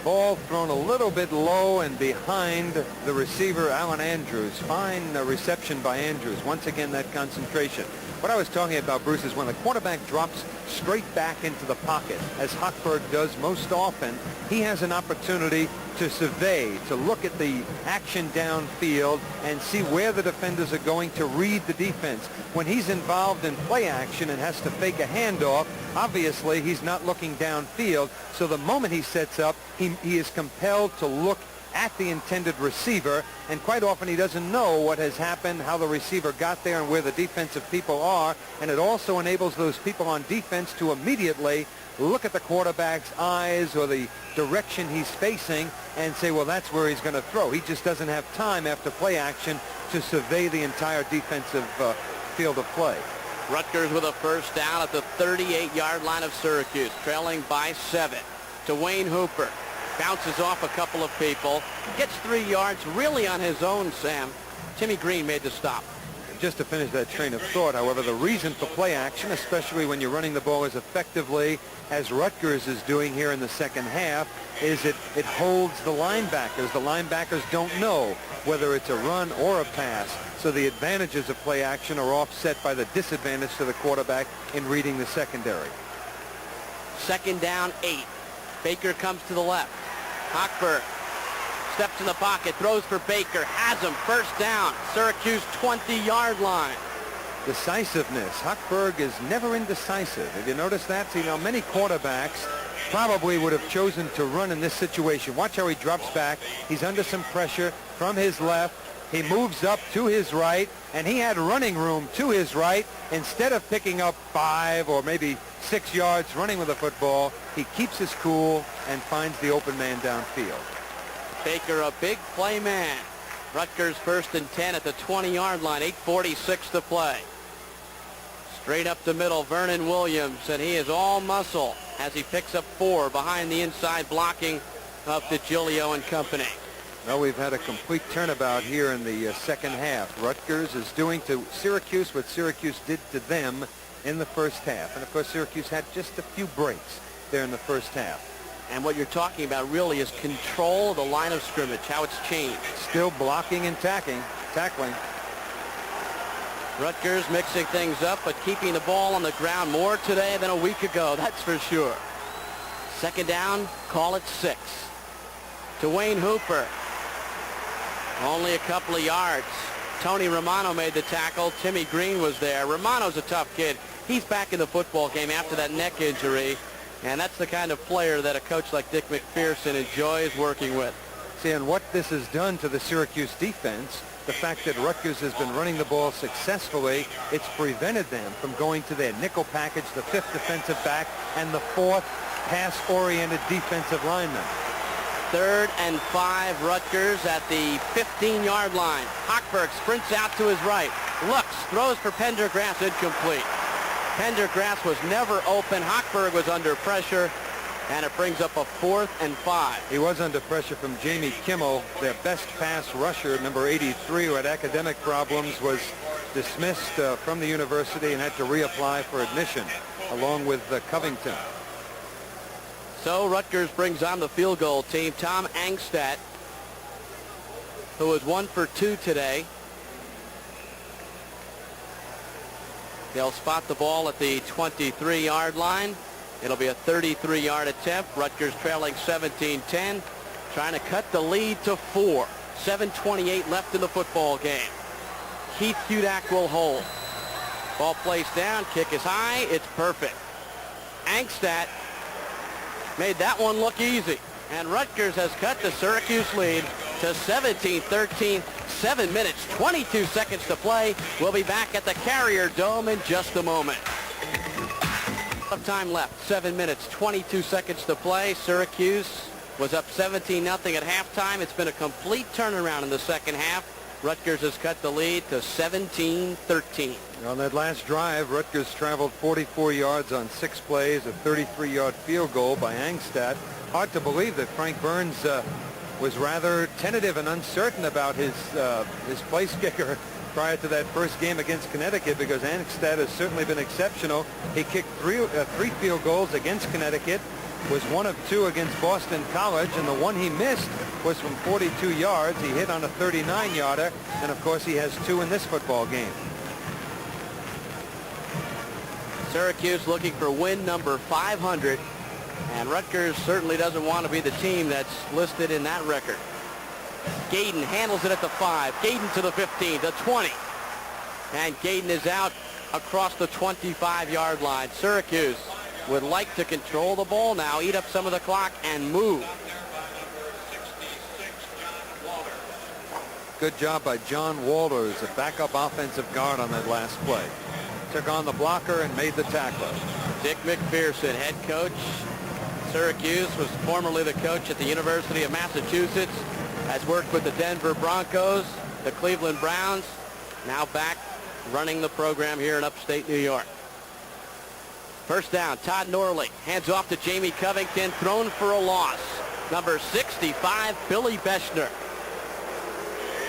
Ball thrown a little bit low and behind the receiver, Alan Andrews. Fine reception by Andrews. Once again, that concentration. What I was talking about, Bruce, is when the quarterback drops straight back into the pocket, as Hochberg does most often, he has an opportunity to survey, to look at the action downfield and see where the defenders are going, to read the defense. When he's involved in play action and has to fake a handoff, obviously he's not looking downfield, so the moment he sets up, he is compelled to look at the intended receiver, and quite often he doesn't know what has happened, how the receiver got there, and where the defensive people are, and it also enables those people on defense to immediately look at the quarterback's eyes or the direction he's facing and say, well, that's where he's going to throw. He just doesn't have time after play action to survey the entire defensive field of play. Rutgers with a first down at the 38-yard line of Syracuse, trailing by 7 to Wayne Hooper. Bounces off a couple of people, gets 3 yards really on his own, Sam. Timmy Green made the stop. Just to finish that train of thought, however, the reason for play action, especially when you're running the ball as effectively as Rutgers is doing here in the second half, is it holds the linebackers. The linebackers don't know whether it's a run or a pass. So the advantages of play action are offset by the disadvantage to the quarterback in reading the secondary. Second down, 8. Baker comes to the left. Hochberg steps in the pocket, throws for Baker, has him, first down, Syracuse 20-yard line. Decisiveness. Hochberg is never indecisive. Have you noticed that? See, now many quarterbacks probably would have chosen to run in this situation. Watch how he drops back. He's under some pressure from his left. He moves up to his right, and he had running room to his right. Instead of picking up 5 or maybe 6 yards running with the football, he keeps his cool and finds the open man downfield. Baker, a big play man. Rutgers first and 10 at the 20-yard line, 8:46 to play. Straight up the middle, Vernon Williams, and he is all muscle as he picks up 4 behind the inside blocking of DeGilio and company. Well, we've had a complete turnabout here in the second half. Rutgers is doing to Syracuse what Syracuse did to them in the first half. And, of course, Syracuse had just a few breaks there in the first half. And what you're talking about really is control of the line of scrimmage, how it's changed. Still blocking and tackling. Rutgers mixing things up, but keeping the ball on the ground more today than a week ago, that's for sure. Second down, call it 6. To Wayne Hooper. Only a couple of yards. Tony Romano made the tackle. Timmy Green was there. Romano's a tough kid. He's back in the football game after that neck injury. And that's the kind of player that a coach like Dick McPherson enjoys working with. See, and what this has done to the Syracuse defense, the fact that Rutgers has been running the ball successfully, it's prevented them from going to their nickel package, the 5th defensive back, and the 4th pass-oriented defensive lineman. 3rd and 5, Rutgers at the 15-yard line. Hochberg sprints out to his right, looks, throws for Pendergrass, incomplete. Pendergrass was never open. Hochberg was under pressure, and it brings up a 4th and 5. He was under pressure from Jamie Kimmel, their best pass rusher, number 83, who had academic problems, was dismissed from the university and had to reapply for admission, along with Covington. So Rutgers brings on the field goal team. Tom Angstadt, who was 1 for 2 today. They'll spot the ball at the 23-yard line. It'll be a 33-yard attempt. Rutgers trailing 17-10, trying to cut the lead to 4. 7:28 left in the football game. Keith Hudak will hold. Ball placed down, kick is high, it's perfect. Angstadt made that one look easy. And Rutgers has cut the Syracuse lead to 17-13. 7 minutes, 22 seconds to play. We'll be back at the Carrier Dome in just a moment. Of time left, 7 minutes, 22 seconds to play. Syracuse was up 17-0 at halftime. It's been a complete turnaround in the second half. Rutgers has cut the lead to 17-13. On that last drive, Rutgers traveled 44 yards on 6 plays, a 33-yard field goal by Angstadt. Hard to believe that Frank Burns was rather tentative and uncertain about his place kicker prior to that first game against Connecticut, because Angstadt has certainly been exceptional. He kicked three field goals against Connecticut, was 1 of 2 against Boston College, and the one he missed was from 42 yards. He hit on a 39-yarder, and of course he has 2 in this football game. Syracuse looking for win number 500, and Rutgers certainly doesn't want to be the team that's listed in that record. Gayden handles it at the 5. Gayden to the 15, the 20. And Gayden is out across the 25-yard line. Syracuse would like to control the ball now, eat up some of the clock, and move. Good job by John Walters, a backup offensive guard on that last play. Took on the blocker and made the tackle. Dick McPherson, head coach. Syracuse was formerly the coach at the University of Massachusetts. Has worked with the Denver Broncos, the Cleveland Browns. Now back running the program here in upstate New York. First down, Todd Norley hands off to Jamie Covington, thrown for a loss. Number 65, Billy Beshner.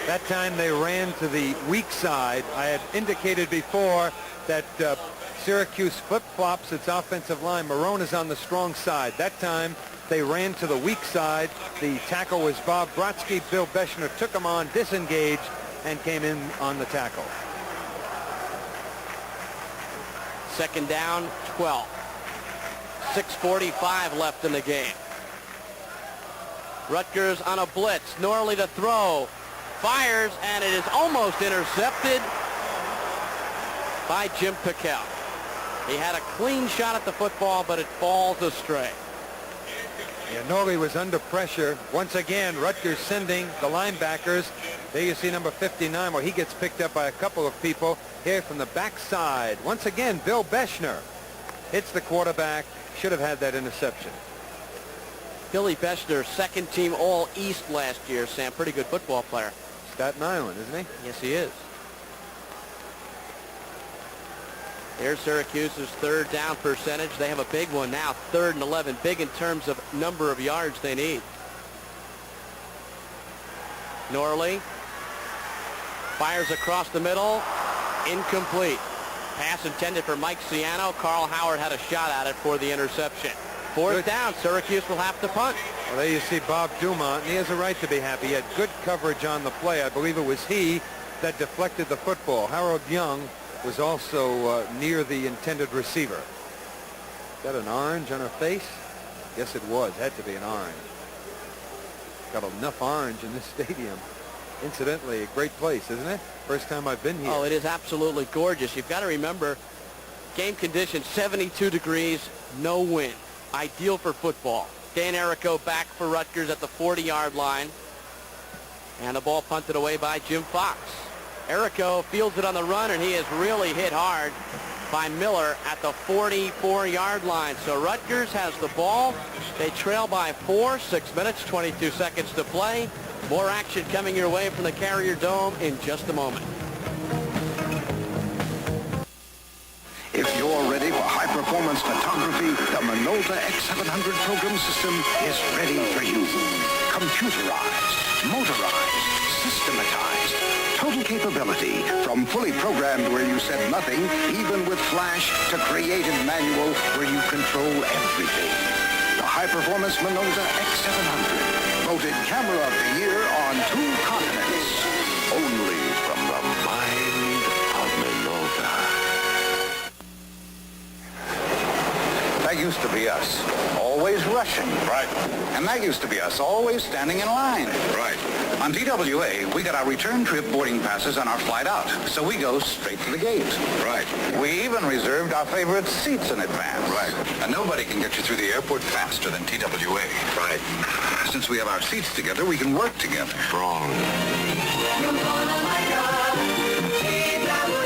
That time they ran to the weak side. I had indicated before that Syracuse flip-flops its offensive line. Marone is on the strong side. That time they ran to the weak side. The tackle was Bob Brodsky. Bill Beshner took him on, disengaged, and came in on the tackle. Second down, 12. 6:45 left in the game. Rutgers on a blitz. Norley to throw. Fires, and it is almost intercepted by Jim Pickell. He had a clean shot at the football, but it falls astray. Yeah, Norley was under pressure. Once again, Rutgers sending the linebackers. There you see number 59, where he gets picked up by a couple of people here from the backside. Once again, Bill Beshner hits the quarterback. Should have had that interception. Billy Beshner, second team All-East last year, Sam. Pretty good football player. Staten Island, isn't he? Yes, he is. Here's Syracuse's third down percentage. They have a big one now, 3rd and 11. Big in terms of number of yards they need. Norley fires across the middle. Incomplete. Pass intended for Mike Ciano. Carl Howard had a shot at it for the interception. Fourth down. Syracuse will have to punt. Well, there you see Bob Dumont, and he has a right to be happy. He had good coverage on the play. I believe it was he that deflected the football. Harold Young was also near the intended receiver. Got an orange on her face? Yes, it was. Had to be an orange. Got enough orange in this stadium. Incidentally, a great place, isn't it? First time I've been here. Oh, it is absolutely gorgeous. You've got to remember, game conditions, 72 degrees, no wind. Ideal for football. Dan Errico back for Rutgers at the 40-yard line. And the ball punted away by Jim Fox. Errico fields it on the run, and he is really hit hard by Miller at the 44-yard line. So Rutgers has the ball. They trail by 4, 6 minutes, 22 seconds to play. More action coming your way from the Carrier Dome in just a moment. If you're ready for high-performance photography, the Minolta X700 program system is ready for you. Computerized, motorized, systematized, total capability, from fully programmed where you said nothing, even with flash, to creative manual where you control everything. The high-performance Minolta X700, voted camera of the year on 2 continents. Only from the mind of Minolta. That used to be us, always rushing. Right. And that used to be us, always standing in line. Right. On TWA, we got our return trip boarding passes on our flight out, so we go straight to the gate. Right. We even reserved our favorite seats in advance. Right. And nobody can get you through the airport faster than TWA. Right. Since we have our seats together, we can work together. Wrong. You're gonna like us, TWA.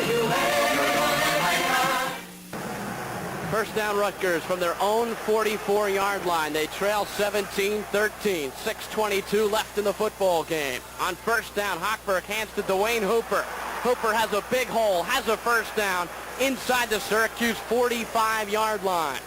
First down Rutgers from their own 44-yard line. They trail 17-13. 6:22 left in the football game. On first down, Hochberg hands to Dwayne Hooper. Hooper has a big hole, has a first down inside the Syracuse 45-yard line.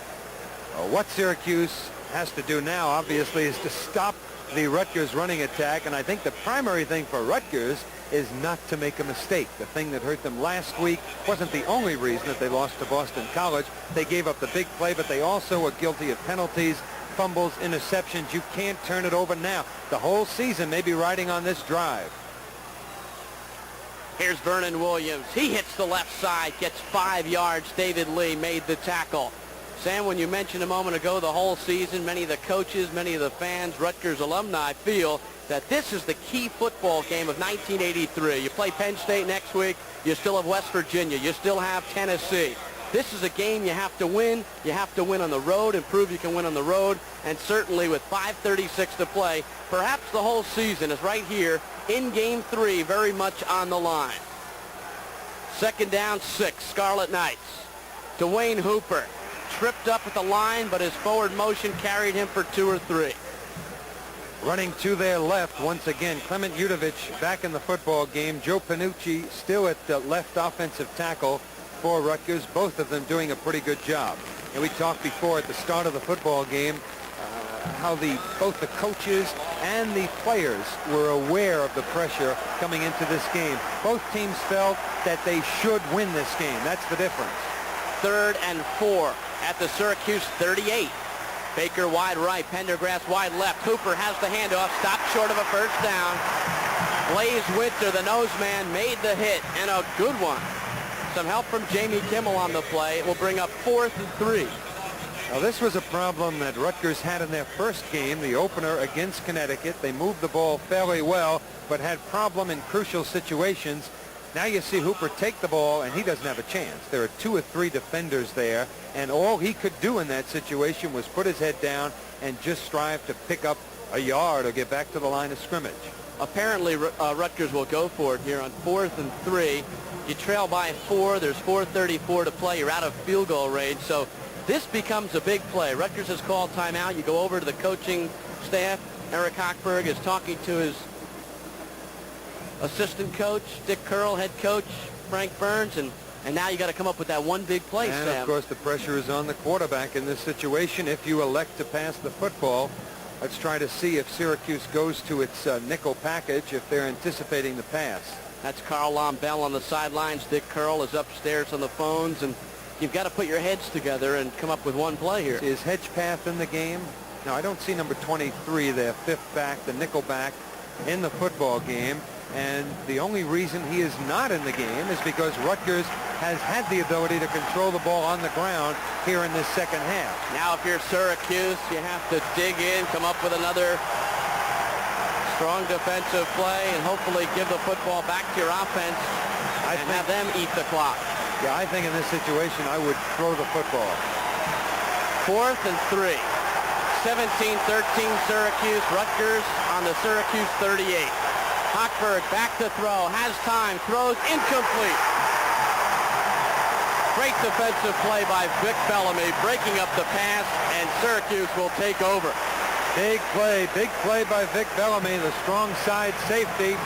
What Syracuse has to do now, obviously, is to stop the Rutgers running attack, and I think the primary thing for Rutgers is not to make a mistake. The thing that hurt them last week wasn't the only reason that they lost to Boston College. They gave up the big play, but they also were guilty of penalties, fumbles, interceptions. You can't turn it over now. The whole season may be riding on this drive. Here's Vernon Williams. He hits the left side, gets 5 yards. David Lee made the tackle. Sam, when you mentioned a moment ago the whole season, many of the coaches, many of the fans, Rutgers alumni feel that this is the key football game of 1983. You play Penn State next week. You still have West Virginia. You still have Tennessee. This is a game you have to win. You have to win on the road and prove you can win on the road. And certainly with 5:36 to play, perhaps the whole season is right here in Game 3, very much on the line. Second down, 6, Scarlet Knights. Dwayne Hooper tripped up at the line, but his forward motion carried him for 2 or 3. Running to their left once again, Clement Udovich back in the football game. Joe Panucci still at the left offensive tackle for Rutgers, both of them doing a pretty good job. And we talked before at the start of the football game how both the coaches and the players were aware of the pressure coming into this game. Both teams felt that they should win this game. That's the difference. 3rd and 4 at the Syracuse 38. Baker wide right, Pendergrass wide left. Hooper has the handoff, stopped short of a first down. Blaze Winter, the nose man, made the hit, and a good one. Some help from Jamie Kimmel on the play. It will bring up 4th and 3. Now, this was a problem that Rutgers had in their first game, the opener against Connecticut. They moved the ball fairly well, but had problem in crucial situations. Now you see Hooper take the ball, and he doesn't have a chance. There are 2 or 3 defenders there, and all he could do in that situation was put his head down and just strive to pick up a yard or get back to the line of scrimmage. Apparently, Rutgers will go for it here on 4th and 3. You trail by 4. There's 4:34 to play. You're out of field goal range, so this becomes a big play. Rutgers has called timeout. You go over to the coaching staff. Eric Hochberg is talking to his assistant coach, Dick Curl, head coach, Frank Burns, and now you got to come up with that one big play, and Sam. Of course, the pressure is on the quarterback in this situation. If you elect to pass the football, let's try to see if Syracuse goes to its nickel package if they're anticipating the pass. That's Carl Lombell on the sidelines. Dick Curl is upstairs on the phones, and you've got to put your heads together and come up with one play here. Is Hedgepath in the game? Now, I don't see number 23 there, 5th back, the nickel back in the football game. And the only reason he is not in the game is because Rutgers has had the ability to control the ball on the ground here in this second half. Now, if you're Syracuse, you have to dig in, come up with another strong defensive play, and hopefully give the football back to your offense and have them eat the clock. Yeah, I think in this situation, I would throw the football. 4th and 3. 17-13 Syracuse. Rutgers on the Syracuse 38. Hochberg back to throw, has time, throws incomplete. Great defensive play by Vic Bellamy, breaking up the pass, and Syracuse will take over. Big play by Vic Bellamy, the strong side safety,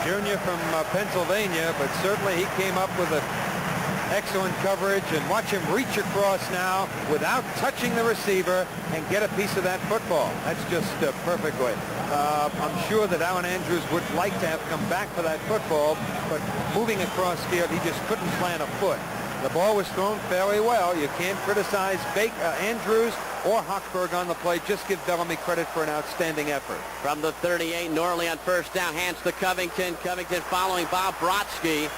junior from Pennsylvania, but certainly he came up with an excellent coverage, and watch him reach across now without touching the receiver and get a piece of that football. That's just perfectly. I'm sure that Alan Andrews would like to have come back for that football, but moving across field, he just couldn't plant a foot. The ball was thrown fairly well. You can't criticize Andrews or Hochberg on the play. Just give Bellamy credit for an outstanding effort. From the 38, Norley on first down, hands to Covington. Covington following Bob Brodsky.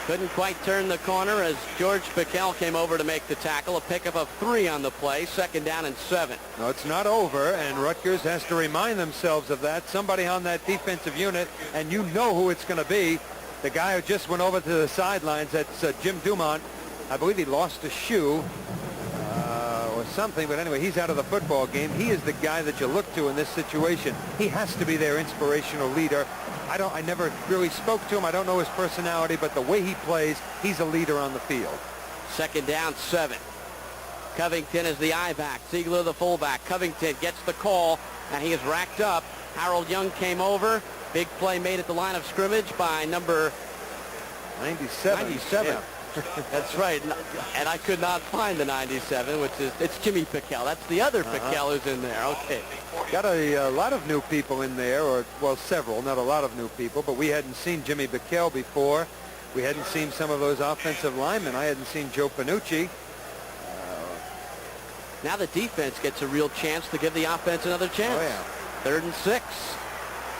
Couldn't quite turn the corner as George Piquel came over to make the tackle. A pickup of 3 on the play. 2nd down and 7. No, it's not over, and Rutgers has to remind themselves of that. Somebody on that defensive unit, and you know who it's going to be. The guy who just went over to the sidelines, that's Jim Dumont. I believe he lost a shoe or something, but anyway, he's out of the football game. He is the guy that you look to in this situation. He has to be their inspirational leader. I never really spoke to him. I don't know his personality, but the way he plays, he's a leader on the field. 2nd down, 7. Covington is the I-back. Ziegler the fullback. Covington gets the call, and he is racked up. Harold Young came over. Big play made at the line of scrimmage by number 97. Yeah. That's right. And I could not find the 97, which is, it's Jimmy Piquel. That's the other Piquel who's in there. Okay. Got a lot of new people in there, or, well, several, not a lot of new people, but we hadn't seen Jimmy Piquel before. We hadn't seen some of those offensive linemen. I hadn't seen Joe Panucci. Now the defense gets a real chance to give the offense another chance. Oh, yeah. 3rd and 6.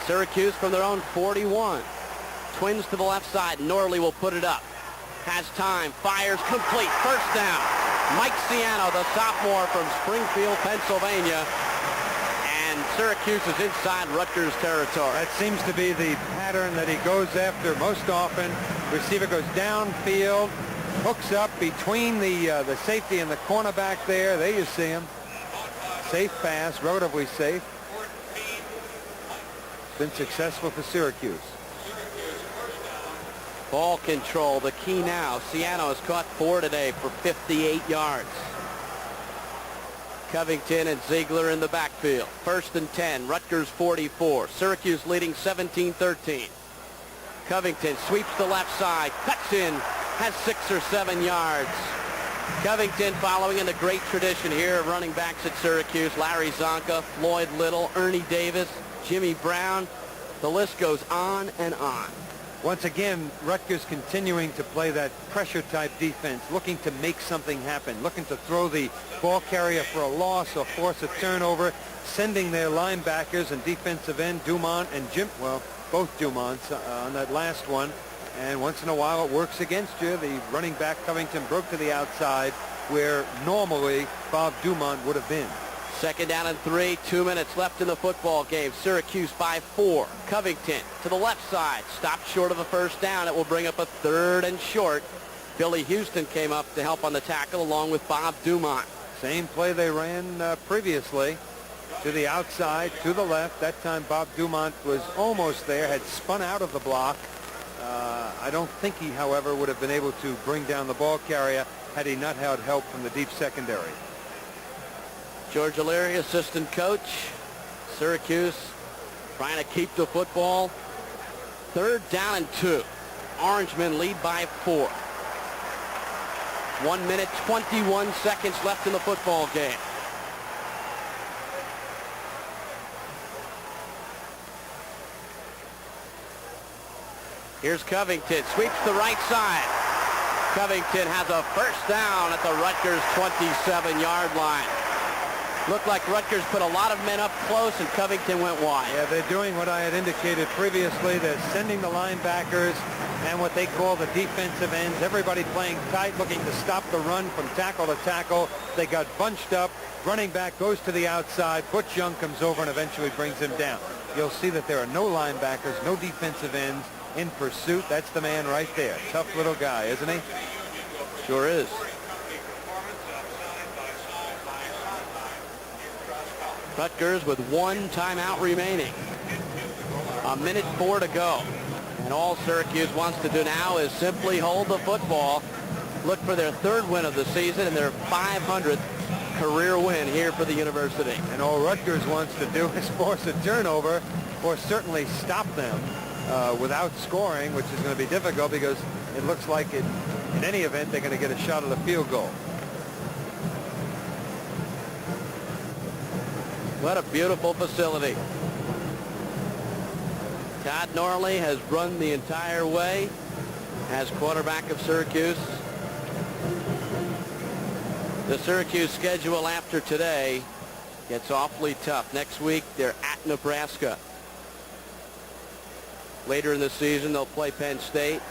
Syracuse from their own 41. Twins to the left side. Norley will put it up. Has time. Fires complete. 1st down. Mike Ciano, the sophomore from Springfield, Pennsylvania. And Syracuse is inside Rutgers territory. That seems to be the pattern that he goes after most often. Receiver goes downfield, hooks up between the safety and the cornerback there. There you see him. Safe pass, relatively safe. Been successful for Syracuse. Ball control, the key now. Ciano has caught 4 today for 58 yards. Covington and Ziegler in the backfield. 1st and 10, Rutgers 44. Syracuse leading 17-13. Covington sweeps the left side, cuts in, has 6 or 7 yards. Covington following in the great tradition here of running backs at Syracuse. Larry Zonka, Floyd Little, Ernie Davis, Jimmy Brown. The list goes on and on. Once again, Rutgers continuing to play that pressure-type defense, looking to make something happen, looking to throw the ball carrier for a loss or force a turnover, sending their linebackers and defensive end, Dumont and Jim, well, both Dumonts on that last one. And once in a while, it works against you. The running back, Covington, broke to the outside where normally Bob Dumont would have been. 2nd down and 3, 2 minutes left in the football game. Syracuse by 4. Covington to the left side, stopped short of a 1st down. It will bring up a 3rd and short. Billy Houston came up to help on the tackle along with Bob Dumont. Same play they ran previously. To the outside, to the left. That time Bob Dumont was almost there, had spun out of the block. I don't think he, however, would have been able to bring down the ball carrier had he not had help from the deep secondary. George O'Leary, assistant coach. Syracuse trying to keep the football. 3rd down and 2. Orangemen lead by 4. 1 minute, 21 seconds left in the football game. Here's Covington, sweeps the right side. Covington has a 1st down at the Rutgers 27-yard line. Looked like Rutgers put a lot of men up close, and Covington went wide. Yeah, they're doing what I had indicated previously. They're sending the linebackers and what they call the defensive ends. Everybody playing tight, looking to stop the run from tackle to tackle. They got bunched up. Running back goes to the outside. Butch Young comes over and eventually brings him down. You'll see that there are no linebackers, no defensive ends in pursuit. That's the man right there. Tough little guy, isn't he? Sure is. Rutgers with 1 timeout remaining. 1 minute 4 to go. And all Syracuse wants to do now is simply hold the football, look for their 3rd win of the season and their 500th career win here for the university. And all Rutgers wants to do is force a turnover or certainly stop them without scoring, which is going to be difficult because it looks like in any event they're going to get a shot at a field goal. What a beautiful facility. Todd Norley has run the entire way as quarterback of Syracuse. The Syracuse schedule after today gets awfully tough. Next week, they're at Nebraska. Later in the season, they'll play Penn State.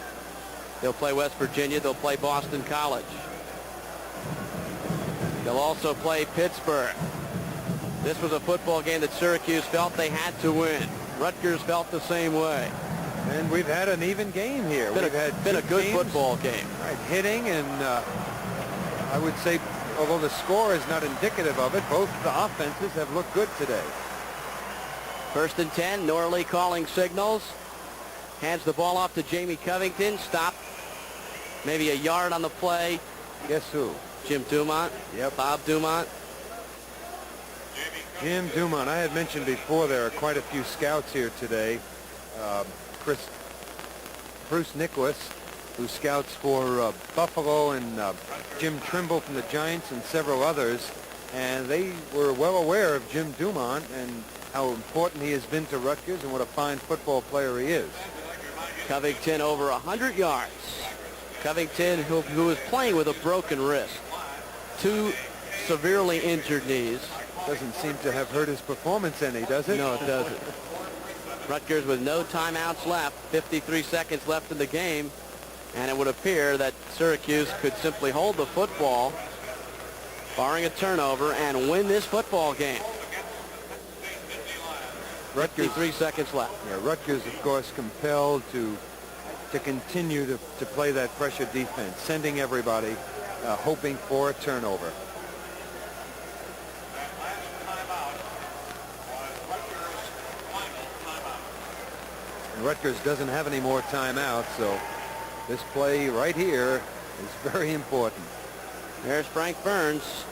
They'll play West Virginia. They'll play Boston College. They'll also play Pittsburgh. This was a football game that Syracuse felt they had to win. Rutgers felt the same way. And we've had an even game here. Been a good football game. Right, hitting, and I would say, although the score is not indicative of it, both the offenses have looked good today. 1st and 10, Norley calling signals. Hands the ball off to Jamie Covington. Stop. Maybe a yard on the play. Guess who? Jim Dumont. Yep. Bob Dumont. Jim Dumont. I had mentioned before there are quite a few scouts here today. Bruce Nicholas, who scouts for Buffalo, and Jim Trimble from the Giants, and several others. And they were well aware of Jim Dumont and how important he has been to Rutgers and what a fine football player he is. Covington over 100 yards. Covington, who is playing with a broken wrist. 2 severely injured knees. Doesn't seem to have hurt his performance any, does it? No, it doesn't. Rutgers with no timeouts left, 53 seconds left in the game, and it would appear that Syracuse could simply hold the football, barring a turnover, and win this football game. Rutgers, 53 seconds left. Yeah, Rutgers, of course, compelled to continue to play that pressure defense, sending everybody, hoping for a turnover. And Rutgers doesn't have any more timeouts, so this play right here is very important. There's Frank Burns,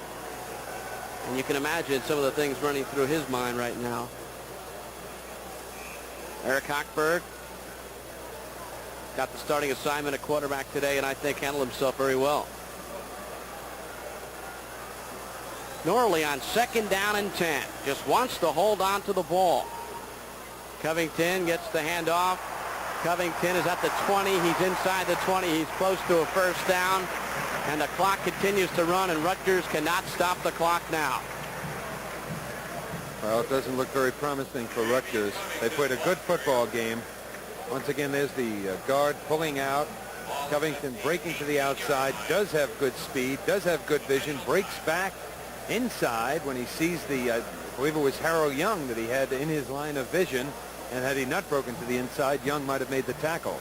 and you can imagine some of the things running through his mind right now. Eric Hochberg got the starting assignment at quarterback today, and I think handled himself very well. Norley on 2nd down and 10. Just wants to hold on to the ball. Covington gets the handoff. Covington is at the 20. He's inside the 20. He's close to a 1st down. And the clock continues to run, and Rutgers cannot stop the clock now. Well, it doesn't look very promising for Rutgers. They played a good football game. Once again, there's the guard pulling out. Covington breaking to the outside, does have good speed, does have good vision, breaks back inside when he sees the, I believe it was Harrow Young that he had in his line of vision, and had he not broken to the inside, Young might have made the tackle.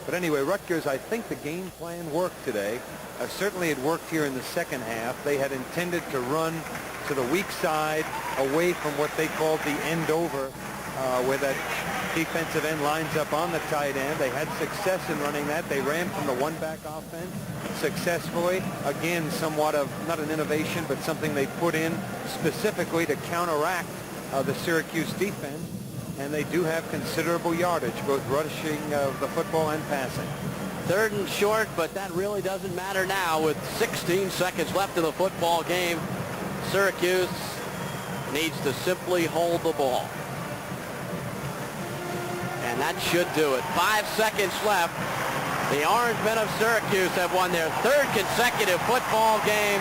But anyway, Rutgers, I think the game plan worked today. Certainly it worked here in the second half. They had intended to run to the weak side, away from what they called the end over, where that defensive end lines up on the tight end. They had success in running that. They ran from the one-back offense successfully. Again, somewhat of, not an innovation, but something they put in specifically to counteract the Syracuse defense. And they do have considerable yardage, both rushing the football and passing. 3rd and short, but that really doesn't matter now with 16 seconds left in the football game. Syracuse needs to simply hold the ball. And that should do it. 5 seconds left. The Orange Men of Syracuse have won their 3rd consecutive football game.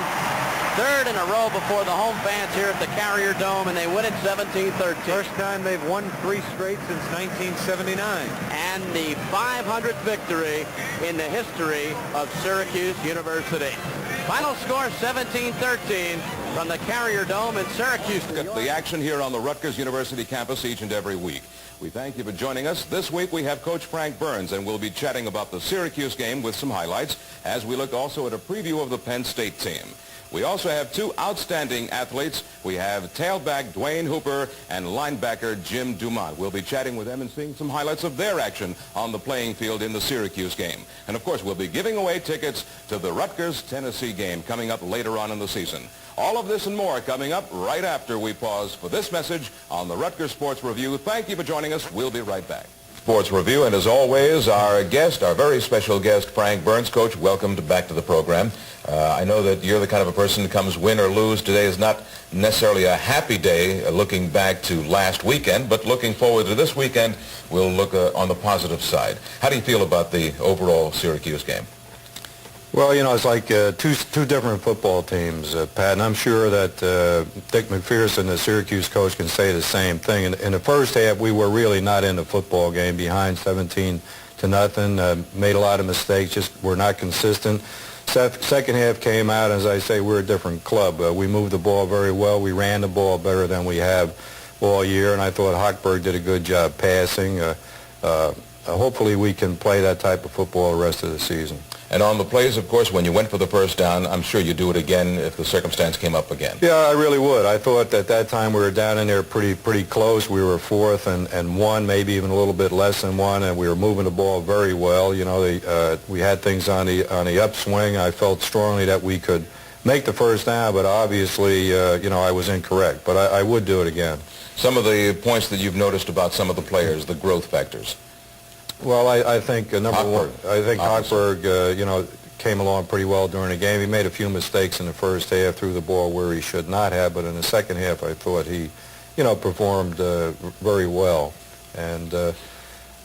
3rd in a row before the home fans here at the Carrier Dome, and they win it 17-13. First time they've won 3 straight since 1979. And the 500th victory in the history of Syracuse University. Final score 17-13 from the Carrier Dome in Syracuse, New York. The action here on the Rutgers University campus each and every week. We thank you for joining us. This week we have Coach Frank Burns, and we'll be chatting about the Syracuse game with some highlights as we look also at a preview of the Penn State team. We also have 2 outstanding athletes. We have tailback Dwayne Hooper and linebacker Jim Dumont. We'll be chatting with them and seeing some highlights of their action on the playing field in the Syracuse game. And of course, we'll be giving away tickets to the Rutgers-Tennessee game coming up later on in the season. All of this and more coming up right after we pause for this message on the Rutgers Sports Review. Thank you for joining us. We'll be right back. Sports Review, and as always, our guest, our very special guest, Frank Burns. Coach, welcome back to the program. I know that you're the kind of a person who comes win or lose. Today is not necessarily a happy day looking back to last weekend, but looking forward to this weekend, we'll look on the positive side. How do you feel about the overall Syracuse game? Well, you know, it's like two different football teams, Pat, and I'm sure that Dick McPherson, the Syracuse coach, can say the same thing. In the first half, we were really not in the football game, behind 17-0, nothing. Made a lot of mistakes, just were not consistent. Second half came out, as I say, we're a different club. We moved the ball very well. We ran the ball better than we have all year, and I thought Hochberg did a good job passing. Hopefully we can play that type of football the rest of the season. And on the plays, of course, when you went for the first down, I'm sure you'd do it again if the circumstance came up again. Yeah, I really would. I thought at that time we were down in there pretty close. We were 4th and 1, maybe even a little bit less than 1, and we were moving the ball very well. You know, we had things on the upswing. I felt strongly that we could make the first down, but obviously, you know, I was incorrect. But I would do it again. Some of the points that you've noticed about some of the players, the growth factors. Well, I think number one, I think Hochberg, you know, came along pretty well during the game. He made a few mistakes in the first half, threw the ball where he should not have, but in the second half, I thought he, you know, performed very well. And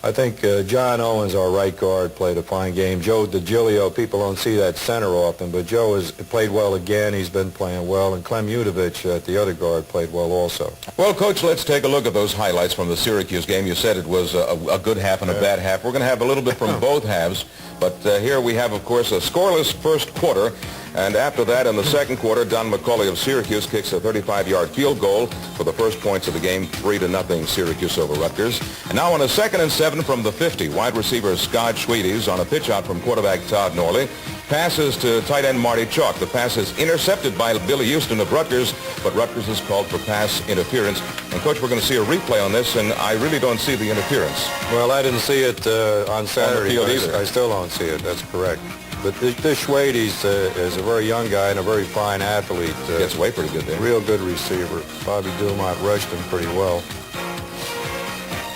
I think John Owens, our right guard, played a fine game. Joe DiGilio, people don't see that center often, but Joe has played well again. He's been playing well. And Clem Udovich at the other guard played well also. Well, Coach, let's take a look at those highlights from the Syracuse game. You said it was a good half and a bad half. We're going to have a little bit from both halves. But here we have, of course, a scoreless first quarter. And after that, in the second quarter, Don McCauley of Syracuse kicks a 35-yard field goal for the first points of the game, 3-0 Syracuse over Rutgers. And now on a 2nd and 7 from the 50, wide receiver Scott Schwedes on a pitch out from quarterback Todd Norley passes to tight end Marty Chalk. The pass is intercepted by Billy Houston of Rutgers, but Rutgers is called for pass interference. And, Coach, we're going to see a replay on this, and I really don't see the interference. Well, I didn't see it on Saturday. On the field either. I still don't see it. That's correct. But this Schwedes is a very young guy and a very fine athlete. Gets away pretty good there. Real good receiver. Bobby Dumont rushed him pretty well.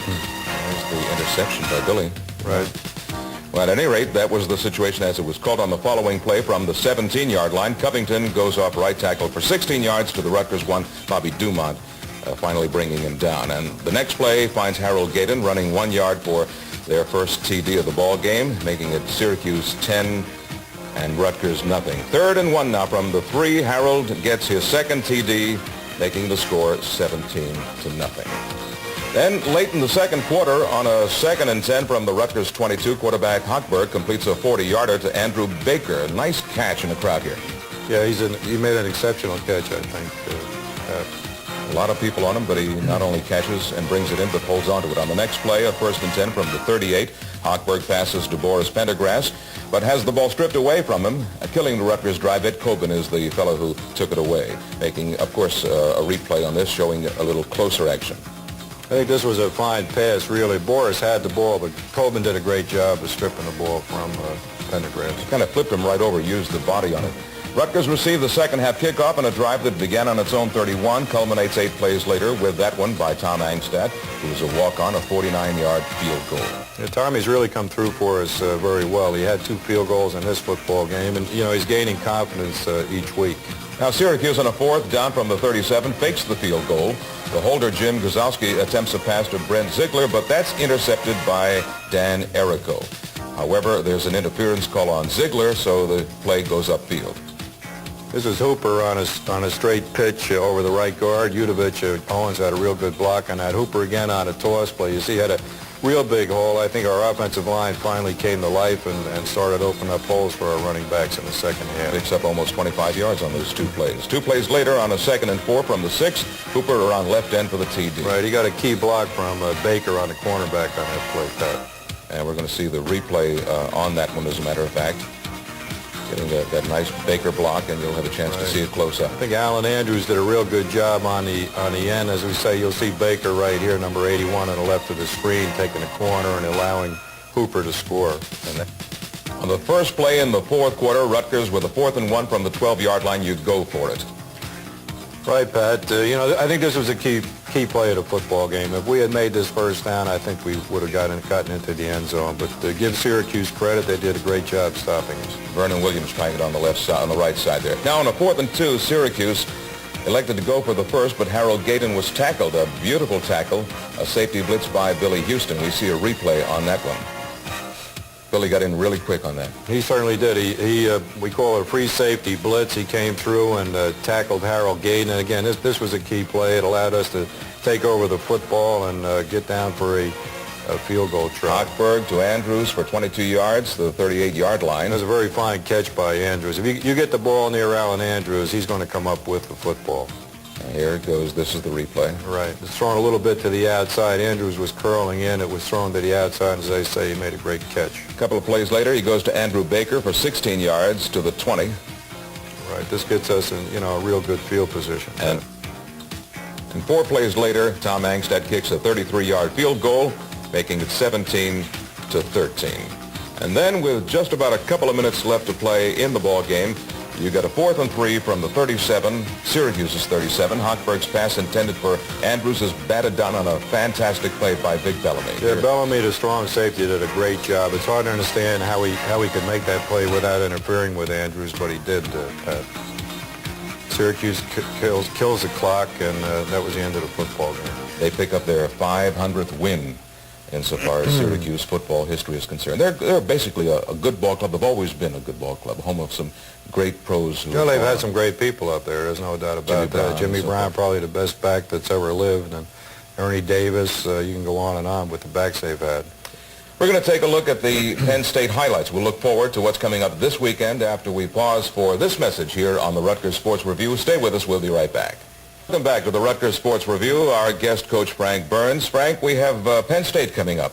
There's the interception by Billy. Right. Well, at any rate, that was the situation as it was called on the following play from the 17-yard line. Covington goes off right tackle for 16 yards to the Rutgers one. Bobby Dumont finally bringing him down. And the next play finds Harold Gaydon running 1 yard for their first TD of the ball game, making it Syracuse 10 and Rutgers nothing. 3rd and 1 now from the 3. Harold gets his second TD, making the score 17-0. Then late in the second quarter, on a 2nd and 10 from the Rutgers 22, quarterback Hochberg completes a 40-yarder to Andrew Baker. A nice catch in the crowd here. Yeah, he made an exceptional catch, I think. A lot of people on him, but he not only catches and brings it in, but holds on to it. On the next play, a 1st and 10 from the 38, Hochberg passes to Boris Pendergrass, but has the ball stripped away from him, killing the Rutgers drive. Ed Coben is the fellow who took it away, making, of course, a replay on this, showing a little closer action. I think this was a fine pass, really. Boris had the ball, but Coben did a great job of stripping the ball from Pendergrass. Kind of flipped him right over, used the body on it. Rutgers received the second half kickoff, and a drive that began on its own 31 culminates 8 plays later with that one by Tom Angstadt, who was a walk-on, a 49-yard field goal. Yeah, Tommy's really come through for us very well. He had 2 field goals in this football game, and, you know, he's gaining confidence each week. Now Syracuse on a 4th down from the 37 fakes the field goal. The holder, Jim Guzowski, attempts a pass to Brent Ziegler, but that's intercepted by Dan Errico. However, there's an interference call on Ziegler, so the play goes upfield. This is Hooper on a straight pitch over the right guard. Udovich, Owens had a real good block on that. Hooper again on a toss play. You see, he had a real big hole. I think our offensive line finally came to life and started opening up holes for our running backs in the second half. Picks up almost 25 yards on those 2 plays. 2 plays later on a 2nd and 4 from the 6, Hooper around left end for the TD. Right, he got a key block from Baker on the cornerback on that play, Pat. And we're going to see the replay on that one, as a matter of fact. Getting that nice Baker block, and you'll have a chance to see it close up. I think Alan Andrews did a real good job on the end. As we say, you'll see Baker right here, number 81 on the left of the screen, taking the corner and allowing Hooper to score. And on the first play in the 4th quarter, Rutgers with a 4th and 1 from the 12-yard line, you go for it. Right, Pat. You know, I think this was a key play of the football game. If we had made this first down, I think we would have gotten into the end zone. But to give Syracuse credit, they did a great job stopping us. Vernon Williams trying it on the left side, on the right side there. Now on a 4th and 2, Syracuse elected to go for the first, but Harold Gaydon was tackled. A beautiful tackle, a safety blitz by Billy Houston. We see a replay on that one. Billy got in really quick on that. He certainly did. We call it a free safety blitz. He came through and tackled Harold Gaydon. And again, this was a key play. It allowed us to take over the football and get down for a field goal try. Hochberg to Andrews for 22 yards, the 38-yard line. It was a very fine catch by Andrews. If you get the ball near Alan Andrews, he's going to come up with the football. And here it goes. This is the replay. Right. It's thrown a little bit to the outside. Andrews was curling in. It was thrown to the outside. As they say, he made a great catch. A couple of plays later, he goes to Andrew Baker for 16 yards to the 20. Right. This gets us in, a real good field position. And 4 plays later, Tom Angstad kicks a 33-yard field goal, making it 17-13. And then with just about a couple of minutes left to play in the ball game, you got a 4th and 3 from the 37, Syracuse's 37. Hochberg's pass intended for Andrews is batted down on a fantastic play by Vic Bellamy. Yeah, Bellamy, the strong safety, did a great job. It's hard to understand how he could make that play without interfering with Andrews, but he did, Pat. Syracuse kills the clock, and that was the end of the football game. They pick up their 500th win insofar as Syracuse football history is concerned. They're basically a good ball club. They've always been a good ball club, home of some great pros. They've had some great people up there. There's no doubt about that. Jimmy Brown, probably the best back that's ever lived, and Ernie Davis. You can go on and on with the backs they've had. We're going to take a look at the Penn State highlights. We'll look forward to what's coming up this weekend after we pause for this message here on the Rutgers Sports Review. Stay with us. We'll be right back. Welcome back to the Rutgers Sports Review. Our guest, Coach Frank Burns. Frank, we have Penn State coming up.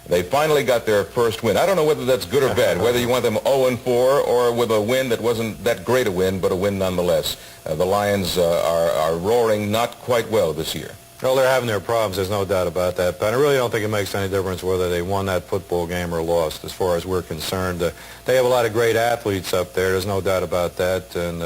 They finally got their first win. I don't know whether that's good or bad, whether you want them 0-4 or with a win that wasn't that great a win, but a win nonetheless. The Lions are roaring not quite well this year. Well, they're having their problems. There's no doubt about that. But I really don't think it makes any difference whether they won that football game or lost as far as we're concerned. They have a lot of great athletes up there. There's no doubt about that. And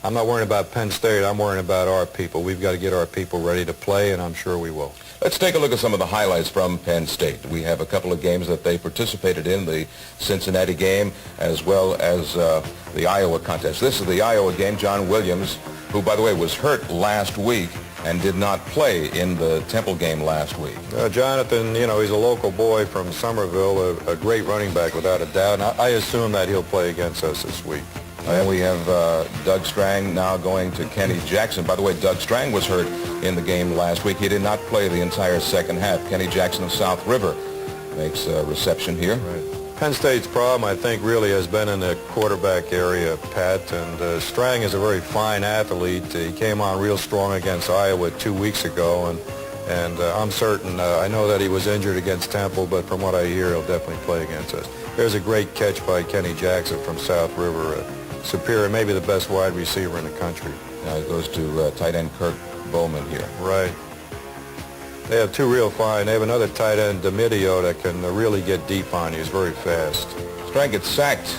I'm not worrying about Penn State. I'm worrying about our people. We've got to get our people ready to play, and I'm sure we will. Let's take a look at some of the highlights from Penn State. We have a couple of games that they participated in, the Cincinnati game as well as the Iowa contest. This is the Iowa game. John Williams, who, by the way, was hurt last week and did not play in the Temple game last wek. Jonathan, he's a local boy from Somerville, a great running back without a doubt, and I assume that he'll play against us this week. And we have Doug Strang now going to Kenny Jackson. By the way, Doug Strang was hurt in the game last week. He did not play the entire second half. Kenny Jackson of South River makes a reception here. Right. Penn State's problem, I think, really has been in the quarterback area, Pat, and Strang is a very fine athlete. He came on real strong against Iowa 2 weeks ago, and I'm certain, I know that he was injured against Temple, but from what I hear, he'll definitely play against us. There's a great catch by Kenny Jackson from South River, superior, maybe the best wide receiver in the country. Now it goes to tight end Kirk Bowman here. Right. They have two real fine. They have another tight end, D'Amidio, that can really get deep on you. He's very fast. Strang gets sacked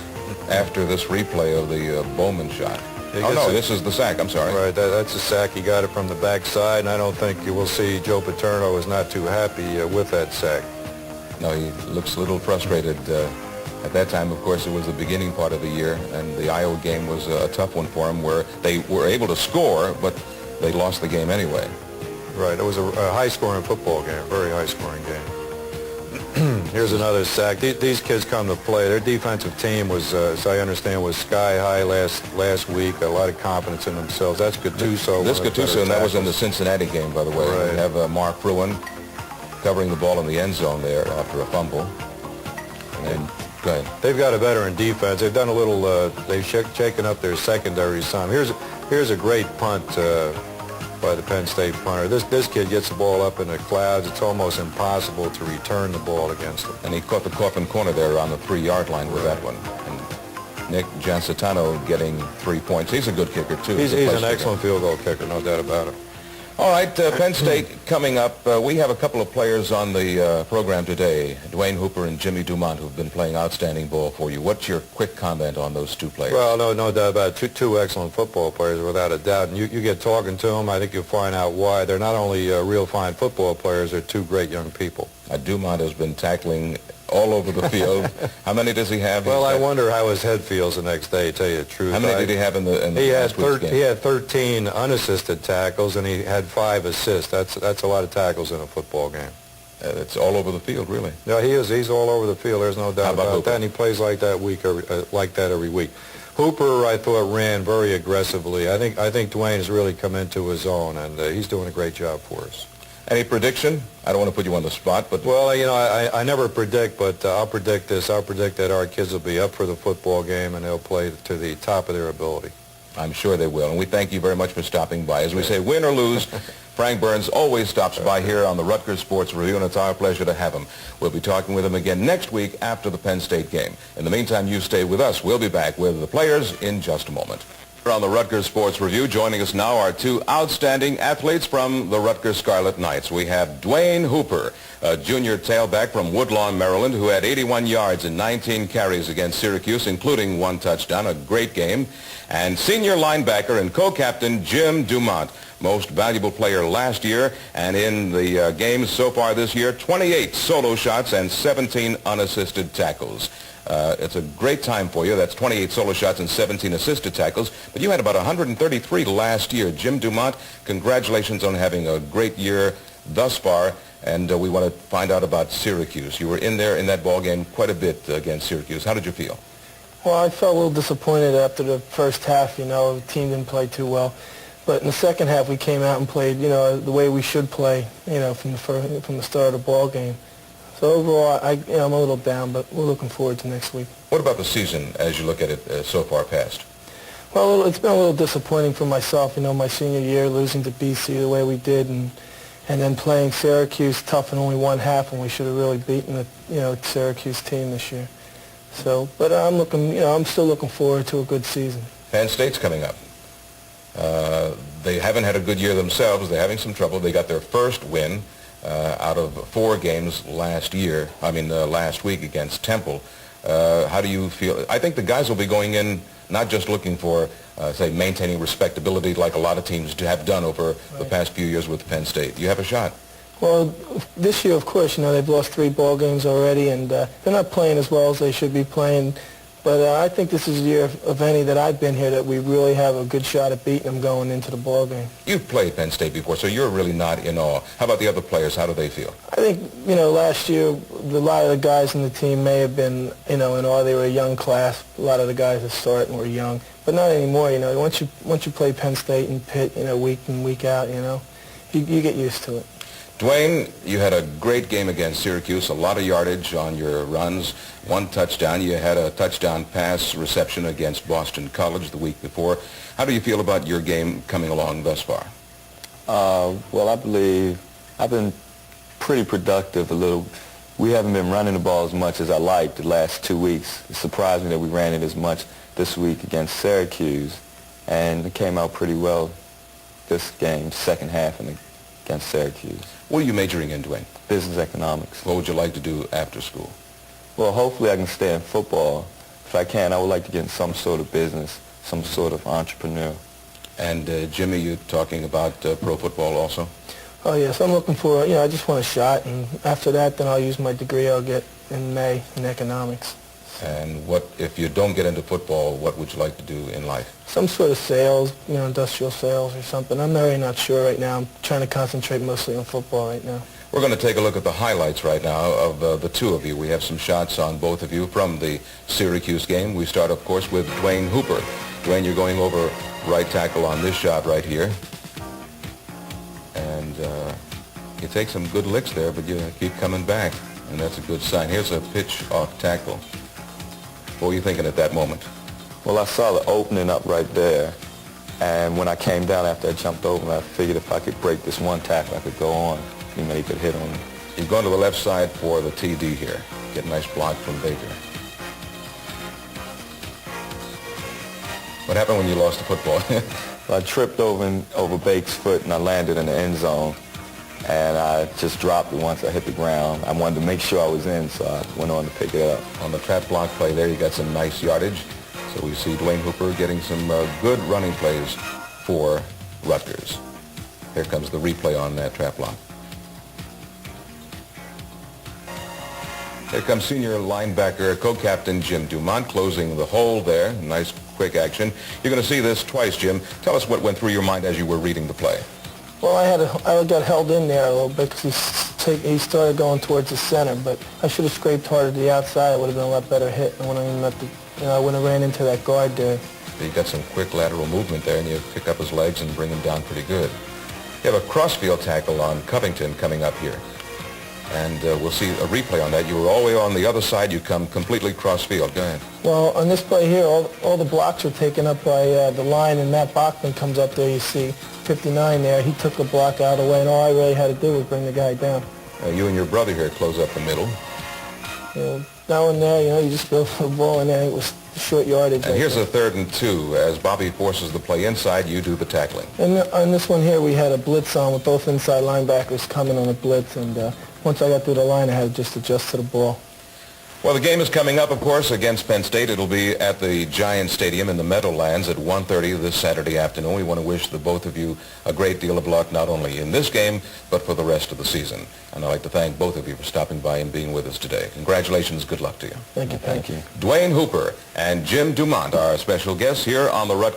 after this replay of the Bowman shot. This is the sack. I'm sorry. Right, that's a sack. He got it from the backside, and I don't think you will see Joe Paterno is not too happy with that sack. No, he looks a little frustrated. At that time, of course, it was the beginning part of the year, and the Iowa game was a tough one for him where they were able to score, but they lost the game anyway. Right, it was a high-scoring football game, very high-scoring game. Here's another sack. These kids come to play. Their defensive team was, as I understand, was sky high last week. A lot of confidence in themselves. That's Gattuso. This Gattuso, and that was in the Cincinnati game, by the way. Right. We have Mark Fruin covering the ball in the end zone there after a fumble. And go ahead. They've got a veteran defense. They've done a little. They've shaken up their secondary some. Here's a great punt by the Penn State punter. This kid gets the ball up in the clouds. It's almost impossible to return the ball against him. And he caught the coffin corner there on the 3-yard line with that one. And Nick Giancitano getting 3 points. He's a good kicker, too. He's an excellent field goal kicker, no doubt about it. All right, Penn State coming up. We have a couple of players on the program today, Dwayne Hooper and Jimmy Dumont, who've been playing outstanding ball for you. What's your quick comment on those two players? Well, no doubt about it. Two excellent football players, without a doubt. And you get talking to them, I think you'll find out why. They're not only real fine football players, they're two great young people. Dumont has been tackling all over the field. How many does he have? Well, I wonder how his head feels the next day, to tell you the truth. How many did he have in the last week's game? He had 13 unassisted tackles, and he had 5 assists. That's a lot of tackles in a football game. It's all over the field, really. No, he is. He's all over the field. There's no doubt about that. And he plays like that every week. Hooper, I thought, ran very aggressively. I think Dwayne has really come into his own, and he's doing a great job for us. Any prediction? I don't want to put you on the spot, but... Well, you know, I never predict, but I'll predict this. I'll predict that our kids will be up for the football game and they'll play to the top of their ability. I'm sure they will, and we thank you very much for stopping by. As we say, win or lose, Frank Burns always stops by here on the Rutgers Sports Review, and it's our pleasure to have him. We'll be talking with him again next week after the Penn State game. In the meantime, you stay with us. We'll be back with the players in just a moment. On the Rutgers Sports Review, joining us now are two outstanding athletes from the Rutgers Scarlet Knights. We have Dwayne Hooper, a junior tailback from Woodlawn, Maryland, who had 81 yards and 19 carries against Syracuse, including 1 touchdown, a great game. And senior linebacker and co-captain Jim Dumont, most valuable player last year, and in the games so far this year, 28 solo shots and 17 unassisted tackles. It's a great time for you. That's 28 solo shots and 17 assisted tackles. But you had about 133 last year. Jim Dumont, congratulations on having a great year thus far. And we want to find out about Syracuse. You were in there in that ball game quite a bit against Syracuse. How did you feel? Well, I felt a little disappointed after the first half. You know, the team didn't play too well. But in the second half, we came out and played, you know, the way we should play, you know, from the start of the ball game. So overall, I'm a little down, but we're looking forward to next week. What about the season as you look at it so far past? Well, it's been a little disappointing for myself. You know, my senior year, losing to BC the way we did, and then playing Syracuse tough in only one half, and we should have really beaten the Syracuse team this year. So, but I'm still looking forward to a good season. Penn State's coming up. They haven't had a good year themselves. They're having some trouble. They got their first win out of 4 games last week against Temple. How do you feel? I think the guys will be going in not just looking for, say, maintaining respectability like a lot of teams have done over the past few years with Penn State. You have a shot. Well, this year, of course, you know, they've lost 3 ball games already, and they're not playing as well as they should be playing. But I think this is a year, of any that I've been here, that we really have a good shot at beating them going into the ball game. You've played Penn State before, so you're really not in awe. How about the other players? How do they feel? I think, you know, last year, a lot of the guys in the team may have been, you know, in awe. They were a young class. A lot of the guys that started were young. But not anymore, you know. Once you play Penn State and Pitt, you know, week in, week out, you know, you get used to it. Dwayne, you had a great game against Syracuse, a lot of yardage on your runs, 1 touchdown. You had a touchdown pass reception against Boston College the week before. How do you feel about your game coming along thus far? Well, I believe I've been pretty productive a little. We haven't been running the ball as much as I liked the last 2 weeks. It surprised me that we ran it as much this week against Syracuse, and it came out pretty well this game, second half against Syracuse. What are you majoring in, Dwayne? Business economics. What would you like to do after school? Well, hopefully I can stay in football. If I can, I would like to get in some sort of business, some sort of entrepreneur. And Jimmy, you talking about pro football also? Oh, yes. I'm looking for, you know, I just want a shot. And after that, then I'll use my degree I'll get in May in economics. And what, if you don't get into football, what would you like to do in life? Some sort of sales, you know, industrial sales or something. I'm really not sure right now. I'm trying to concentrate mostly on football right now. We're going to take a look at the highlights right now of the 2 of you. We have some shots on both of you from the Syracuse game. We start, of course, with Dwayne Hooper. Dwayne, you're going over right tackle on this shot right here. And you take some good licks there, but you keep coming back, and that's a good sign. Here's a pitch off tackle. What were you thinking at that moment? Well, I saw the opening up right there, and when I came down after I jumped over, I figured if I could break this 1 tackle, I could go on. He could hit on me. You've gone to the left side for the TD here. Get a nice block from Baker. What happened when you lost the football? I tripped over Baker's foot, and I landed in the end zone. And I just dropped it once I hit the ground. I wanted to make sure I was in, so I went on to pick it up. On the trap block play there, you got some nice yardage. So we see Dwayne Hooper getting some good running plays for Rutgers. Here comes the replay on that trap block. Here comes senior linebacker, co-captain Jim Dumont closing the hole there. Nice quick action. You're going to see this twice, Jim. Tell us what went through your mind as you were reading the play. Well, I got held in there a little bit because he started going towards the center, but I should have scraped harder to the outside. It would have been a lot better hit. I wouldn't have ran into that guard there. You got some quick lateral movement there, and you pick up his legs and bring him down pretty good. You have a crossfield tackle on Covington coming up here. And we'll see a replay on that. You were all the way on the other side. You come completely crossfield. Go ahead. Well, on this play here, all the blocks are taken up by the line, and Matt Bachman comes up there. You see 59 there. He took a block out of the way, and all I really had to do was bring the guy down. You and your brother here close up the middle. Down in there, you just go for the ball in there. It was short yardage. And here's a 3rd and 2. As Bobby forces the play inside, you do the tackling. And on this one here, we had a blitz on with both inside linebackers coming on a blitz, and once I got through the line, I had to just adjust to the ball. Well, the game is coming up, of course, against Penn State. It'll be at the Giant Stadium in the Meadowlands at 1:30 this Saturday afternoon. We want to wish the both of you a great deal of luck, not only in this game, but for the rest of the season. And I'd like to thank both of you for stopping by and being with us today. Congratulations. Good luck to you. Thank you. Dwayne Hooper and Jim Dumont are our special guests here on the Rutgers.